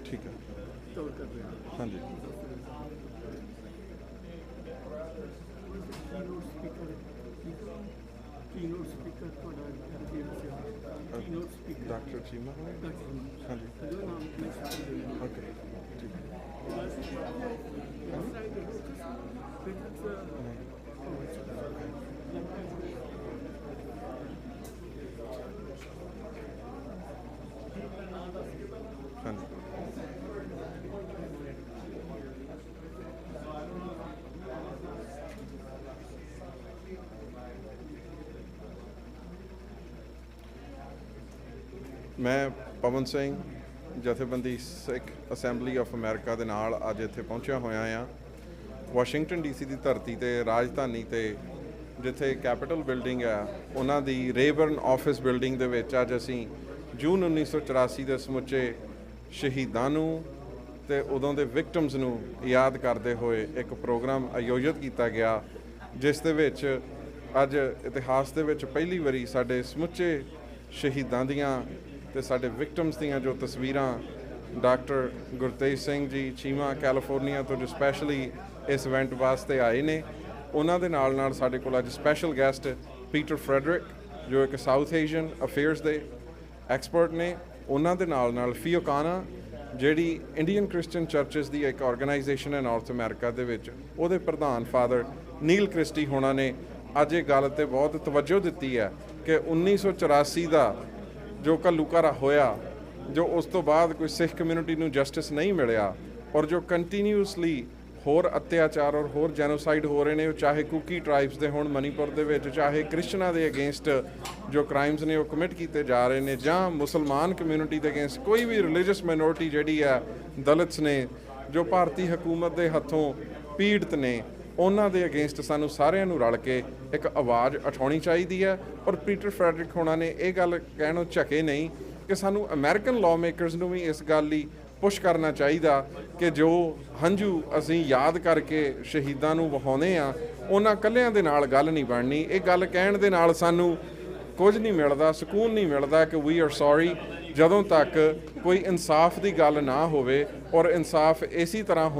ਠੀਕ ਹੈ ਹਾਂਜੀ ਡਾਕਟਰ ਚੀਮਾ ਹਾਂਜੀ ਓਕੇ ਠੀਕ ਹੈ ਹਾਂਜੀ ਮੈਂ ਪਵਨ ਸਿੰਘ ਜਥੇਬੰਦੀ ਸਿੱਖ ਅਸੈਂਬਲੀ ਆਫ ਅਮਰੀਕਾ ਦੇ ਨਾਲ ਅੱਜ ਇੱਥੇ ਪਹੁੰਚਿਆ ਹੋਇਆ ਹਾਂ ਵਾਸ਼ਿੰਗਟਨ ਡੀਸੀ ਦੀ ਧਰਤੀ ਤੇ ਰਾਜਧਾਨੀ ਤੇ ਜਿੱਥੇ ਕੈਪੀਟਲ ਬਿਲਡਿੰਗ ਆ ਉਹਨਾਂ ਦੀ ਰੇਬਰਨ ਆਫਿਸ ਬਿਲਡਿੰਗ ਦੇ ਵਿੱਚ ਅੱਜ ਅਸੀਂ ਜੂਨ 1984 ਦੇ ਸਮੁੱਚੇ ਸ਼ਹੀਦਾਂ ਨੂੰ ਤੇ ਉਦੋਂ ਦੇ ਵਿਕਟਮਸ ਨੂੰ ਯਾਦ ਕਰਦੇ ਹੋਏ ਇੱਕ ਪ੍ਰੋਗਰਾਮ ਆਯੋਜਿਤ ਕੀਤਾ ਗਿਆ ਜਿਸ ਦੇ ਵਿੱਚ ਅੱਜ ਇਤਿਹਾਸ ਦੇ ਵਿੱਚ ਪਹਿਲੀ ਵਾਰੀ ਸਾਡੇ ਸਮੁੱਚੇ ਸ਼ਹੀਦਾਂ ਦੀਆਂ ਤੇ ਸਾਡੇ ਵਿਕਟਮਸ ਦੀਆਂ ਜੋ ਤਸਵੀਰਾਂ ਡਾਕਟਰ ਗੁਰਤੇਜ ਸਿੰਘ ਜੀ ਚੀਮਾ ਕੈਲੀਫੋਰਨੀਆ ਤੋਂ ਜੋ ਸਪੈਸ਼ਲੀ ਇਸ ਇਵੈਂਟ ਵਾਸਤੇ ਆਏ ਨੇ ਉਹਨਾਂ ਦੇ ਨਾਲ ਸਾਡੇ ਕੋਲ ਅੱਜ ਸਪੈਸ਼ਲ ਗੈਸਟ ਪੀਟਰ ਫਰੈਡਰਿਕ ਜੋ ਇੱਕ ਸਾਊਥ ਏਸ਼ੀਅਨ ਅਫੇਅਰਸ ਦੇ ਐਕਸਪਰਟ ਨੇ ਉਹਨਾਂ ਦੇ ਨਾਲ ਫਿਓਕਾਨਾ ਜਿਹੜੀ ਇੰਡੀਅਨ ਕ੍ਰਿਸਚੀਅਨ ਚਰਚਿਸ ਦੀ ਇੱਕ ਆਰਗੇਨਾਈਜੇਸ਼ਨ ਹੈ ਨਾਰਥ ਅਮਰੀਕਾ ਦੇ ਵਿੱਚ ਉਹਦੇ ਪ੍ਰਧਾਨ ਫਾਦਰ ਨੀਲ ਕ੍ਰਿਸਟੀ ਹੋਣਾ ਨੇ ਅੱਜ ਇਹ ਗੱਲ 'ਤੇ ਬਹੁਤ ਤਵੱਜੋ ਦਿੱਤੀ ਹੈ ਕਿ 1984 ਦਾ ਜੋ ਘੱਲੂਘਾਰਾ ਹੋਇਆ ਜੋ ਉਸ ਤੋਂ ਬਾਅਦ ਕੋਈ ਸਿੱਖ ਕਮਿਊਨਿਟੀ ਨੂੰ ਜਸਟਿਸ ਨਹੀਂ ਮਿਲਿਆ ਔਰ ਜੋ ਕੰਟੀਨਿਊਸਲੀ ਹੋਰ ਅਤਿਆਚਾਰ ਔਰ ਹੋਰ ਜੈਨੋਸਾਈਡ ਹੋ ਰਹੇ ਨੇ ਉਹ ਚਾਹੇ ਕੁਕੀ ਟਰਾਈਬਸ ਦੇ ਹੋਣ ਮਨੀਪੁਰ ਦੇ ਵਿੱਚ ਚਾਹੇ ਕ੍ਰਿਸਚਨਾਂ ਦੇ ਅਗੇਂਸਟ ਜੋ ਕ੍ਰਾਈਮਸ ਨੇ ਉਹ ਕਮਿਟ ਕੀਤੇ ਜਾ ਰਹੇ ਨੇ ਜਾਂ ਮੁਸਲਮਾਨ ਕਮਿਊਨਿਟੀ ਦੇ ਅਗੇਂਸਟ ਕੋਈ ਵੀ ਰਿਲੀਜੀਅਸ ਮਾਈਨੋਰਿਟੀ ਜਿਹੜੀ ਹੈ ਦਲਿਤਸ ਨੇ ਜੋ ਭਾਰਤੀ ਹਕੂਮਤ ਦੇ ਹੱਥੋਂ ਪੀੜਤ ਨੇ ਉਹਨਾਂ ਦੇ ਅਗੇਂਸਟ ਸਾਨੂੰ ਸਾਰਿਆਂ ਨੂੰ ਰਲ ਕੇ ਇੱਕ ਆਵਾਜ਼ ਉਠਾਉਣੀ ਚਾਹੀਦੀ ਹੈ ਔਰ ਪੀਟਰ ਫਰੈਡਰਿਕ ਹੋਣਾ ਨੇ ਇਹ ਗੱਲ ਕਹਿਣੋਂ ਝਕੇ ਨਹੀਂ ਕਿ ਸਾਨੂੰ ਅਮਰੀਕਨ ਲਾਅ ਮੇਕਰਸ ਨੂੰ ਵੀ ਇਸ ਗੱਲ ਲਈ ਪੁਸ਼ ਕਰਨਾ ਚਾਹੀਦਾ ਕਿ ਜੋ ਹੰਝੂ ਅਸੀਂ ਯਾਦ ਕਰਕੇ ਸ਼ਹੀਦਾਂ ਨੂੰ ਵਹਾਉਂਦੇ ਹਾਂ ਉਹਨਾਂ ਇਕੱਲਿਆਂ ਦੇ ਨਾਲ ਗੱਲ ਨਹੀਂ ਬਣਨੀ ਇਹ ਗੱਲ ਕਹਿਣ ਦੇ ਨਾਲ ਸਾਨੂੰ ਕੁਝ ਨਹੀਂ ਮਿਲਦਾ ਸਕੂਨ ਨਹੀਂ ਮਿਲਦਾ ਕਿ ਵੀ ਆਰ ਸੌਰੀ ਜਦੋਂ ਤੱਕ ਕੋਈ ਇਨਸਾਫ ਦੀ ਗੱਲ ਨਾ ਹੋਵੇ ਔਰ ਇਨਸਾਫ ਇਸੇ ਤਰ੍ਹਾਂ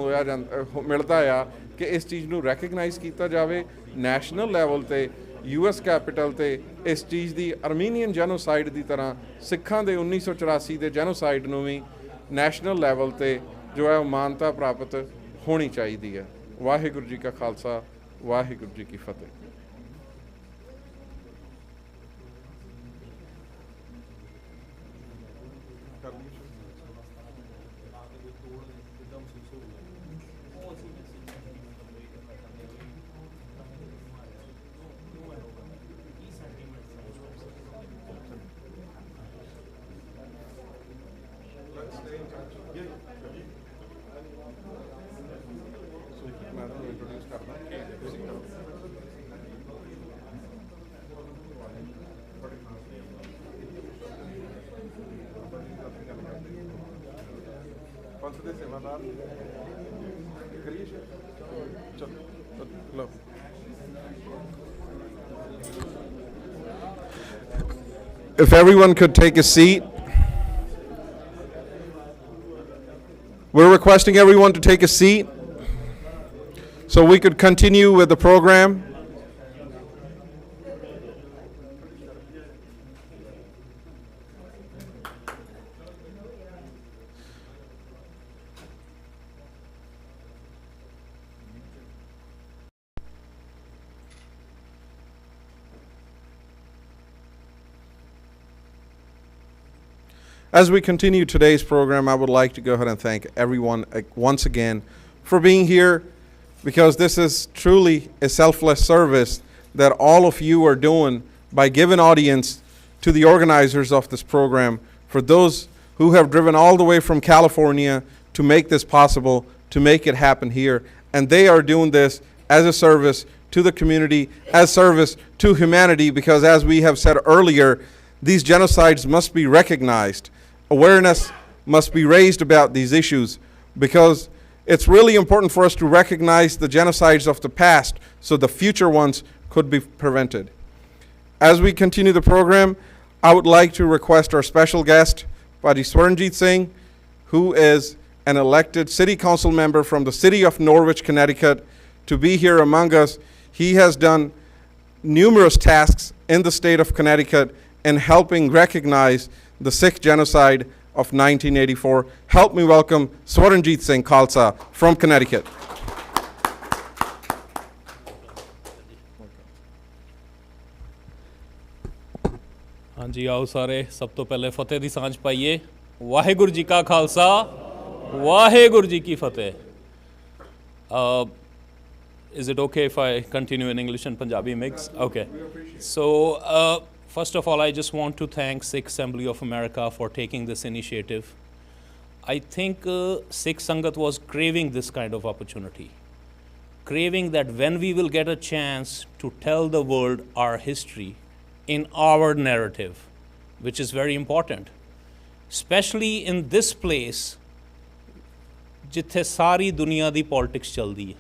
ਮਿਲਦਾ ਆ ਕਿ ਇਸ ਚੀਜ਼ ਨੂੰ ਰੈਕਗਨਾਈਜ਼ ਕੀਤਾ ਜਾਵੇ ਨੈਸ਼ਨਲ ਲੈਵਲ 'ਤੇ US ਕੈਪੀਟਲ 'ਤੇ ਇਸ ਚੀਜ਼ ਦੀ ਅਰਮੀਨੀਅਨ ਜੈਨੋਸਾਈਡ ਦੀ ਤਰ੍ਹਾਂ ਸਿੱਖਾਂ ਦੇ 1984 ਦੇ ਜੈਨੋਸਾਈਡ ਨੂੰ ਵੀ ਨੈਸ਼ਨਲ ਲੈਵਲ 'ਤੇ ਜੋ ਹੈ ਉਹ ਮਾਨਤਾ ਪ੍ਰਾਪਤ ਹੋਣੀ ਚਾਹੀਦੀ ਹੈ ਵਾਹਿਗੁਰੂ ਜੀ ਕਾ ਖਾਲਸਾ ਵਾਹਿਗੁਰੂ ਜੀ ਕੀ ਫਤਿਹ If everyone could take a seat. We're requesting everyone to take a seat so we could continue with the program. As we continue today's program, I would like to go ahead and thank everyone once again for being here, because this is truly a selfless service that all of you are doing by giving audience to the organizers of this program, for those who have driven all the way from California to make this possible, to make it happen here. And they are doing this as a service to the community, as service to humanity, because as we have said earlier, these genocides must be recognized. Awareness must be raised about these issues, because it's really important for us to recognize the genocides of the past so the future ones could be prevented. As we continue the program, I would like to request our special guest, Padi Swaranjit Singh, who is an elected city council member from the city of Norwich, Connecticut, to be here among us. He has done numerous tasks in the state of Connecticut in helping recognize the Sikh genocide of 1984. Help me welcome Swaranjit Singh Khalsa from Connecticut. हाँ जी, आओ सारे सब तो पहले फतेह दी सांझ पाइए। वाहेगुरु जी का खालसा, वाहेगुरु जी की फतेह। Is it okay if I continue in English and Punjabi mix? Okay. So, first of all, I just want to thank Sikh Assembly of America for taking this initiative. I think Sikh Sangat was craving this kind of opportunity, craving that when we will get a chance to tell the world our history in our narrative, which is very important, especially in this place, jithe sari duniya di politics chaldi hai,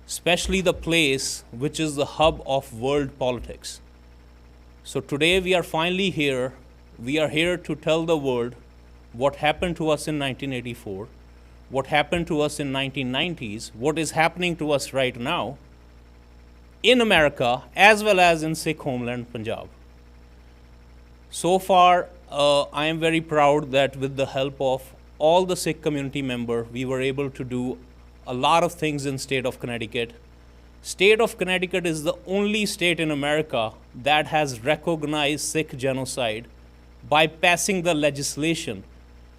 especially the place which is the hub of world politics. So today we are finally here. We are here to tell the world what happened to us in 1984, what happened to us in 1990s, what is happening to us right now in America as well as in Sikh homeland Punjab. So far, I am very proud that with the help of all the Sikh community members, we were able to do a lot of things in state of Connecticut. State of Connecticut is the only state in America that has recognized Sikh genocide by passing the legislation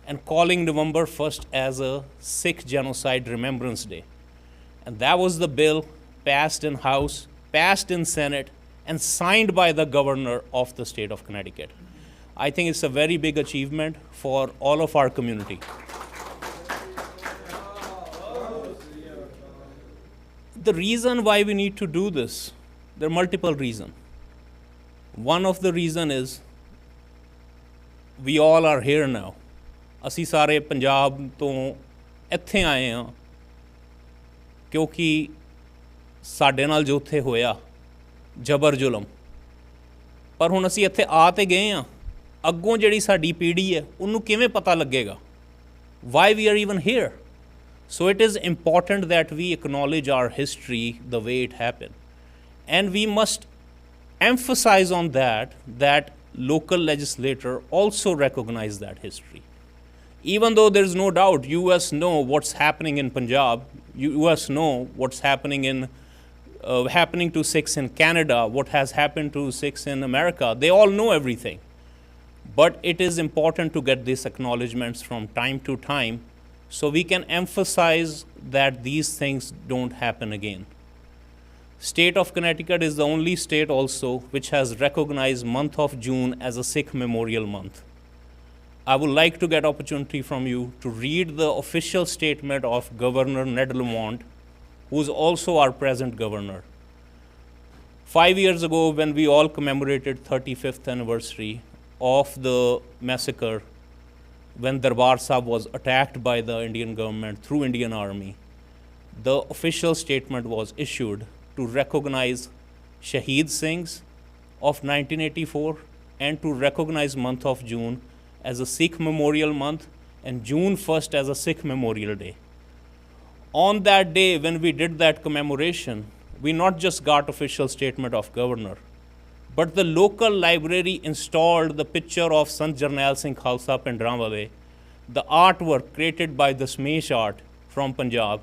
and calling November 1st as a Sikh Genocide Remembrance Day. And that was the bill passed in House, passed in Senate, and signed by the governor of the state of Connecticut. I think it's a very big achievement for all of our community. The reason why we need to do this, there are multiple reasons. One of the reasons is we all are here now. ਅਸੀਂ ਸਾਰੇ ਪੰਜਾਬ ਤੋਂ ਇੱਥੇ ਆਏ ਹਾਂ ਕਿਉਂਕਿ ਸਾਡੇ ਨਾਲ ਜੋ ਉੱਥੇ ਹੋਇਆ ਜ਼ਬਰ ਜ਼ੁਲਮ, ਪਰ ਹੁਣ ਅਸੀਂ ਇੱਥੇ ਆ ਤੇ ਗਏ ਹਾਂ, ਅੱਗੋਂ ਜਿਹੜੀ ਸਾਡੀ ਪੀੜ੍ਹੀ ਹੈ ਉਹਨੂੰ ਕਿਵੇਂ ਪਤਾ ਲੱਗੇਗਾ why we are even here. So it is important that we acknowledge our history the way it happened. And we must emphasize on that local legislator also recognize that history. Even though there's no doubt US know what's happening in Punjab, US know what's happening to Sikhs in Canada, what has happened to Sikhs in America, they all know everything. But it is important to get these acknowledgements from time to time so we can emphasize that these things don't happen again. State of Connecticut is the only state also which has recognized month of June as a Sikh Memorial Month. I would like to get opportunity from you to read the official statement of Governor Ned Lamont, who is also our present governor. 5 years ago, when we all commemorated 35th anniversary of the massacre, when Darbar Sahib was attacked by the Indian government through Indian Army, the official statement was issued to recognize Shaheed Singhs of 1984 and to recognize month of June as a Sikh Memorial Month and June 1st as a Sikh Memorial Day. On that day, when we did that commemoration, we not just got official statement of governor, but the local library installed the picture of Sant Jarnail Singh Khalsa Pindranwale, the artwork created by the Smash Art from Punjab,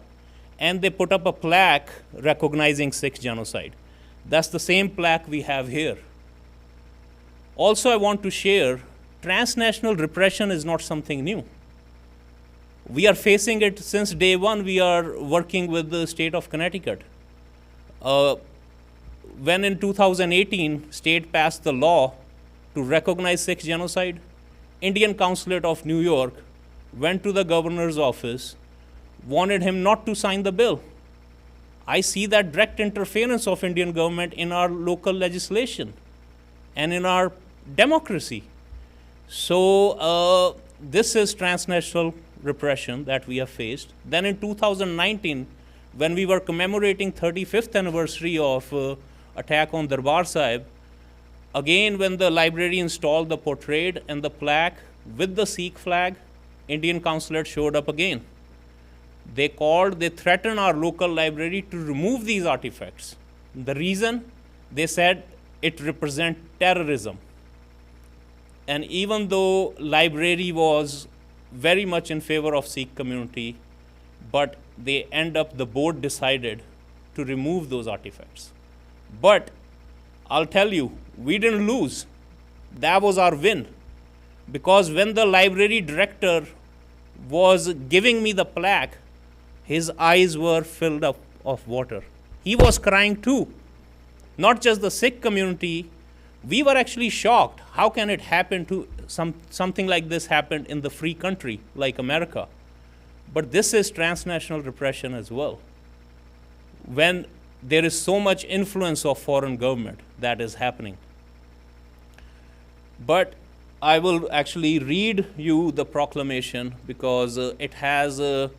and they put up a plaque recognizing Sikh genocide. That's the same plaque we have here. Also, I want to share, transnational repression is not something new. We are facing it since day one. We are working with the state of Connecticut. When in 2018, state passed the law to recognize Sikh genocide, Indian Consulate of New York went to the governor's office, wanted him not to sign the bill. I see that direct interference of Indian government in our local legislation and in our democracy. So this is transnational repression that we have faced. Then in 2019, when we were commemorating 35th anniversary of attack on Darbar Sahib, again when the library installed the portrait and the plaque with the Sikh flag, Indian Consulate showed up again. They threatened our local library to remove these artifacts. The reason, they said it represents terrorism. And even though library was very much in favor of Sikh community, but the board decided to remove those artifacts. But I'll tell you, we didn't lose. That was our win. Because when the library director was giving me the plaque, his eyes were filled up of water. He was crying too. Not just the Sikh community, we were actually shocked. How can it happen to something like this happened in the free country like America? But this is transnational repression as well. When there is so much influence of foreign government that is happening. But I will actually read you the proclamation because it has a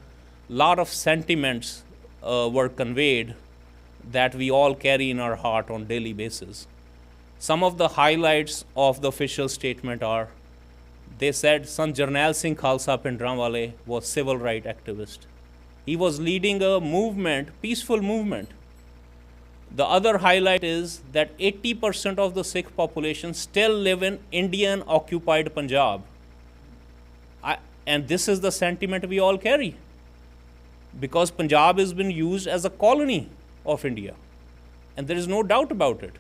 lot of sentiments were conveyed that we all carry in our heart on daily basis. Some of the highlights of the official statement are, they said Sant Jarnail Singh Khalsa Pindranwale was civil rights activist. He was leading a movement, peaceful movement. The other highlight is that 80% of the Sikh population still live in Indian occupied Punjab. And this is the sentiment we all carry. Because Punjab has been used as a colony of India. And there is no doubt about it.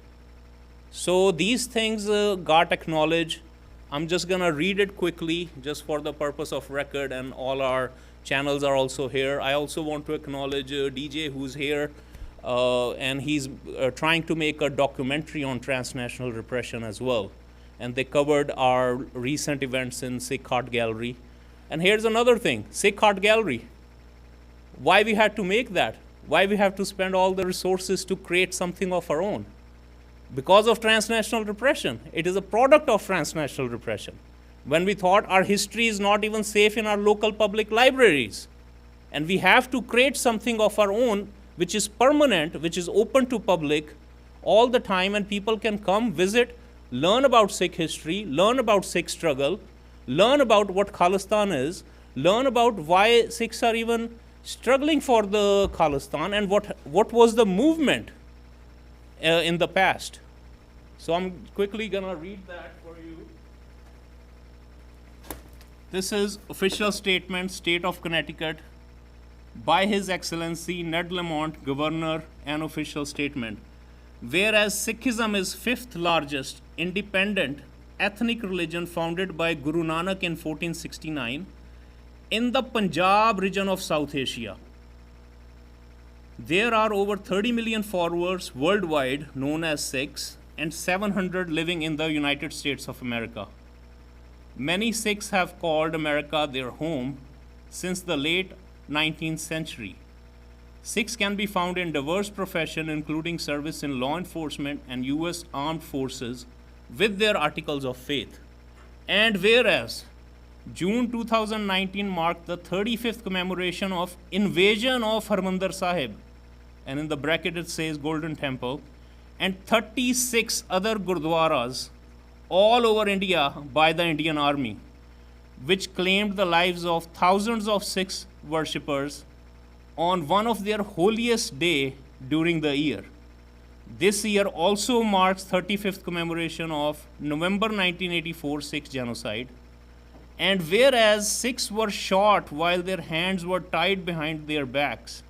So these things got acknowledged. I'm just going to read it quickly just for the purpose of record, and all our channels are also here. I also want to acknowledge DJ who's here, and he's trying to make a documentary on transnational repression as well. And they covered our recent events in Sikh Art Gallery. And here's another thing, Sikh Art Gallery. Why we had to make that? Why we have to spend all the resources to create something of our own? Because of transnational repression. It is a product of transnational repression. When we thought our history is not even safe in our local public libraries, and we have to create something of our own which is permanent, which is open to public all the time, and people can come, visit, learn about Sikh history, learn about Sikh struggle, learn about what Khalistan is, learn about why Sikhs are even struggling for the Khalistan, and what was the movement in the past. So I'm quickly going to read that for you. This is official statement, State of Connecticut, by His Excellency Ned Lamont, Governor, an official statement. Whereas Sikhism is 5th largest independent ethnic religion founded by Guru Nanak in 1469 in the Punjab region of South Asia. There are over 30 million followers worldwide known as Sikhs, and 700 living in the United States of America. Many Sikhs have called America their home since the late 19th century. Sikhs can be found in diverse professions, including service in law enforcement and U.S. Armed Forces with their articles of faith. And whereas June 2019 marked the 35th commemoration of invasion of Harmandir Sahib, and in the bracket it says Golden Temple, and 36 other gurdwaras all over India by the Indian Army, which claimed the lives of thousands of Sikh worshippers on one of their holiest day during the year. This year also marks 35th commemoration of November 1984 Sikh genocide. And whereas Sikhs were shot while their hands were tied behind their backs,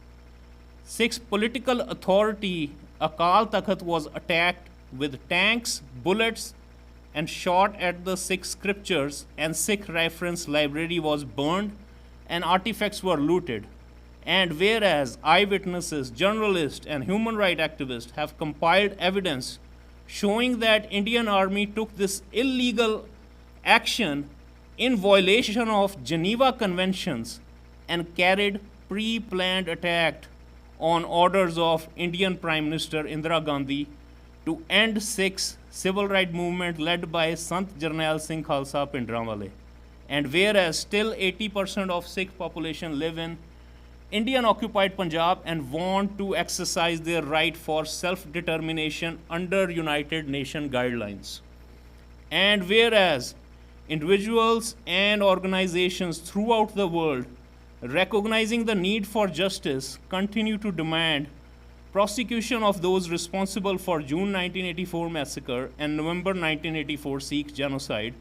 Sikhs' political authority, Akal Takht, was attacked with tanks, bullets, and shot at the Sikh scriptures, and Sikh reference library was burned and artifacts were looted. And whereas eyewitnesses, journalists, and human rights activists have compiled evidence showing that Indian Army took this illegal action in violation of Geneva Conventions and carried pre-planned attack on orders of Indian Prime Minister Indira Gandhi to end Sikhs civil rights movement led by Sant Jarnail Singh Khalsa Pindranwale. And whereas still 80% of Sikh population live in Indian occupied Punjab and want to exercise their right for self-determination under United Nations guidelines. And whereas individuals and organizations throughout the world, recognizing the need for justice, continue to demand prosecution of those responsible for June 1984 massacre and November 1984 Sikh genocide.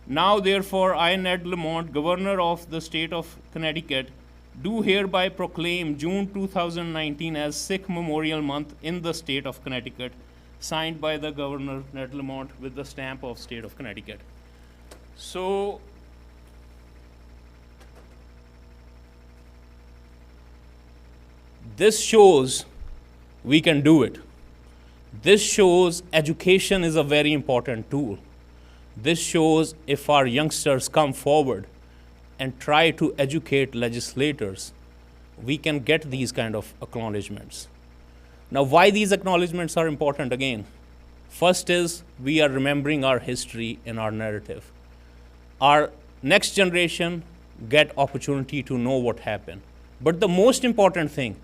Now, therefore, I, Ned Lamont, Governor of the state of Connecticut, do hereby proclaim June 2019 as Sikh Memorial Month in the state of Connecticut, signed by the Governor, Ned Lamont, with the stamp of state of Connecticut. So, this shows we can do it. This shows education is a very important tool. This shows if our youngsters come forward and try to educate legislators, we can get these kind of acknowledgements. Now, why these acknowledgements are important again? First is we are remembering our history and our narrative. Our next generation get opportunity to know what happened. But the most important thing,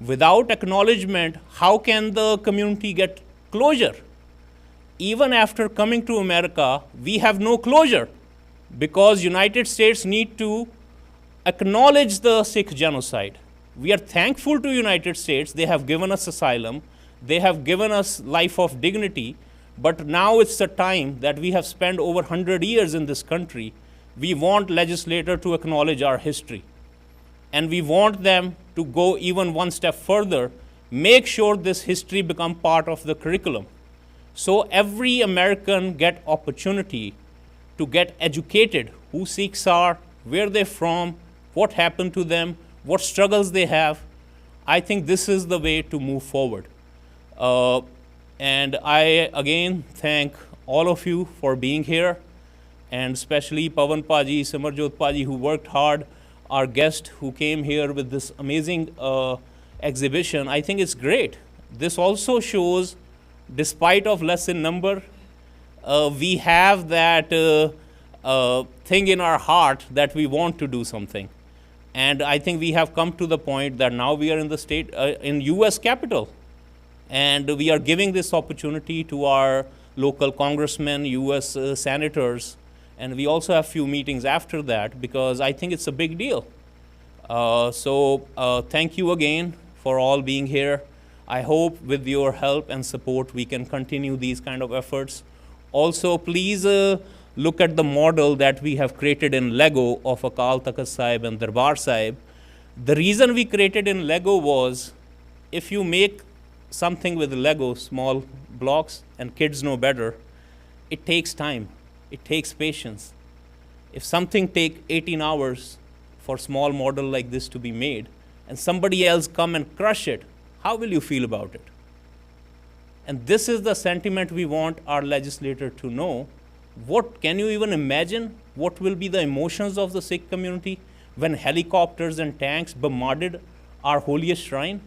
without acknowledgement, how can the community get closure? Even after coming to America, we have no closure because United States need to acknowledge the Sikh genocide. We are thankful to United States. They have given us asylum. They have given us life of dignity. But now it's the time that we have spent over 100 years in this country. We want legislators to acknowledge our history. And we want them to go even one step further, make sure this history become part of the curriculum. So every American get opportunity to get educated, who Sikhs are, where they're from, what happened to them, what struggles they have. I think this is the way to move forward. And I again thank all of you for being here, and especially Pawan Paji, Simarjot Paji, who worked hard, our guest who came here with this amazing exhibition. I think it's great. This also shows, despite of less in number, we have that thing in our heart that we want to do something. And I think we have come to the point that now we are in the state, in US Capitol. And we are giving this opportunity to our local congressmen, US senators, and we also have few meetings after that because I think it's a big deal. So thank you again for all being here. I hope with your help and support we can continue these kind of efforts. Also, please look at the model that we have created in Lego of Akal Takht Sahib and Darbar Sahib. The reason we created in Lego was if you make something with Lego, small blocks, and kids know better, it takes time, it takes patience. If something takes 18 hours for a small model like this to be made, and somebody else come and crush it, how will you feel about it? And this is the sentiment we want our legislator to know. What can you even imagine? What will be the emotions of the Sikh community when helicopters and tanks bombarded our holiest shrine?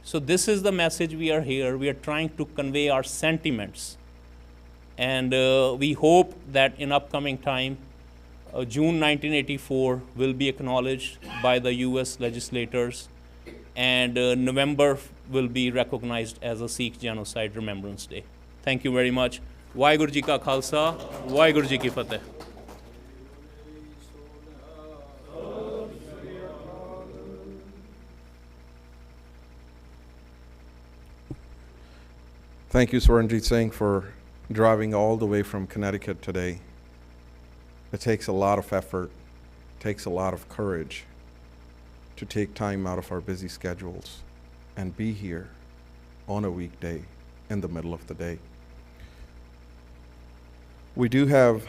So this is the message we are here. We are trying to convey our sentiments. And we hope that in upcoming time, June 1984 will be acknowledged by the US legislators, and November will be recognized as a Sikh Genocide Remembrance Day. Thank you very much. Waheguru Ji Ka Khalsa, Waheguru Ji Ki Fateh. Thank you, Swaranjit Singh, for driving all the way from Connecticut today. It takes a lot of effort, takes a lot of courage to take time out of our busy schedules and be here on a weekday in the middle of the day. We do have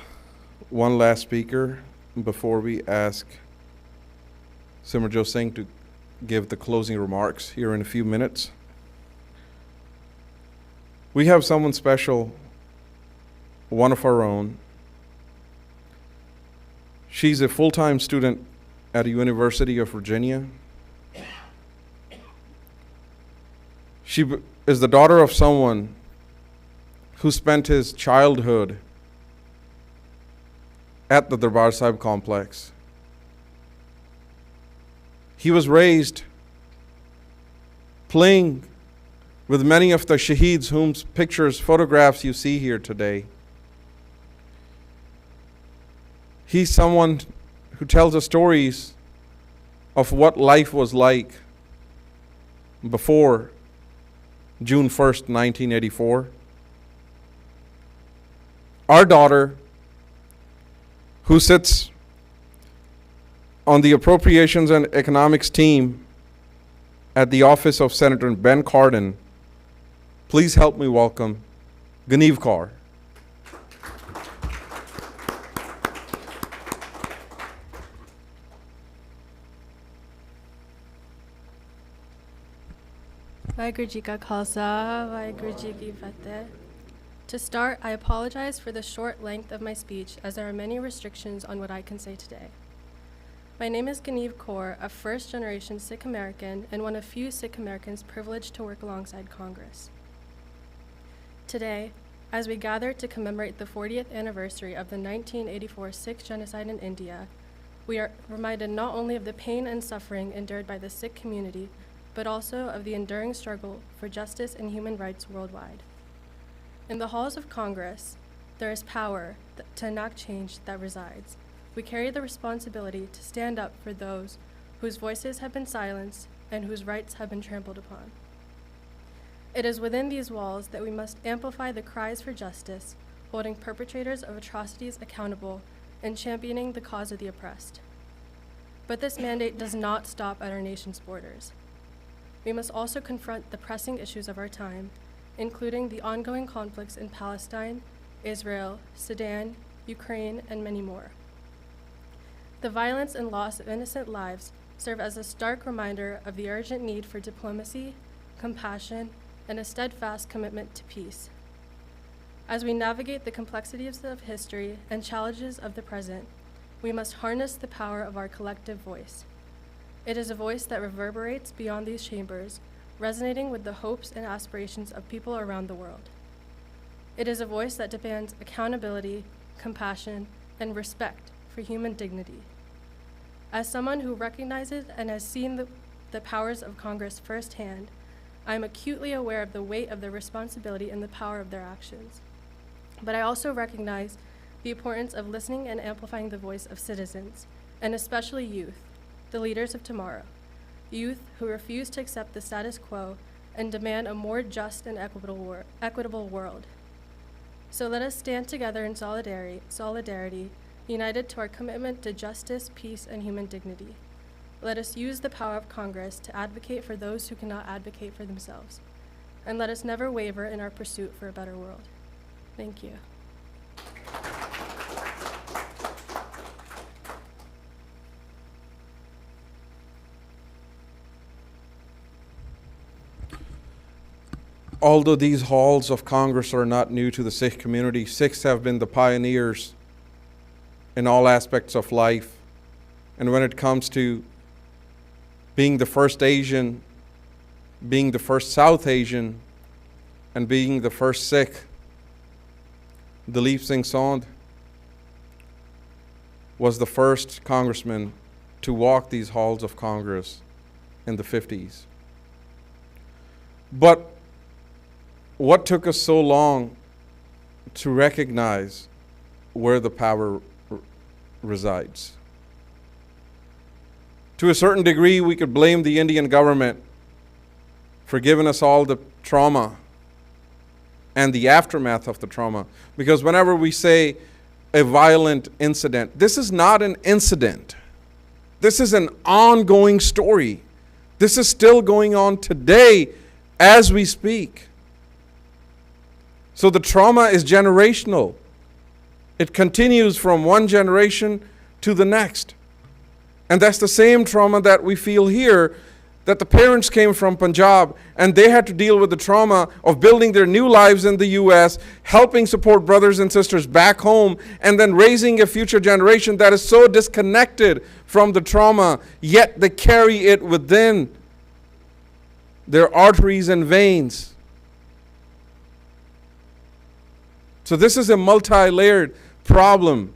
one last speaker before we ask Simarjot Singh to give the closing remarks here in a few minutes. We have someone special, one of our own. She's a full-time student at the University of Virginia. She is the daughter of someone who spent his childhood at the Darbar Sahib complex. He was raised playing with many of the shaheeds whose pictures, photographs you see here today. He's someone who tells us stories of what life was like before June 1st, 1984. Our daughter, who sits on the Appropriations and Economics team at the office of Senator Ben Cardin, please help me welcome Ganeev Kaur. Waheguru Ji Ka Khalsa, Waheguru Ji Ki Fateh. To start, I apologize for the short length of my speech, as there are many restrictions on what I can say today. My name is Ganeev Kaur, a first-generation Sikh American and one of few Sikh Americans privileged to work alongside Congress. Today, as we gather to commemorate the 40th anniversary of the 1984 Sikh genocide in India, we are reminded not only of the pain and suffering endured by the Sikh community, but also of the enduring struggle for justice and human rights worldwide. In the halls of Congress, there is power to enact change that resides. We carry the responsibility to stand up for those whose voices have been silenced and whose rights have been trampled upon. It is within these walls that we must amplify the cries for justice, holding perpetrators of atrocities accountable and championing the cause of the oppressed. But this mandate does not stop at our nation's borders. We must also confront the pressing issues of our time, including the ongoing conflicts in Palestine, Israel, Sudan, Ukraine, and many more. The violence and loss of innocent lives serve as a stark reminder of the urgent need for diplomacy, compassion, and a steadfast commitment to peace. As we navigate the complexities of history and challenges of the present, we must harness the power of our collective voice. It is a voice that reverberates beyond these chambers, resonating with the hopes and aspirations of people around the world. It is a voice that demands accountability, compassion, and respect for human dignity. As someone who recognizes and has seen the powers of Congress firsthand, I am acutely aware of the weight of their responsibility and the power of their actions. But I also recognize the importance of listening and amplifying the voice of citizens, and especially youth, the leaders of tomorrow, youth who refuse to accept the status quo and demand a more just and equitable world. So let us stand together in solidarity, united to our commitment to justice, peace, and human dignity. Let us use the power of Congress to advocate for those who cannot advocate for themselves. And let us never waver in our pursuit for a better world. Thank you. Although these halls of Congress are not new to the Sikh community, Sikhs have been the pioneers in all aspects of life. And when it comes to being the first Asian, being the first South Asian, and being the first Sikh, Dalip Singh Sandh was the first congressman to walk these halls of Congress in the 50s. But what took us so long to recognize where the power resides? To a certain degree, we could blame the Indian government for giving us all the trauma and the aftermath of the trauma. Because whenever we say a violent incident, this is not an incident. This is an ongoing story. This is still going on today as we speak. So the trauma is generational. It continues from one generation to the next. And that's the same trauma that we feel here, that the parents came from Punjab and they had to deal with the trauma of building their new lives in the US, helping support brothers and sisters back home, and then raising a future generation that is so disconnected from the trauma, yet they carry it within their arteries and veins. So this is a multi-layered problem.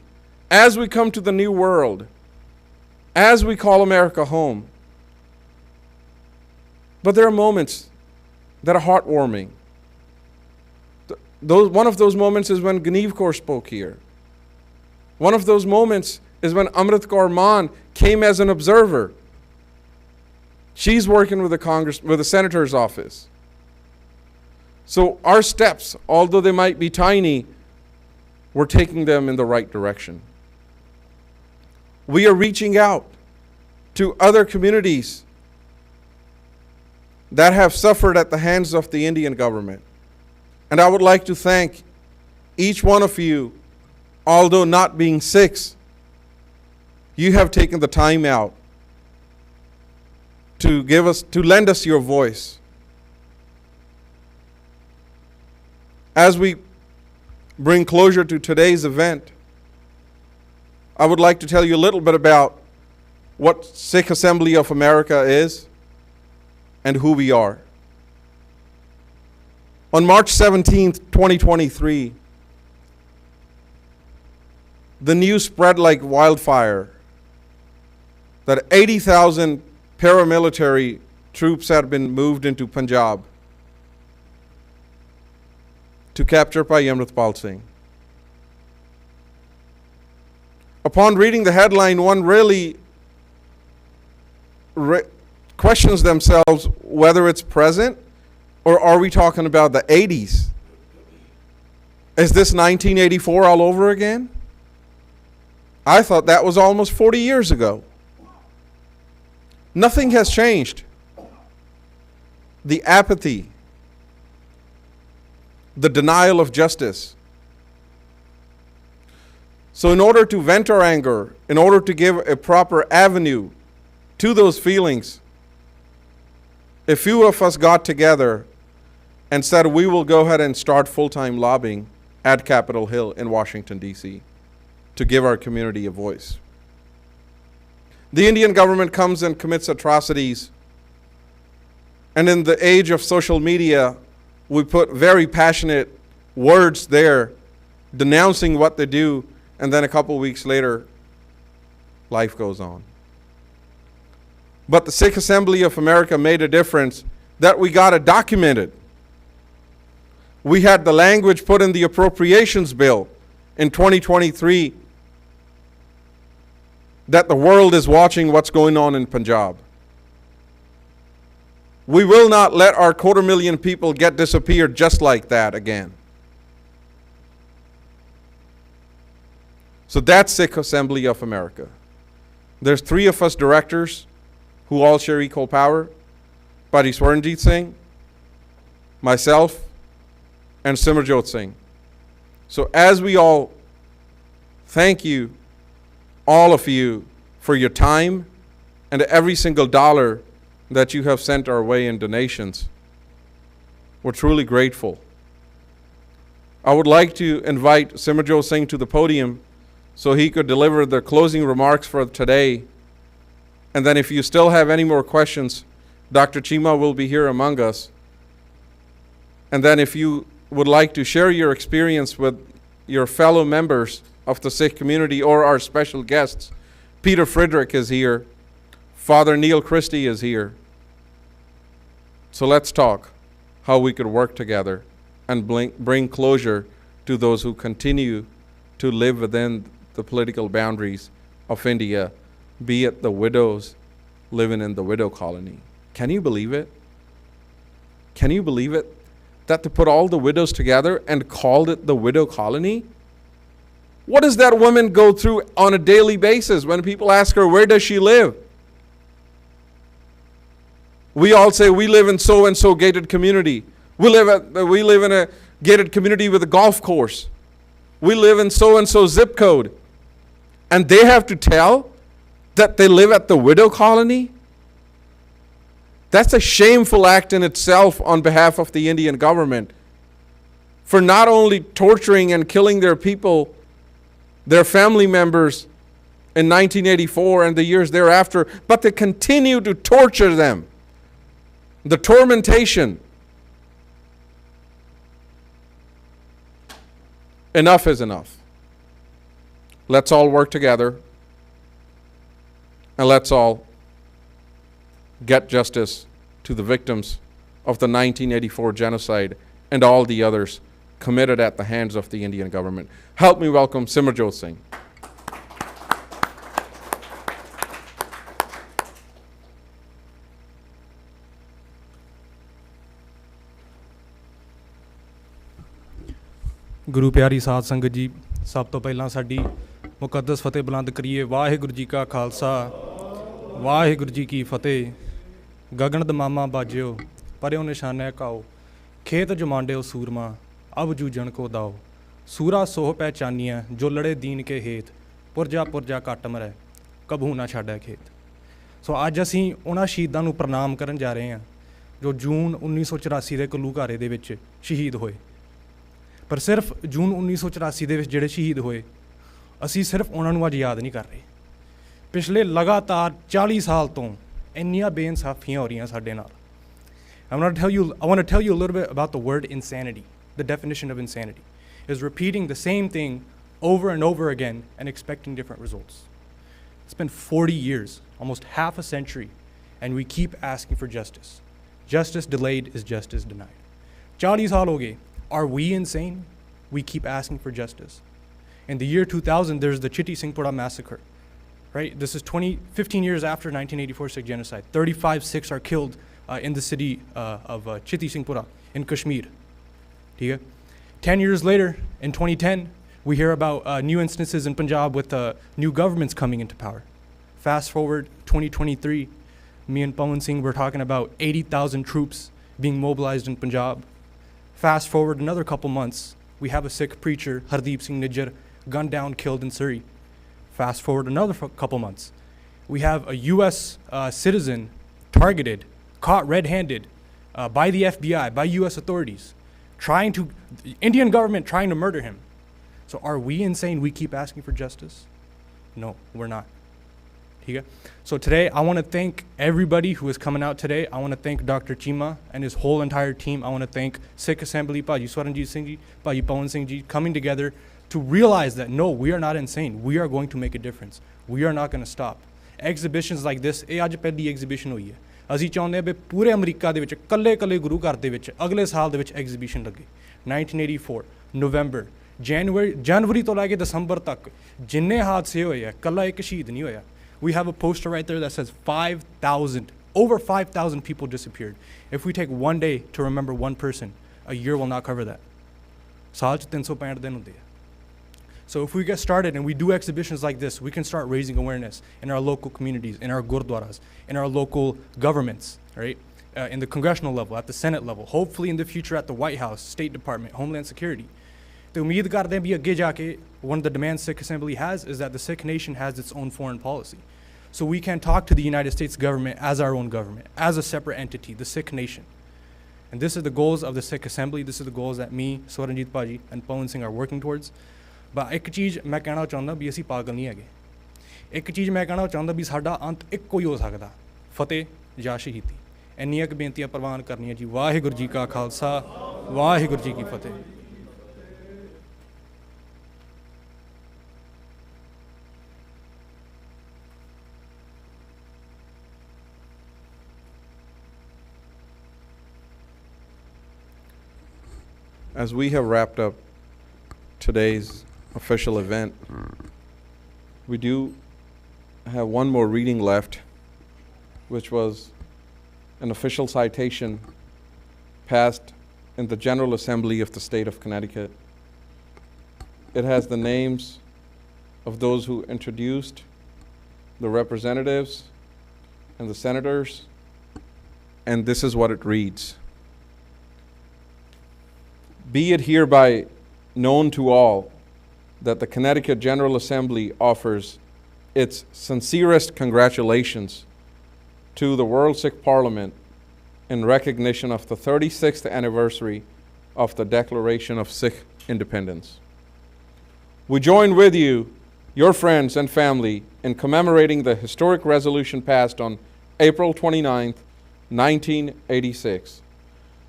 As we come to the new world, as we call America home, but there are moments that are heartwarming. One of those moments is when Ganeev Kaur spoke here. One of those moments is when Amrit Kaur Mann came as an observer. She's working with the senator's office. So our steps, although they might be tiny, we're taking them in the right direction. We are reaching out to other communities that have suffered at the hands of the Indian government. And I would like to thank each one of you, although not being Sikhs, you have taken the time out to lend us your voice. As we bring closure to today's event, I would like to tell you a little bit about what Sikh Assembly of America is and who we are. On March 17th, 2023, the news spread like wildfire that 80,000 paramilitary troops had been moved into Punjab to capture Bhai Amritpal Singh. Upon reading the headline, one really questions themselves whether it's present or are we talking about the 80s? Is this 1984 all over again? I thought that was almost 40 years ago. Nothing has changed. The apathy, the denial of justice. So in order to vent our anger, in order to give a proper avenue to those feelings, a few of us got together and said we will go ahead and start full-time lobbying at Capitol Hill in Washington, D.C. to give our community a voice. The Indian government comes and commits atrocities, and in the age of social media, we put very passionate words there denouncing what they do, and then a couple weeks later, life goes on. But the Sikh Assembly of America made a difference that we got it documented. We had the language put in the appropriations bill in 2023 that the world is watching what's going on in Punjab. We will not let our 250,000 people get disappeared just like that again. So that's Sikh Assembly of America. There's 3 of us directors who all share equal power: Bhai Swaranjit Singh, myself, and Simarjot Singh. So as we all thank you, all of you, for your time and every single dollar that you have sent our way in donations, we're truly grateful. I would like to invite Simarjot Singh to the podium so he could deliver the closing remarks for today. And then if you still have any more questions, Dr. Chima will be here among us. And then if you would like to share your experience with your fellow members of the Sikh community, or our special guests. Peter Friedrich is here. Father Neil Christie is here. So let's talk how we could work together and bring closure to those who continue to live within the political boundaries of India, be it the widows living in the widow colony. Can you believe it? Can you believe it? That to put all the widows together and called it the widow colony? What does that woman go through on a daily basis when people ask her, where does she live? We all say we live in so-and-so gated community. We live in a gated community with a golf course. We live in so-and-so zip code. And they have to tell that they live at the widow colony? That's a shameful act in itself on behalf of the Indian government for not only torturing and killing their people, their family members in 1984 and the years thereafter, but they continue to torture them. The tormentation. Enough is enough. Let's all work together and let's all get justice to the victims of the 1984 genocide and all the others committed at the hands of the Indian government. Help me welcome Simarjot Singh. ਗੁਰੂ ਪਿਆਰੀ ਸਾਧ ਸੰਗਤ ਜੀ, ਸਭ ਤੋਂ ਪਹਿਲਾਂ ਸਾਡੀ ਮੁਕੱਦਸ ਫਤਿਹ ਬੁਲੰਦ ਕਰੀਏ। ਵਾਹਿਗੁਰੂ ਜੀ ਕਾ ਖਾਲਸਾ, ਵਾਹਿਗੁਰੂ ਜੀ ਕੀ ਫਤਿਹ। ਗਗਨ ਦਮਾਮਾ ਬਾਜਿਓ, ਪਰਿਓ ਨਿਸ਼ਾਨੇ ਕਾਓ, ਖੇਤ ਜਮਾਂਡਿਓ ਸੂਰਮਾ, ਅਬ ਜੂਝਣ ਕੋ ਦਾਓ। ਸੂਰਾ ਸੋਹ ਪਹਿਚਾਨੀਆਂ ਜੋ ਲੜੇ ਦੀਨ ਕੇ ਹੇਤ, ਪੁਰਜਾ ਪੁਰਜਾ ਕੱਟ ਮਰੈ, ਕਭੂ ਨਾ ਛੱਡੈ ਖੇਤ। ਸੋ ਅੱਜ ਅਸੀਂ ਉਹਨਾਂ ਸ਼ਹੀਦਾਂ ਨੂੰ ਪ੍ਰਣਾਮ ਕਰਨ ਜਾ ਰਹੇ ਹਾਂ ਜੋ ਜੂਨ 1984 ਦੇ ਘੱਲੂਘਾਰੇ ਦੇ ਵਿੱਚ ਸ਼ਹੀਦ ਹੋਏ। ਪਰ ਸਿਰਫ ਜੂਨ 1984 ਦੇ ਵਿੱਚ ਜਿਹੜੇ ਸ਼ਹੀਦ ਹੋਏ, ਅਸੀਂ ਸਿਰਫ ਉਹਨਾਂ ਨੂੰ ਅੱਜ ਯਾਦ ਨਹੀਂ ਕਰ ਰਹੇ। ਪਿਛਲੇ ਲਗਾਤਾਰ 40 ਸਾਲ ਤੋਂ ਇੰਨੀਆਂ ਬੇਇਨਸਾਫੀਆਂ ਹੋ ਰਹੀਆਂ ਸਾਡੇ ਨਾਲ। I want to tell you a little bit about the word insanity. The definition of insanity is repeating the same thing over and over again and expecting different results. It's been 40 years, almost half a century, and we keep asking for justice. Justice delayed is justice denied. 40 ਸਾਲ ਹੋ ਗਏ। Are we insane? We keep asking for justice. In the year 2000, there's the Chitti Singpura massacre, right? This is 15 years after 1984 Sikh genocide. 35 Sikhs are killed in the city of Chitti Singpura in Kashmir. 10 years later, in 2010, we hear about new instances in Punjab with new governments coming into power. Fast forward 2023, me and Pawan Singh were talking about 80,000 troops being mobilized in Punjab. Fast forward another couple months, we have a Sikh preacher, Hardeep Singh Nijjar, gunned down, killed in Surrey. Fast forward another couple months, we have a US citizen targeted, caught red-handed by the FBI, by US authorities, Indian government trying to murder him. So are we insane? We keep asking for justice? No, we're not. So today, I want to thank everybody who is coming out today. I want to thank Dr. Chima and his whole entire team. I want to thank Sikh Assembly, Paji Swaranjit Singh ji, Paji Pawan Singh ji, coming together to realize that no, we are not insane. We are going to make a difference. We are not going to stop. Exhibitions like this, ਇਹ ਅੱਜ ਪਹਿਲੀ exhibition ਹੋਈ ਹੈ। ਅਸੀਂ ਚਾਹੁੰਦੇ ਹਾਂ ਵੀ ਪੂਰੇ America ਦੇ ਵਿੱਚ ਕੱਲੇ ਗੁਰੂ ਘਰ ਦੇ ਵਿੱਚ ਅਗਲੇ ਸਾਲ ਦੇ ਵਿੱਚ ਐਗਜ਼ੀਬਿਸ਼ਨ ਲੱਗੇ। 1984 ਨਵੰਬਰ, ਜਨਵਰੀ ਤੋਂ ਲੈ ਕੇ ਦਸੰਬਰ ਤੱਕ ਜਿੰਨੇ ਹਾਦਸੇ ਹੋਏ ਆ, ਕੱਲਾ ਇੱਕ ਸ਼ਹੀਦ ਨਹੀਂ ਹੋਇਆ। We have a poster right there that says over 5,000 people disappeared. If we take one day to remember one person, a year will not cover that. ਸਾਲ 'ਚ 365 ਦਿਨ ਹੁੰਦੇ ਆ। So if we get started and we do exhibitions like this, we can start raising awareness in our local communities, in our gurdwaras, in our local governments, right? In the congressional level, at the Senate level, hopefully in the future at the White House, State Department, Homeland Security. ਤੇ ਉਮੀਦ ਕਰਦੇ ਹਾਂ ਵੀ ਅੱਗੇ ਜਾ ਕੇ one of the demands Sikh Assembly has is that the Sikh nation has its own foreign policy. So we can talk to the United States government as our own government, as a separate entity, the Sikh nation. And this is the goals of the Sikh Assembly. This is the goals that me, Swaranjit Paji, and Pawan Singh are working towards. But ਇੱਕ ਚੀਜ਼ ਮੈਂ ਕਹਿਣਾ ਚਾਹੁੰਦਾ ਵੀ ਅਸੀਂ ਪਾਗਲ ਨਹੀਂ ਹੈਗੇ। ਇੱਕ ਚੀਜ਼ ਮੈਂ ਕਹਿਣਾ ਚਾਹੁੰਦਾ ਵੀ ਸਾਡਾ ਅੰਤ ਇੱਕੋ ਹੀ ਹੋ ਸਕਦਾ, ਫਤਿਹ ਜਾਂ ਸ਼ਹੀਦੀ। ਇੰਨੀਆਂ ਕੁ ਬੇਨਤੀਆਂ ਪ੍ਰਵਾਨ ਕਰਨੀਆਂ ਜੀ। ਵਾਹਿਗੁਰੂ ਜੀ ਕਾ ਖਾਲਸਾ, ਵਾਹਿਗੁਰੂ ਜੀ ਕੀ ਫਤਿਹ। as we have wrapped up today's official event, we do have one more reading left, which was an official citation passed in the General Assembly of the State of Connecticut. It has the names of those who introduced, the representatives, and the senators, and this is what it reads. Be it hereby known to all that the Connecticut General Assembly offers its sincerest congratulations to the World Sikh Parliament in recognition of the 36th anniversary of the Declaration of Sikh Independence. We join with you, your friends and family, in commemorating the historic resolution passed on April 29th, 1986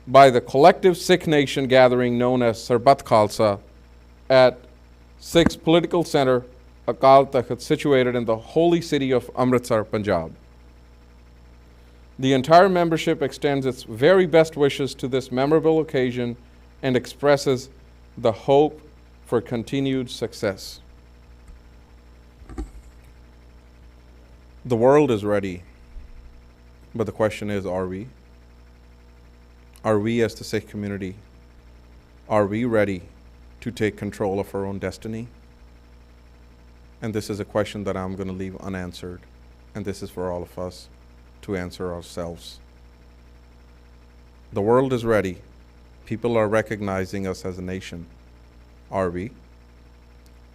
by the collective Sikh nation gathering known as Sarbat Khalsa at Sikh's political center, Akal Takht, situated in the holy city of Amritsar, Punjab. The entire membership extends its very best wishes to this memorable occasion and expresses the hope for continued success. The world is ready, but the question is, are we? Are we as the Sikh community, are we ready to take control of our own destiny? And this is a question that I'm going to leave unanswered, and this is for all of us to answer ourselves. The world is ready. People are recognizing us as a nation. Are we?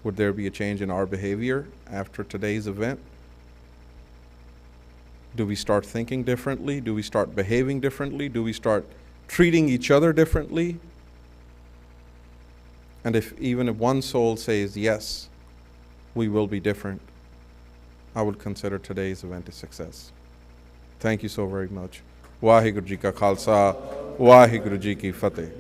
Would there be a change in our behavior after today's event? Do we start thinking differently? Do we start behaving differently? Do we start treating each other differently? And if even if one soul says, yes, we will be different, I would consider today's event a success. Thank you so very much. Waheguru Ji Ka Khalsa, Waheguru Ji Ki Fateh.